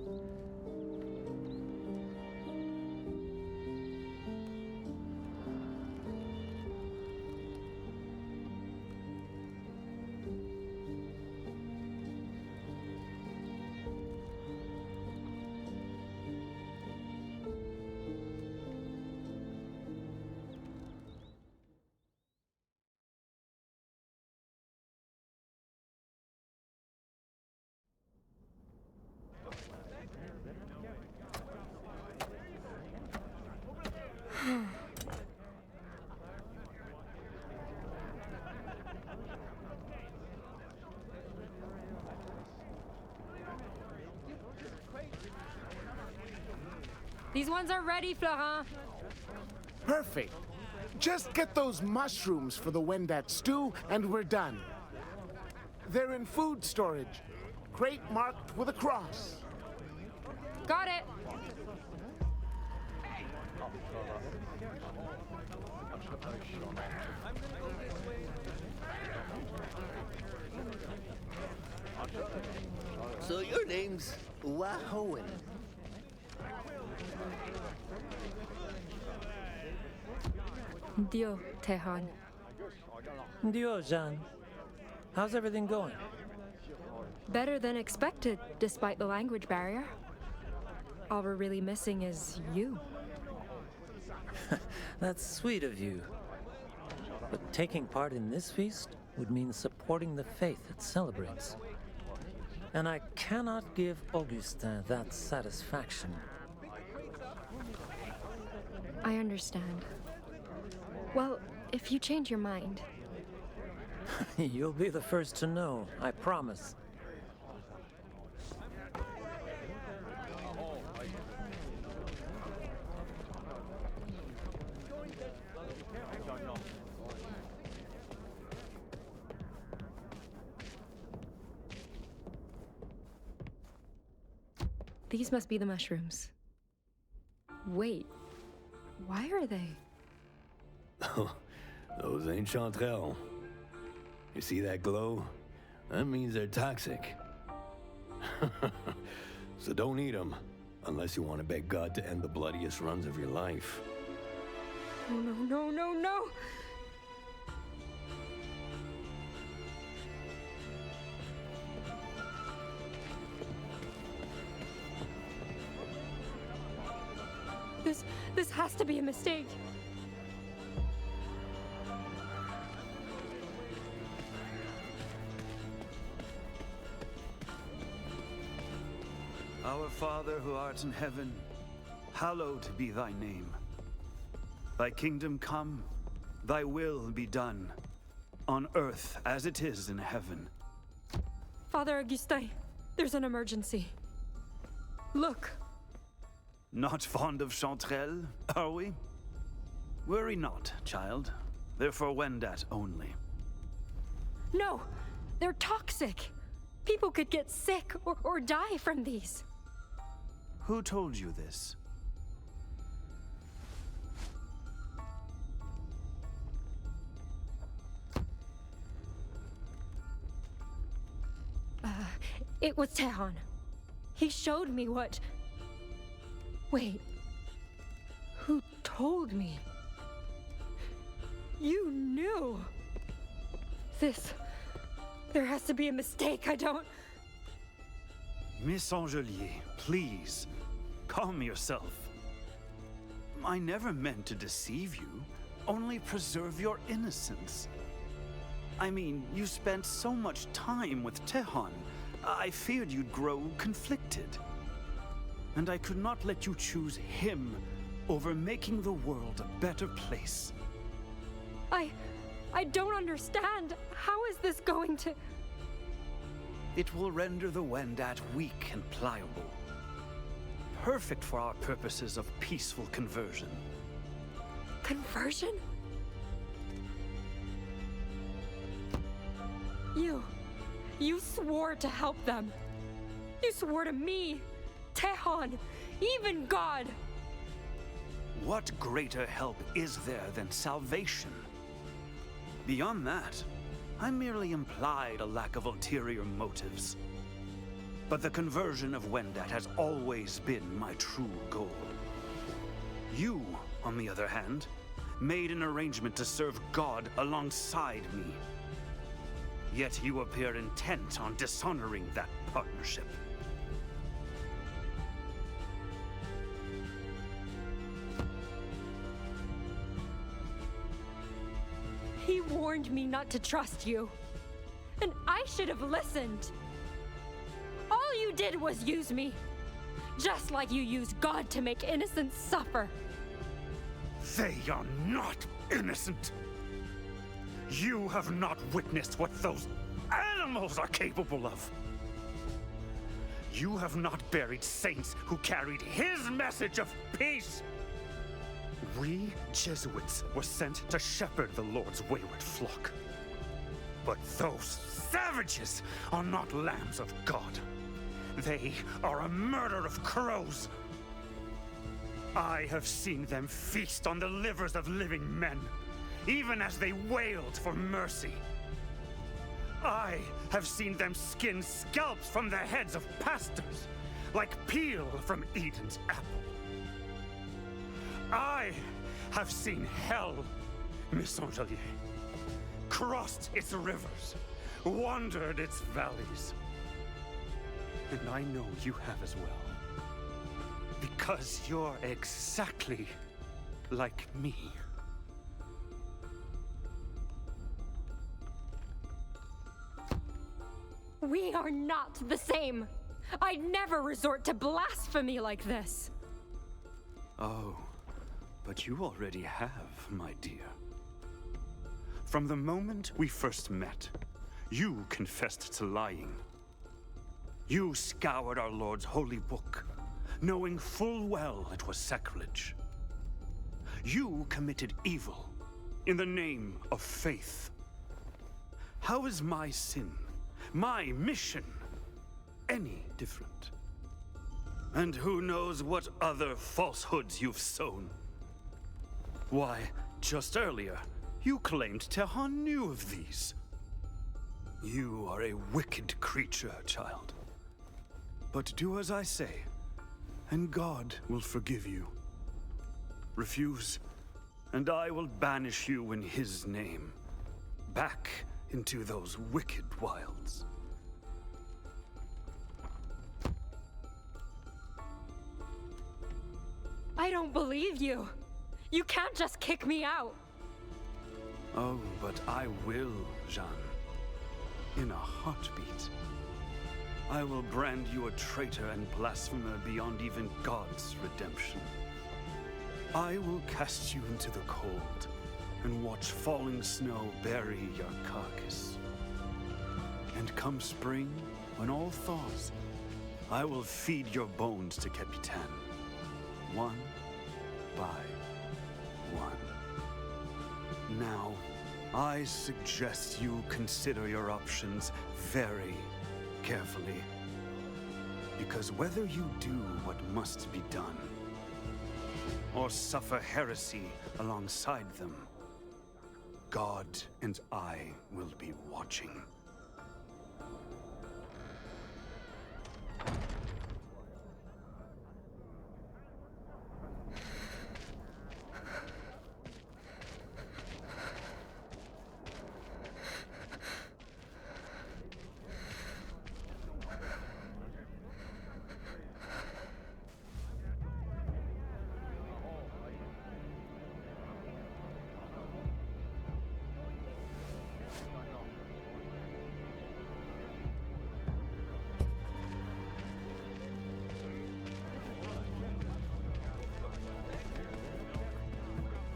These ones are ready, Florent. Perfect. Just get those mushrooms for the Wendat stew, and we're done. They're in food storage. Crate marked with a cross. Got it. So your name's Wahoan. Dio, Tehan. Dio, Jean. How's everything going? Better than expected, despite the language barrier. All we're really missing is you. That's sweet of you. But taking part in this feast would mean supporting the faith it celebrates. And I cannot give Augustin that satisfaction. I understand. Well, if you change your mind. You'll be the first to know, I promise. These must be the mushrooms. Wait, why are they? Those ain't chanterelles. You see that glow? That means they're toxic. So don't eat them, unless you want to beg God to end the bloodiest runs of your life. Oh, no, no, no, no! This has to be a mistake. Our Father who art in heaven, hallowed be thy name. Thy kingdom come, thy will be done, on earth as it is in heaven. Father Augustin, there's an emergency. Look. Not fond of chanterelles, are we? Worry not, child. They're for Wendat only. No, they're toxic. People could get sick or die from these. Who told you this? It was Tehan. He showed me what... Wait. Who told me? You knew. There has to be a mistake. I don't... Miss Angelier, please, calm yourself. I never meant to deceive you, only preserve your innocence. I mean, you spent so much time with Tehan. I feared you'd grow conflicted. And I could not let you choose him over making the world a better place. I don't understand. How is this going to... It will render the Wendat weak and pliable. Perfect for our purposes of peaceful conversion. Conversion? You swore to help them. You swore to me, Tehan, even God. What greater help is there than salvation? Beyond that, I merely implied a lack of ulterior motives. But the conversion of Wendat has always been my true goal. You, on the other hand, made an arrangement to serve God alongside me. Yet you appear intent on dishonoring that partnership. He warned me not to trust you. And I should have listened. All you did was use me. Just like you used God to make innocents suffer. They are not innocent. You have not witnessed what those animals are capable of. You have not buried saints who carried his message of peace. We Jesuits were sent to shepherd the Lord's wayward flock. But those savages are not lambs of God. They are a murder of crows. I have seen them feast on the livers of living men, even as they wailed for mercy. I have seen them skin scalps from the heads of pastors, like peel from Eden's apple. I have seen hell, Miss Angelier, crossed its rivers, wandered its valleys. And I know you have as well, because you're exactly like me. We are not the same. I'd never resort to blasphemy like this. Oh, but you already have, my dear. From the moment we first met, you confessed to lying. You scoured our Lord's holy book, knowing full well it was sacrilege. You committed evil in the name of faith. How is my sin, my mission, any different? And who knows what other falsehoods you've sown? Why, just earlier, you claimed Tehran knew of these. You are a wicked creature, child. But do as I say, and God will forgive you. Refuse, and I will banish you in His name, back into those wicked wilds. I don't believe you. You can't just kick me out. Oh, but I will, Jeanne. In a heartbeat. I will brand you a traitor and blasphemer beyond even God's redemption. I will cast you into the cold and watch falling snow bury your carcass. And come spring, when all thaws, I will feed your bones to Capitan, one by one. Now, I suggest you consider your options very carefully. Because whether you do what must be done, or suffer heresy alongside them, God and I will be watching.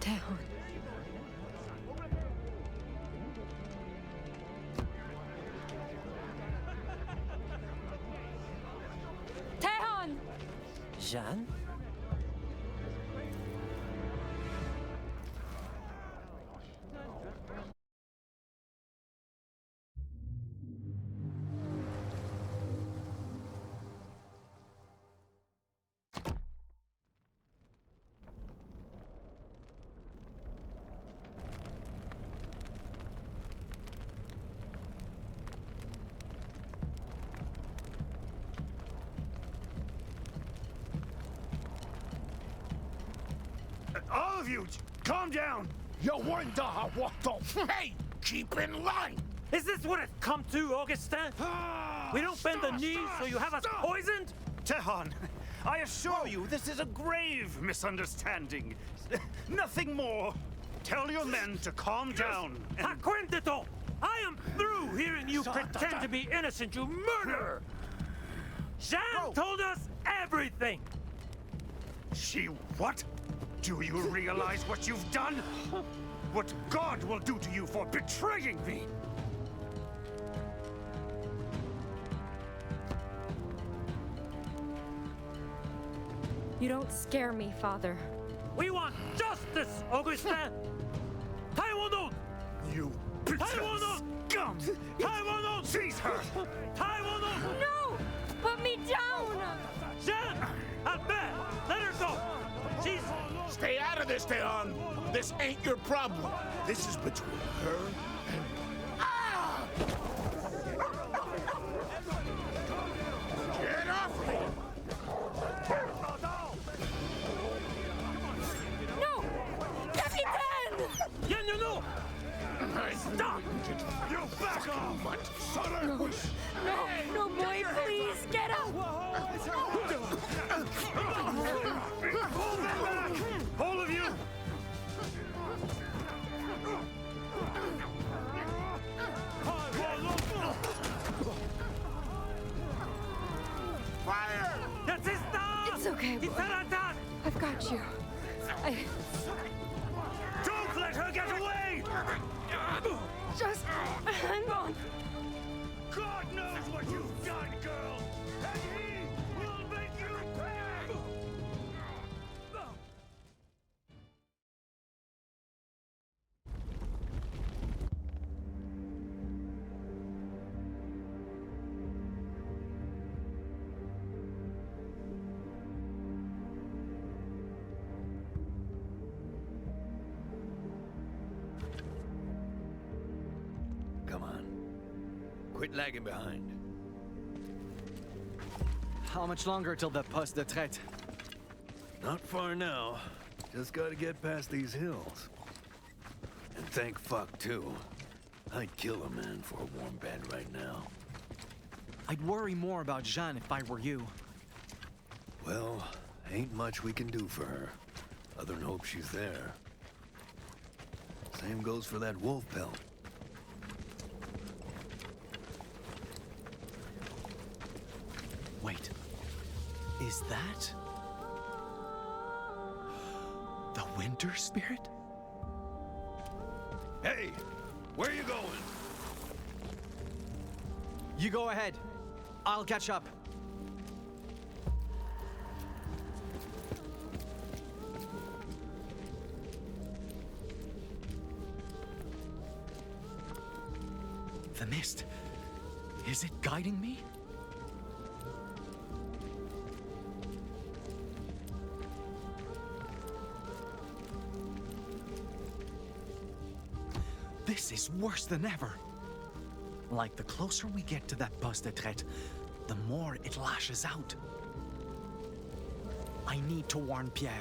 Tehran. Tehran! Jeanne? All of you, calm down! You wonder what the... Hey! Keep in line! Is this what it's come to, Augustin? We don't bend the knee, so you have us poisoned? Tehran, I assure you this is a grave misunderstanding. Nothing more. Tell your men to calm down and... Acquentito! I am through hearing you pretend to be innocent, you murderer! Jeanne told us everything! She what? Do you realize what you've done? What God will do to you for betraying me? You don't scare me, Father. We want justice, Augustin! Taiwan! You Taiwan! scum! Taiwan! Seize her! Taiwan! No! Put me down! Jeanne! Albert! Let her go! She's... Stay out of this, Teon! This ain't your problem. This is between her and... Ah! Get off me! No! Capitaine! Yann, you know! Stop! You back off! What? No, no, boy, please, get up! All of you! Fire! It's okay, boy. I've got you. Don't let her get away! Just hang on. God knows what you've done, girl! And he will make you pay! Come on. Quit lagging behind. How much longer till the poste de traite? Not far now. Just gotta get past these hills. And thank fuck, too. I'd kill a man for a warm bed right now. I'd worry more about Jeanne if I were you. Well, ain't much we can do for her, other than hope she's there. Same goes for that wolf pelt. Wait. Is that... the winter spirit? Hey! Where you going? You go ahead. I'll catch up. The mist. Is it guiding me? This is worse than ever. Like, the closer we get to that poste de traite, the more it lashes out. I need to warn Pierre.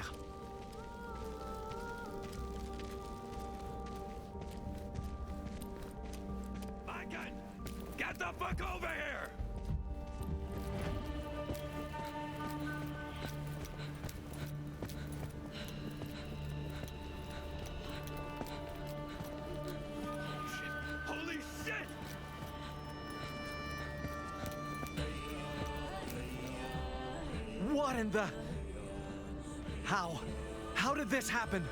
My gun! Get the fuck over here! Holy shit! What in the... How did this happen?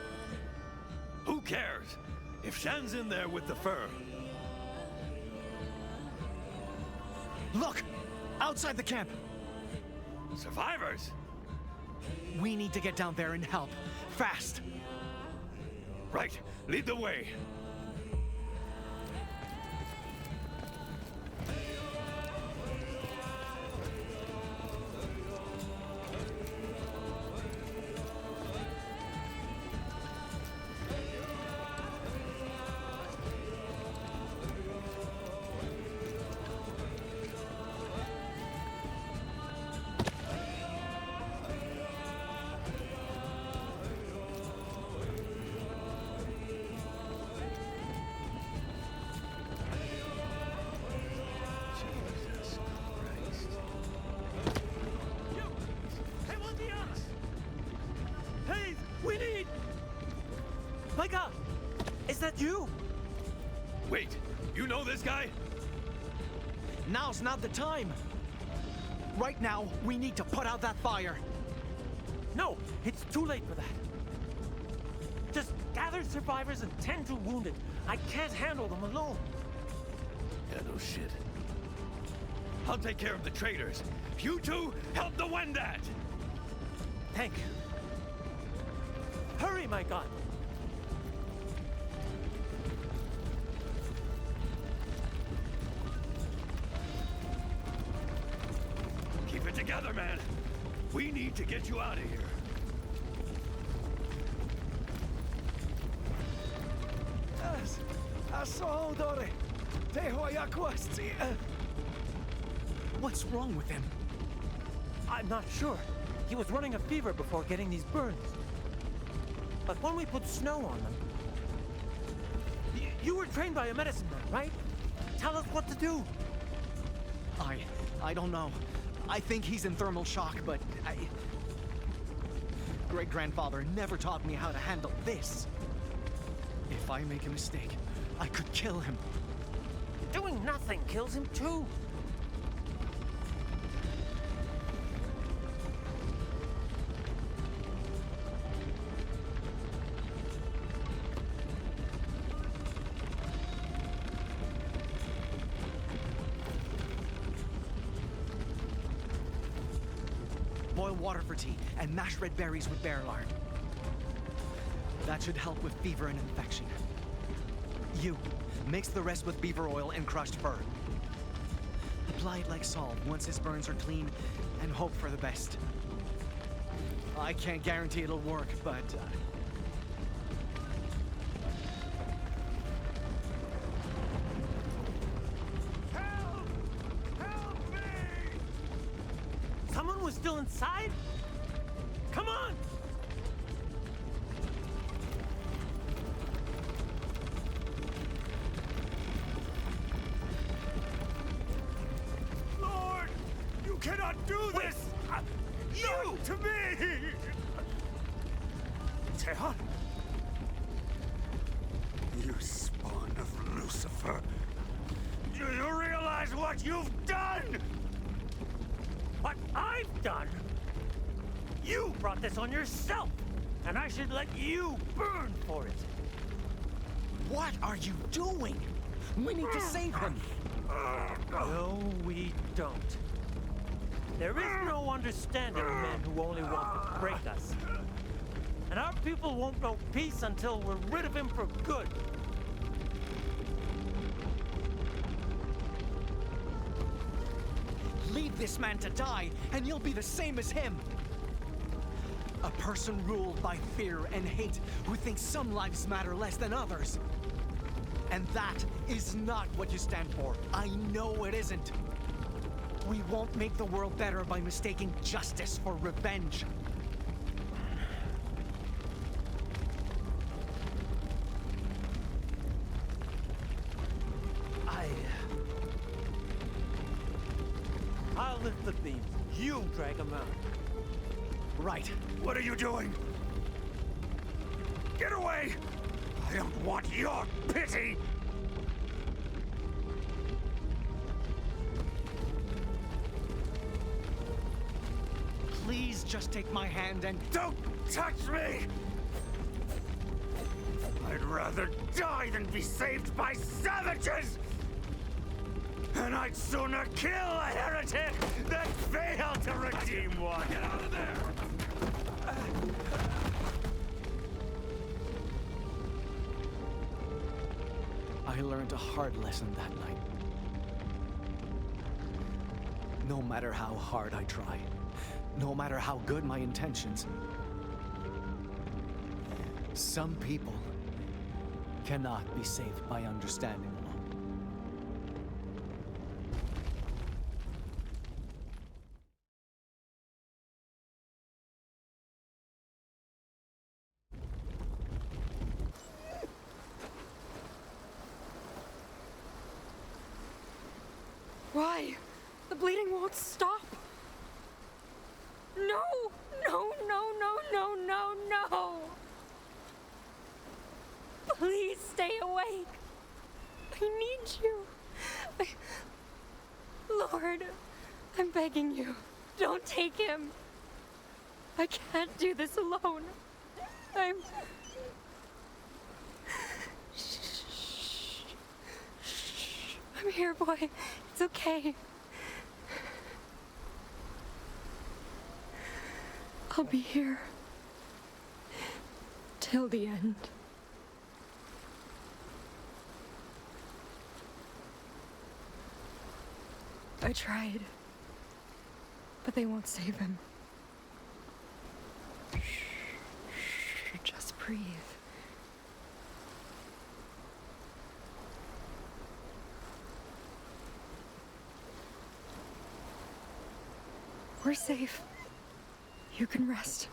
Who cares? If Shan's in there with the fur. Look! Outside the camp! Survivors? We need to get down there and help. Fast! Right, lead the way. Micah! Is that you? Wait, you know this guy? Now's not the time! Right now, we need to put out that fire! No, it's too late for that. Just gather survivors and tend to wounded. I can't handle them alone. Yeah, no shit. I'll take care of the traitors. You two, help the Wendat! Thank you. Hurry, my god! Keep it together, man. We need to get you out of here. What's wrong with him? I'm not sure. He was running a fever before getting these burns. But when we put snow on them... You were trained by a medicine man, right? Tell us what to do. I don't know. I think he's in thermal shock, but great-grandfather never taught me how to handle this. If I make a mistake, I could kill him. Doing nothing kills him too. Boil water for tea and mash red berries with bear lard. That should help with fever and infection. You, mix the rest with beaver oil and crushed fir. Apply it like salve once his burns are clean and hope for the best. I can't guarantee it'll work, but... Help! Help me! Someone was still inside? Come on! Lord! You cannot do this! You! To me! Tehan? You spawn of Lucifer. Do you realize what you've done? What I've done? You brought this on yourself, and I should let you burn for it. What are you doing? We need to save him. No, we don't. There is no understanding of men who only want to break us. And our people won't know peace until we're rid of him for good. Leave this man to die, and you'll be the same as him. A person ruled by fear and hate who thinks some lives matter less than others. And that is not what you stand for. I know it isn't. We won't make the world better by mistaking justice for revenge. I'll lift the beams. You drag him out. Right. What are you doing? Get away! I don't want your pity! Please just take my hand and... Don't touch me! I'd rather die than be saved by savages! And I'd sooner kill a heretic than fail to redeem one! Get out of there! I learned a hard lesson that night. No matter how hard I try, no matter how good my intentions, some people cannot be saved by understanding alone. Why? The bleeding won't stop. No! No, no, no, no, no, no! Please stay awake. I need you. Lord, I'm begging you. Don't take him. I can't do this alone. I'm here, boy. It's okay. I'll be here. Till the end. I tried. But they won't save him. Shh, just breathe. We're safe. You can rest.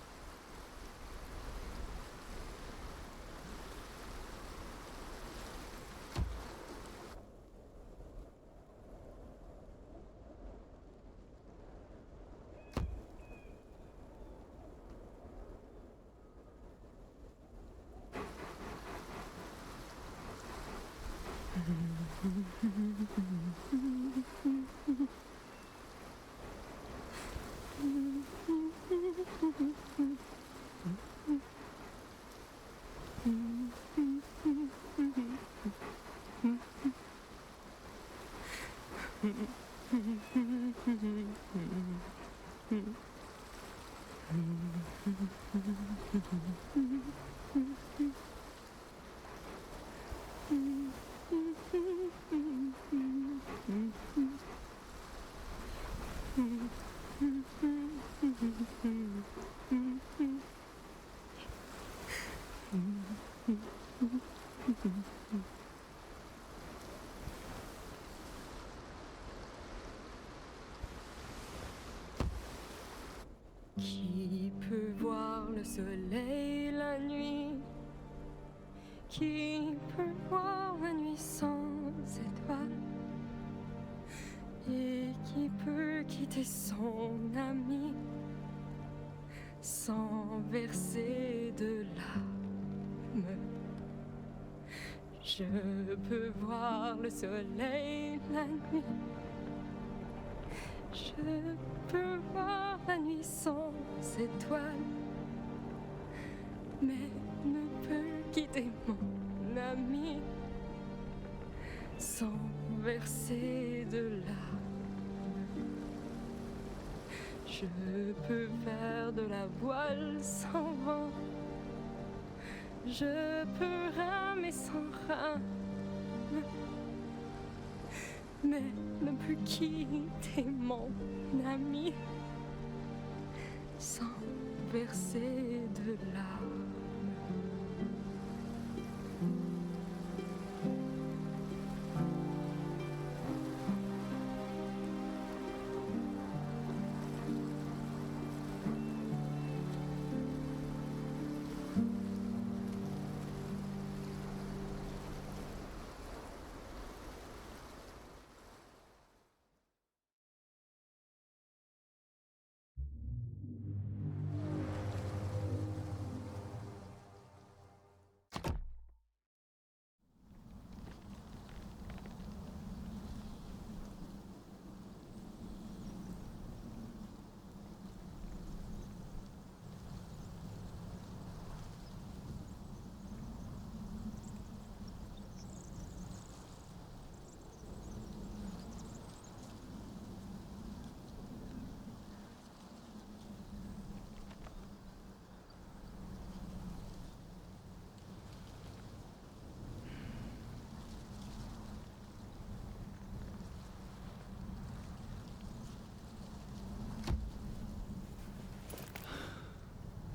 Qui peut voir le soleil la nuit? Qui peut voir la nuit sans étoiles? Et qui peut quitter son ami sans verser de larmes? Je peux voir le soleil la nuit. Je peux voir la nuit sans étoiles, mais ne peux quitter mon ami sans verser de larmes. Je peux faire de la voile sans vent. Je peux ramer sans rame, mais ne peux quitter mon ami sans verser de larmes.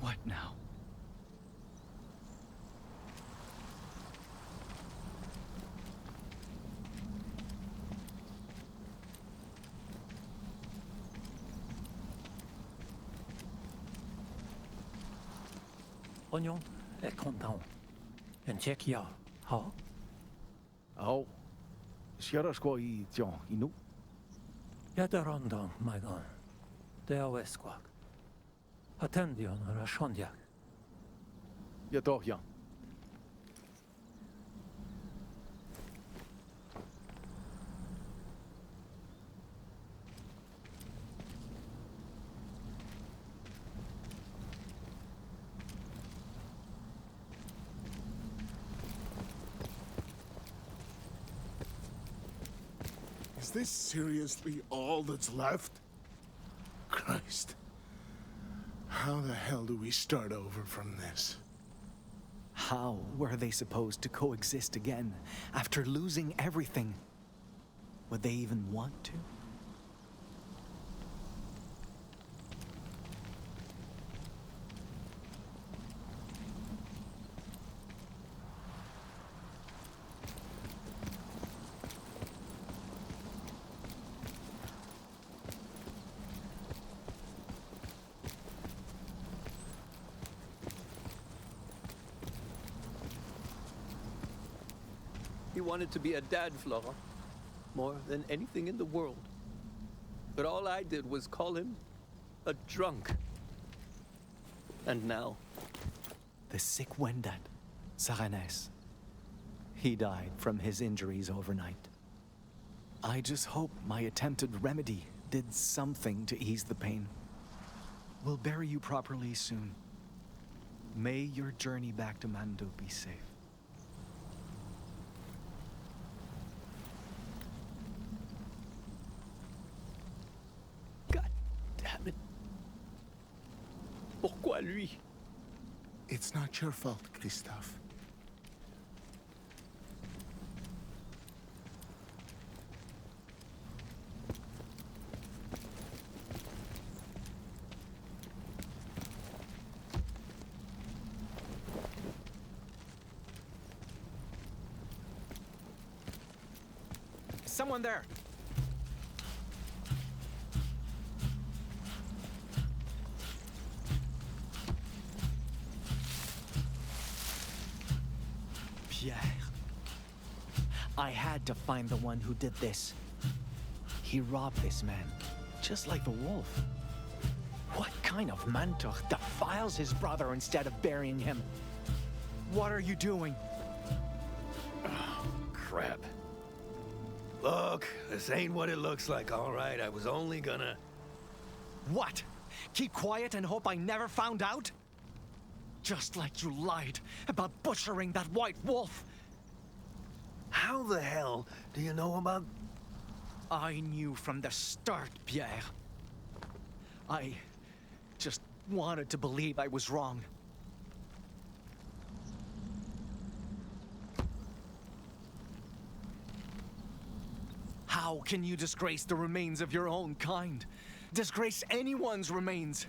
What now? Onion est content. En Czechia, ha? Oh, Sierra i John, inu? Jadarondan, Magon. Deo esquak. Attendion rashondiak. Ja toch, Jan. Is this seriously all that's left? Christ. How the hell do we start over from this? How were they supposed to coexist again after losing everything? Would they even want to? He wanted to be a dad, Flora, more than anything in the world. But all I did was call him a drunk. And now? The sick Wendat, Saranes. He died from his injuries overnight. I just hope my attempted remedy did something to ease the pain. We'll bury you properly soon. May your journey back to Mando be safe. Damn it. Pourquoi lui? It's not your fault, Christophe. Someone there! Pierre. I had to find the one who did this. He robbed this man, just like the wolf. What kind of mentor defiles his brother instead of burying him? What are you doing? Oh, crap. Look, this ain't what it looks like, all right? I was only gonna... What? Keep quiet and hope I never found out? Just like you lied about butchering that white wolf. How the hell do you know about... I knew from the start, Pierre. I just wanted to believe I was wrong. How can you disgrace the remains of your own kind? Disgrace anyone's remains?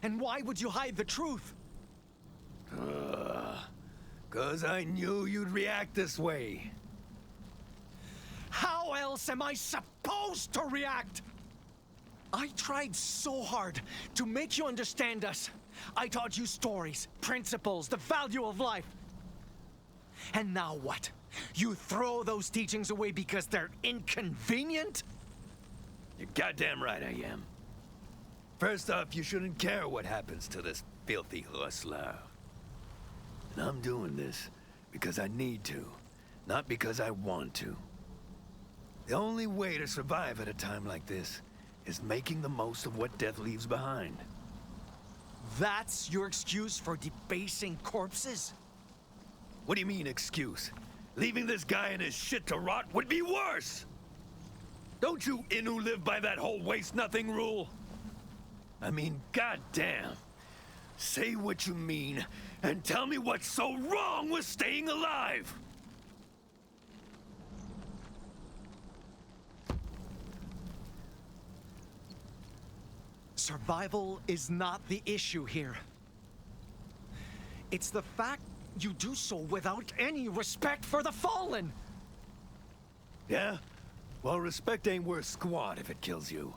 And why would you hide the truth? 'Cause I knew you'd react this way. How else am I supposed to react? I tried so hard to make you understand us. I taught you stories, principles, the value of life. And now what? You throw those teachings away because they're inconvenient? You're goddamn right I am. First off, you shouldn't care what happens to this filthy hustler. And I'm doing this because I need to, not because I want to. The only way to survive at a time like this is making the most of what death leaves behind. That's your excuse for debasing corpses? What do you mean, excuse? Leaving this guy and his shit to rot would be worse! Don't you Innu live by that whole waste-nothing rule? I mean, goddamn. Say what you mean, and tell me what's so wrong with staying alive! Survival is not the issue here. It's the fact you do so without any respect for the fallen! Yeah? Well, respect ain't worth squat if it kills you.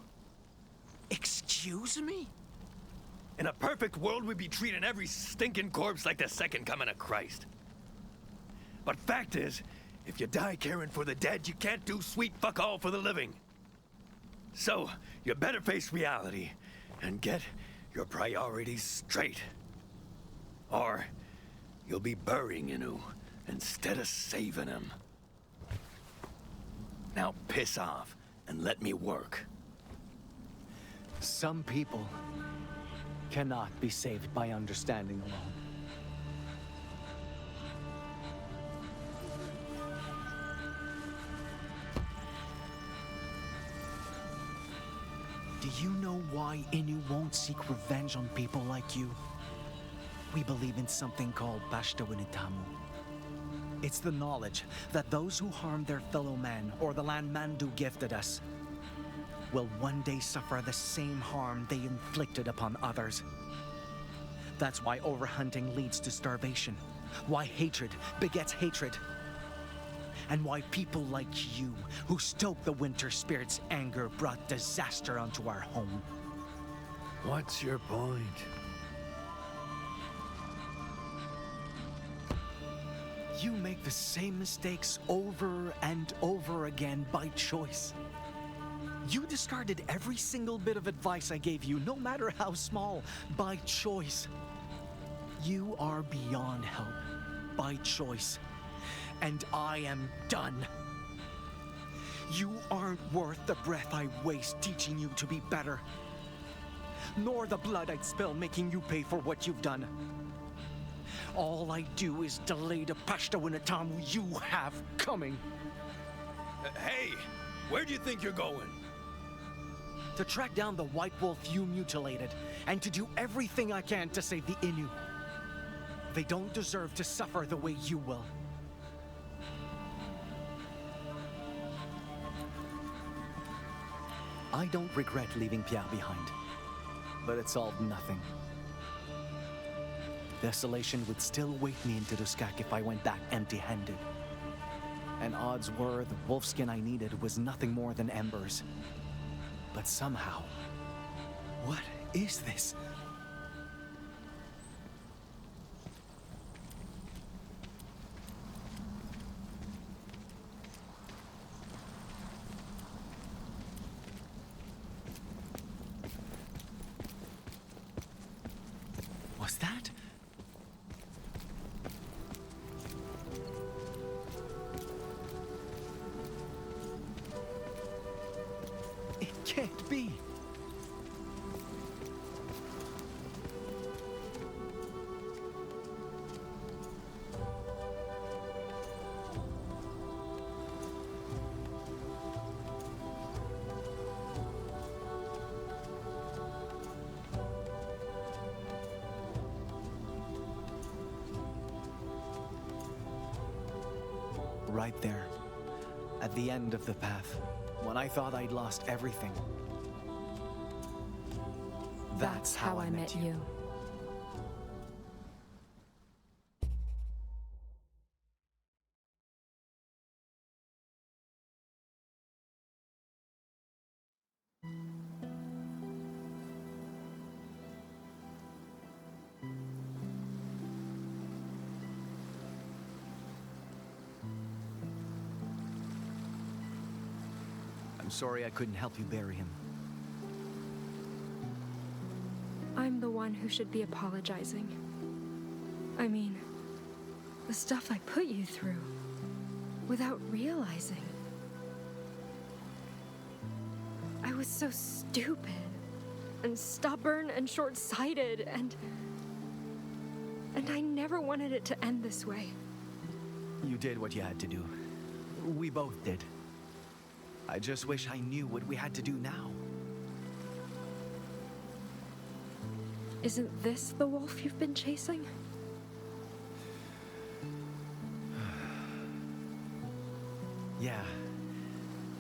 Excuse me? In a perfect world, we'd be treating every stinking corpse like the second coming of Christ. But fact is, if you die caring for the dead, you can't do sweet fuck all for the living. So, you better face reality and get your priorities straight. Or you'll be burying Innu instead of saving him. Now piss off and let me work. Some people cannot be saved by understanding alone. Do you know why Inu won't seek revenge on people like you? We believe in something called Pashtawanitamu. It's the knowledge that those who harm their fellow man, or the land Mandu gifted us, will one day suffer the same harm they inflicted upon others. That's why overhunting leads to starvation, why hatred begets hatred, and why people like you, who stoke the winter spirit's anger, brought disaster onto our home. What's your point? You make the same mistakes over and over again by choice. You discarded every single bit of advice I gave you, no matter how small, by choice. You are beyond help, by choice. And I am done. You aren't worth the breath I waste teaching you to be better, nor the blood I'd spill making you pay for what you've done. All I do is delay the Pashtawanatamu you have coming. Hey, where do you think you're going? To track down the white wolf you mutilated, and to do everything I can to save the Inu. They don't deserve to suffer the way you will. I don't regret leaving Pierre behind, but it solved nothing. Desolation would still wait me in Duskak if I went back empty-handed. And odds were the wolfskin I needed was nothing more than embers. But somehow, what is this? Was that? It can't be. Right there, at the end of the path, when I thought I'd lost everything. That's how I met you. I'm sorry I couldn't help you bury him. I'm the one who should be apologizing. I mean, the stuff I put you through, without realizing. I was so stupid, and stubborn, and short-sighted, and I never wanted it to end this way. You did what you had to do. We both did. I just wish I knew what we had to do now. Isn't this the wolf you've been chasing? Yeah,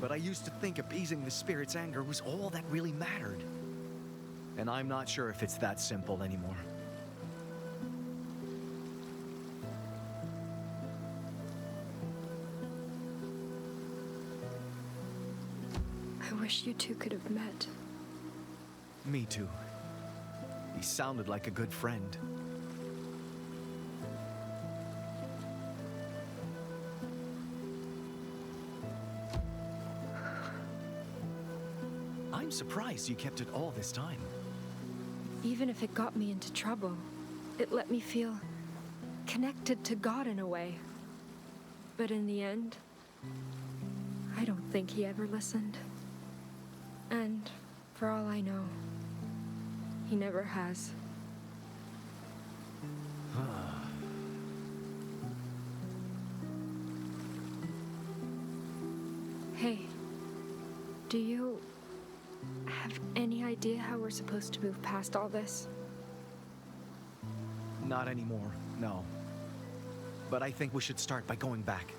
but I used to think appeasing the spirit's anger was all that really mattered. And I'm not sure if it's that simple anymore. I wish you two could have met. Me too. He sounded like a good friend. I'm surprised you kept it all this time. Even if it got me into trouble, it let me feel connected to God in a way. But in the end, I don't think he ever listened. And for all I know, he never has. Hey, do you have any idea how we're supposed to move past all this? Not anymore, no. But I think we should start by going back.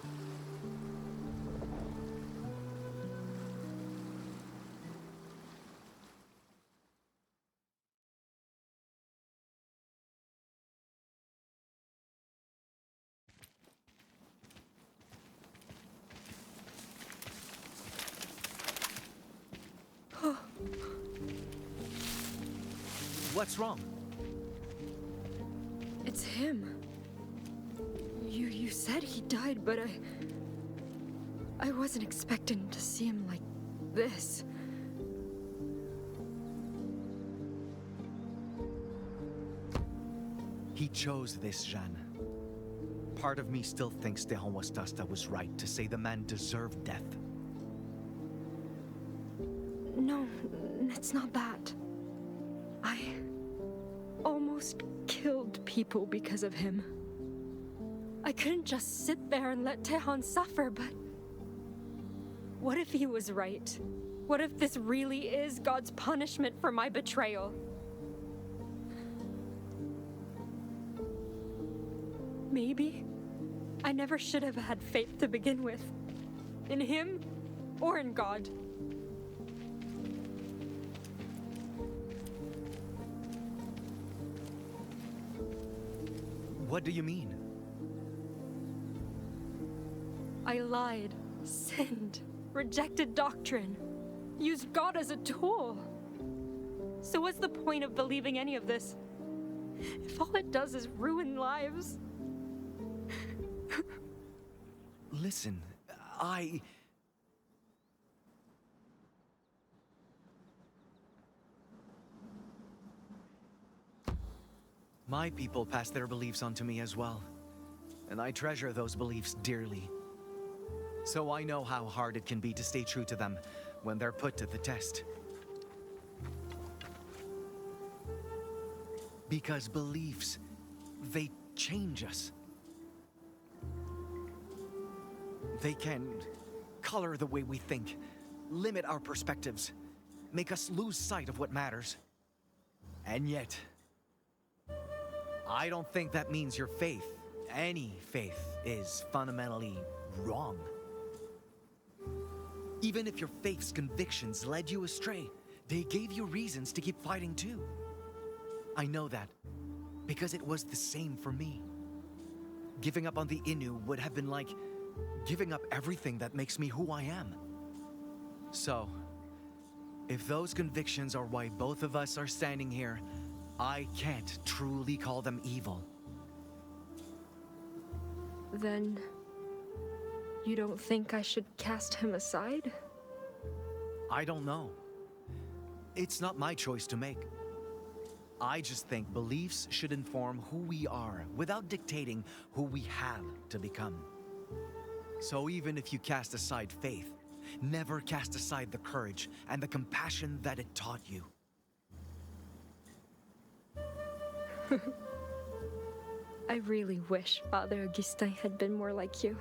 What's wrong? It's him. You said he died, but I wasn't expecting to see him like this. He chose this, Jeanne. Part of me still thinks de Homostasta was right to say the man deserved death. No, it's not that. I almost killed people because of him. I couldn't just sit there and let Tehan suffer, but what if he was right? What if this really is God's punishment for my betrayal? Maybe I never should have had faith to begin with. In him or in God. What do you mean? I lied, sinned, rejected doctrine, used God as a tool. So what's the point of believing any of this? If all it does is ruin lives. Listen, My people pass their beliefs on to me as well, and I treasure those beliefs dearly. So I know how hard it can be to stay true to them when they're put to the test. Because beliefs, they change us. They can color the way we think, limit our perspectives, make us lose sight of what matters. And yet, I don't think that means your faith, any faith, is fundamentally wrong. Even if your faith's convictions led you astray, they gave you reasons to keep fighting too. I know that, because it was the same for me. Giving up on the Innu would have been like giving up everything that makes me who I am. So, if those convictions are why both of us are standing here, I can't truly call them evil. Then you don't think I should cast him aside? I don't know. It's not my choice to make. I just think beliefs should inform who we are without dictating who we have to become. So even if you cast aside faith, never cast aside the courage and the compassion that it taught you. I really wish Father Augustin had been more like you.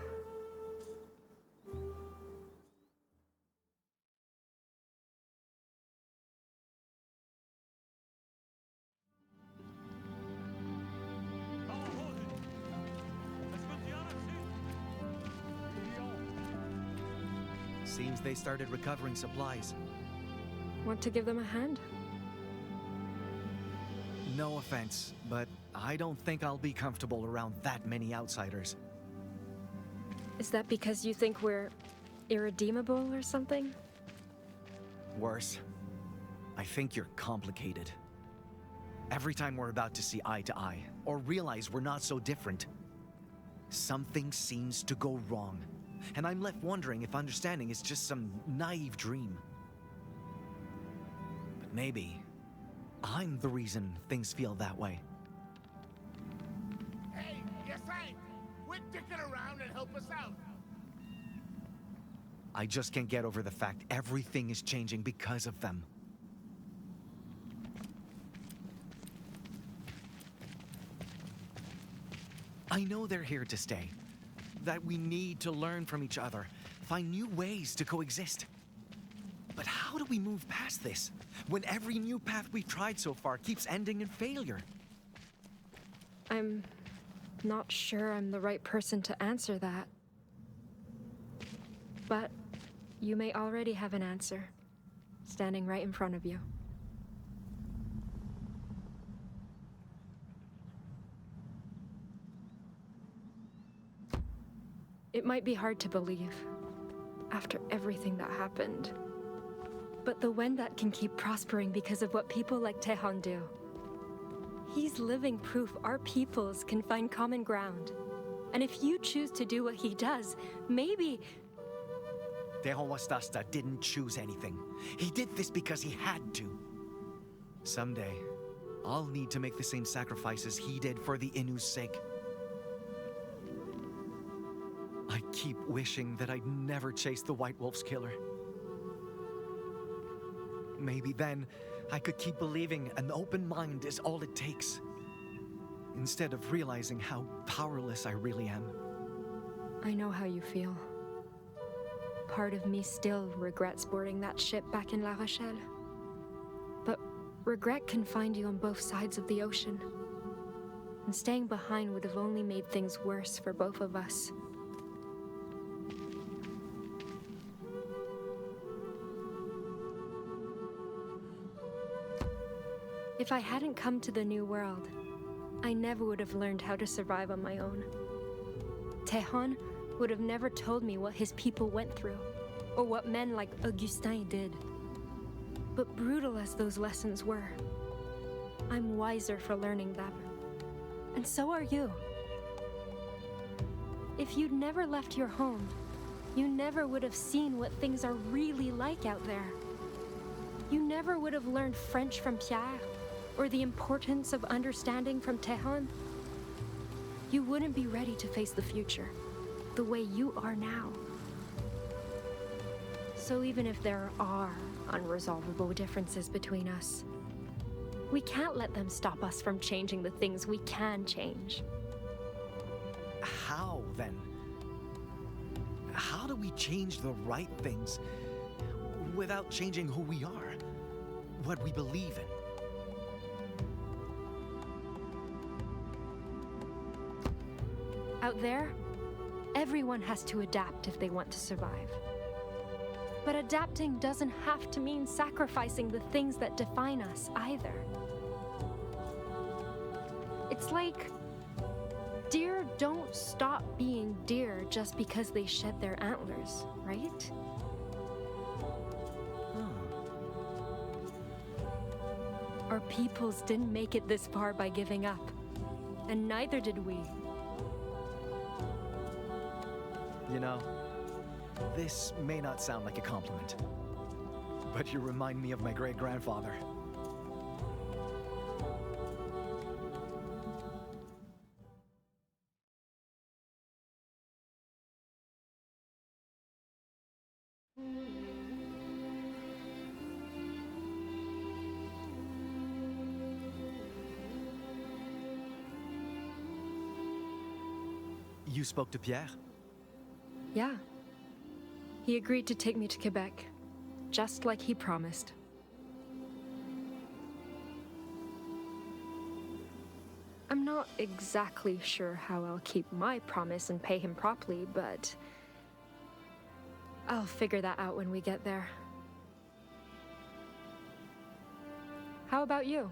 Seems they started recovering supplies. Want to give them a hand? No offense, but I don't think I'll be comfortable around that many outsiders. Is that because you think we're irredeemable or something? Worse, I think you're complicated. Every time we're about to see eye to eye, or realize we're not so different, something seems to go wrong. And I'm left wondering if understanding is just some naive dream. But maybe I'm the reason things feel that way. Hey, yes, I. Quit dicking around and help us out. I just can't get over the fact everything is changing because of them. I know they're here to stay. That we need to learn from each other, find new ways to coexist. But how do we move past this, when every new path we've tried so far keeps ending in failure? I'm not sure I'm the right person to answer that. But you may already have an answer, standing right in front of you. It might be hard to believe, after everything that happened. But the Wendat can keep prospering because of what people like Tehan do. He's living proof our peoples can find common ground. And if you choose to do what he does, maybe... Tehan Wastasta didn't choose anything. He did this because he had to. Someday, I'll need to make the same sacrifices he did for the Inu's sake. I keep wishing that I'd never chased the White Wolf's killer. Maybe then, I could keep believing an open mind is all it takes, instead of realizing how powerless I really am. I know how you feel. Part of me still regrets boarding that ship back in La Rochelle. But regret can find you on both sides of the ocean. And staying behind would have only made things worse for both of us. If I hadn't come to the New World, I never would have learned how to survive on my own. Tehan would have never told me what his people went through, or what men like Augustin did. But brutal as those lessons were, I'm wiser for learning them. And so are you. If you'd never left your home, you never would have seen what things are really like out there. You never would have learned French from Pierre, or the importance of understanding from Tehan. You wouldn't be ready to face the future, the way you are now. So even if there are unresolvable differences between us, we can't let them stop us from changing the things we can change. How, then? How do we change the right things without changing who we are, what we believe in? Out there, everyone has to adapt if they want to survive. But adapting doesn't have to mean sacrificing the things that define us either. It's like deer don't stop being deer just because they shed their antlers, right? Our peoples didn't make it this far by giving up, and neither did we. You know, this may not sound like a compliment, but you remind me of my great-grandfather. You spoke to Pierre? Yeah. He agreed to take me to Quebec, just like he promised. I'm not exactly sure how I'll keep my promise and pay him properly, but I'll figure that out when we get there. How about you?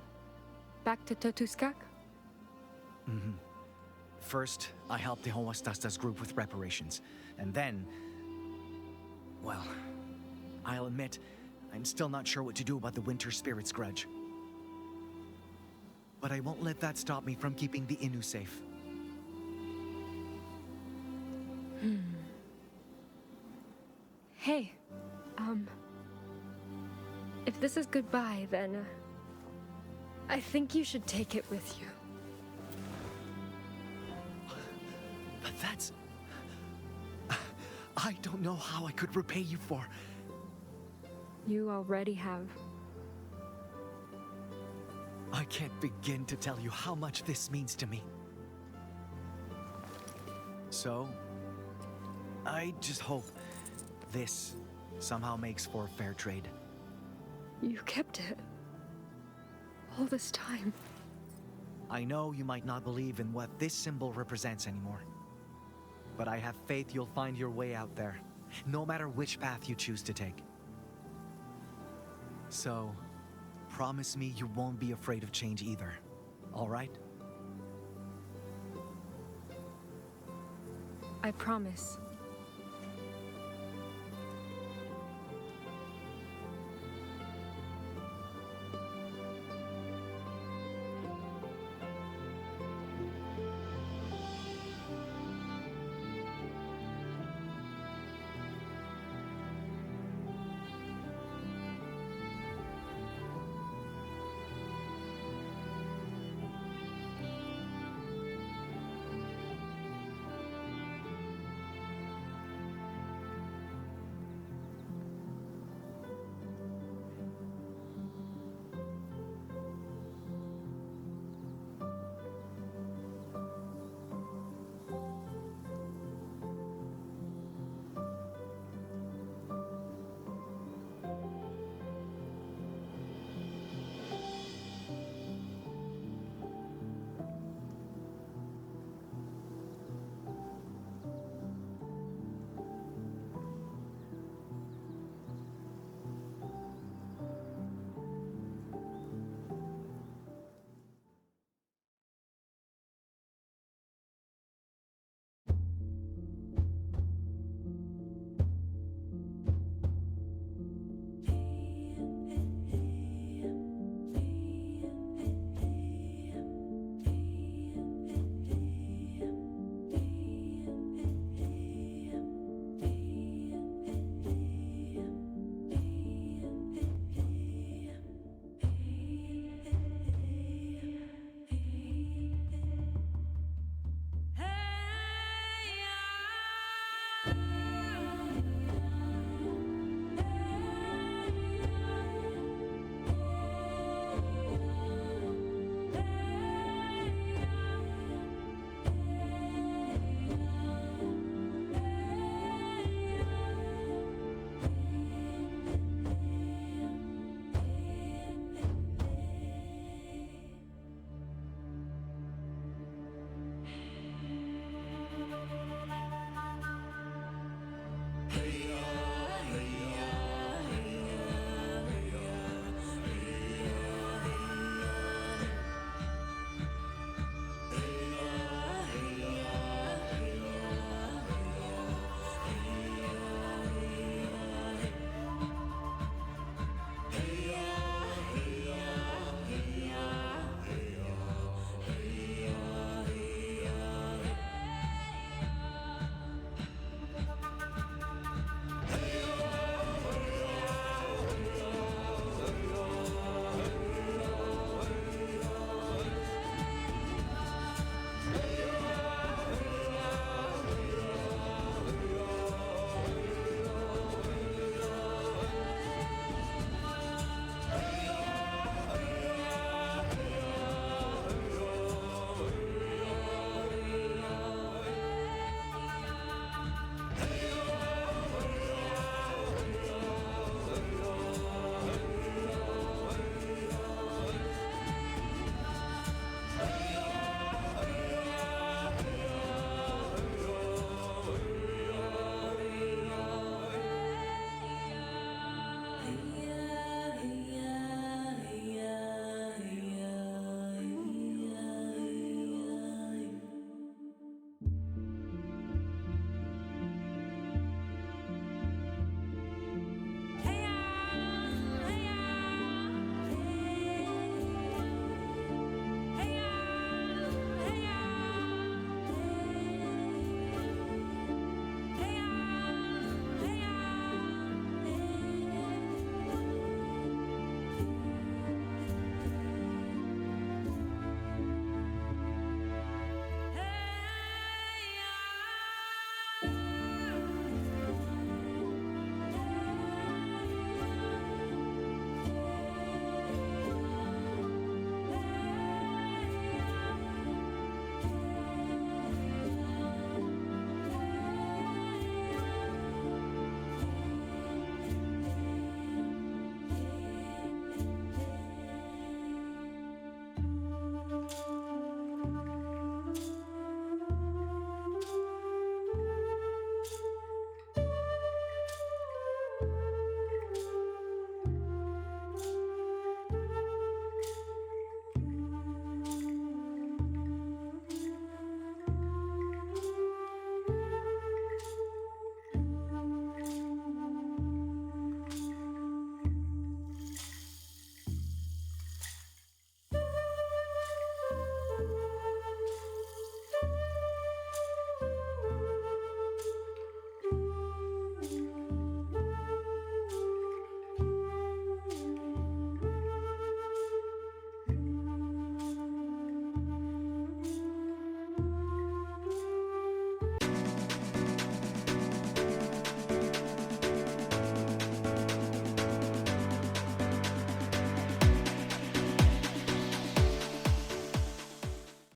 Back to Totuskak? Mm-hmm. First, I helped the Howastasta's group with reparations, and then... well, I'll admit, I'm still not sure what to do about the Winter Spirit's grudge. But I won't let that stop me from keeping the Innu safe. Hey, if this is goodbye, then I think you should take it with you. But that's... I don't know how I could repay you for... You already have. I can't begin to tell you how much this means to me. So, I just hope this somehow makes for a fair trade. You kept it. All this time. I know you might not believe in what this symbol represents anymore. But I have faith you'll find your way out there, no matter which path you choose to take. So, promise me you won't be afraid of change either, all right? I promise.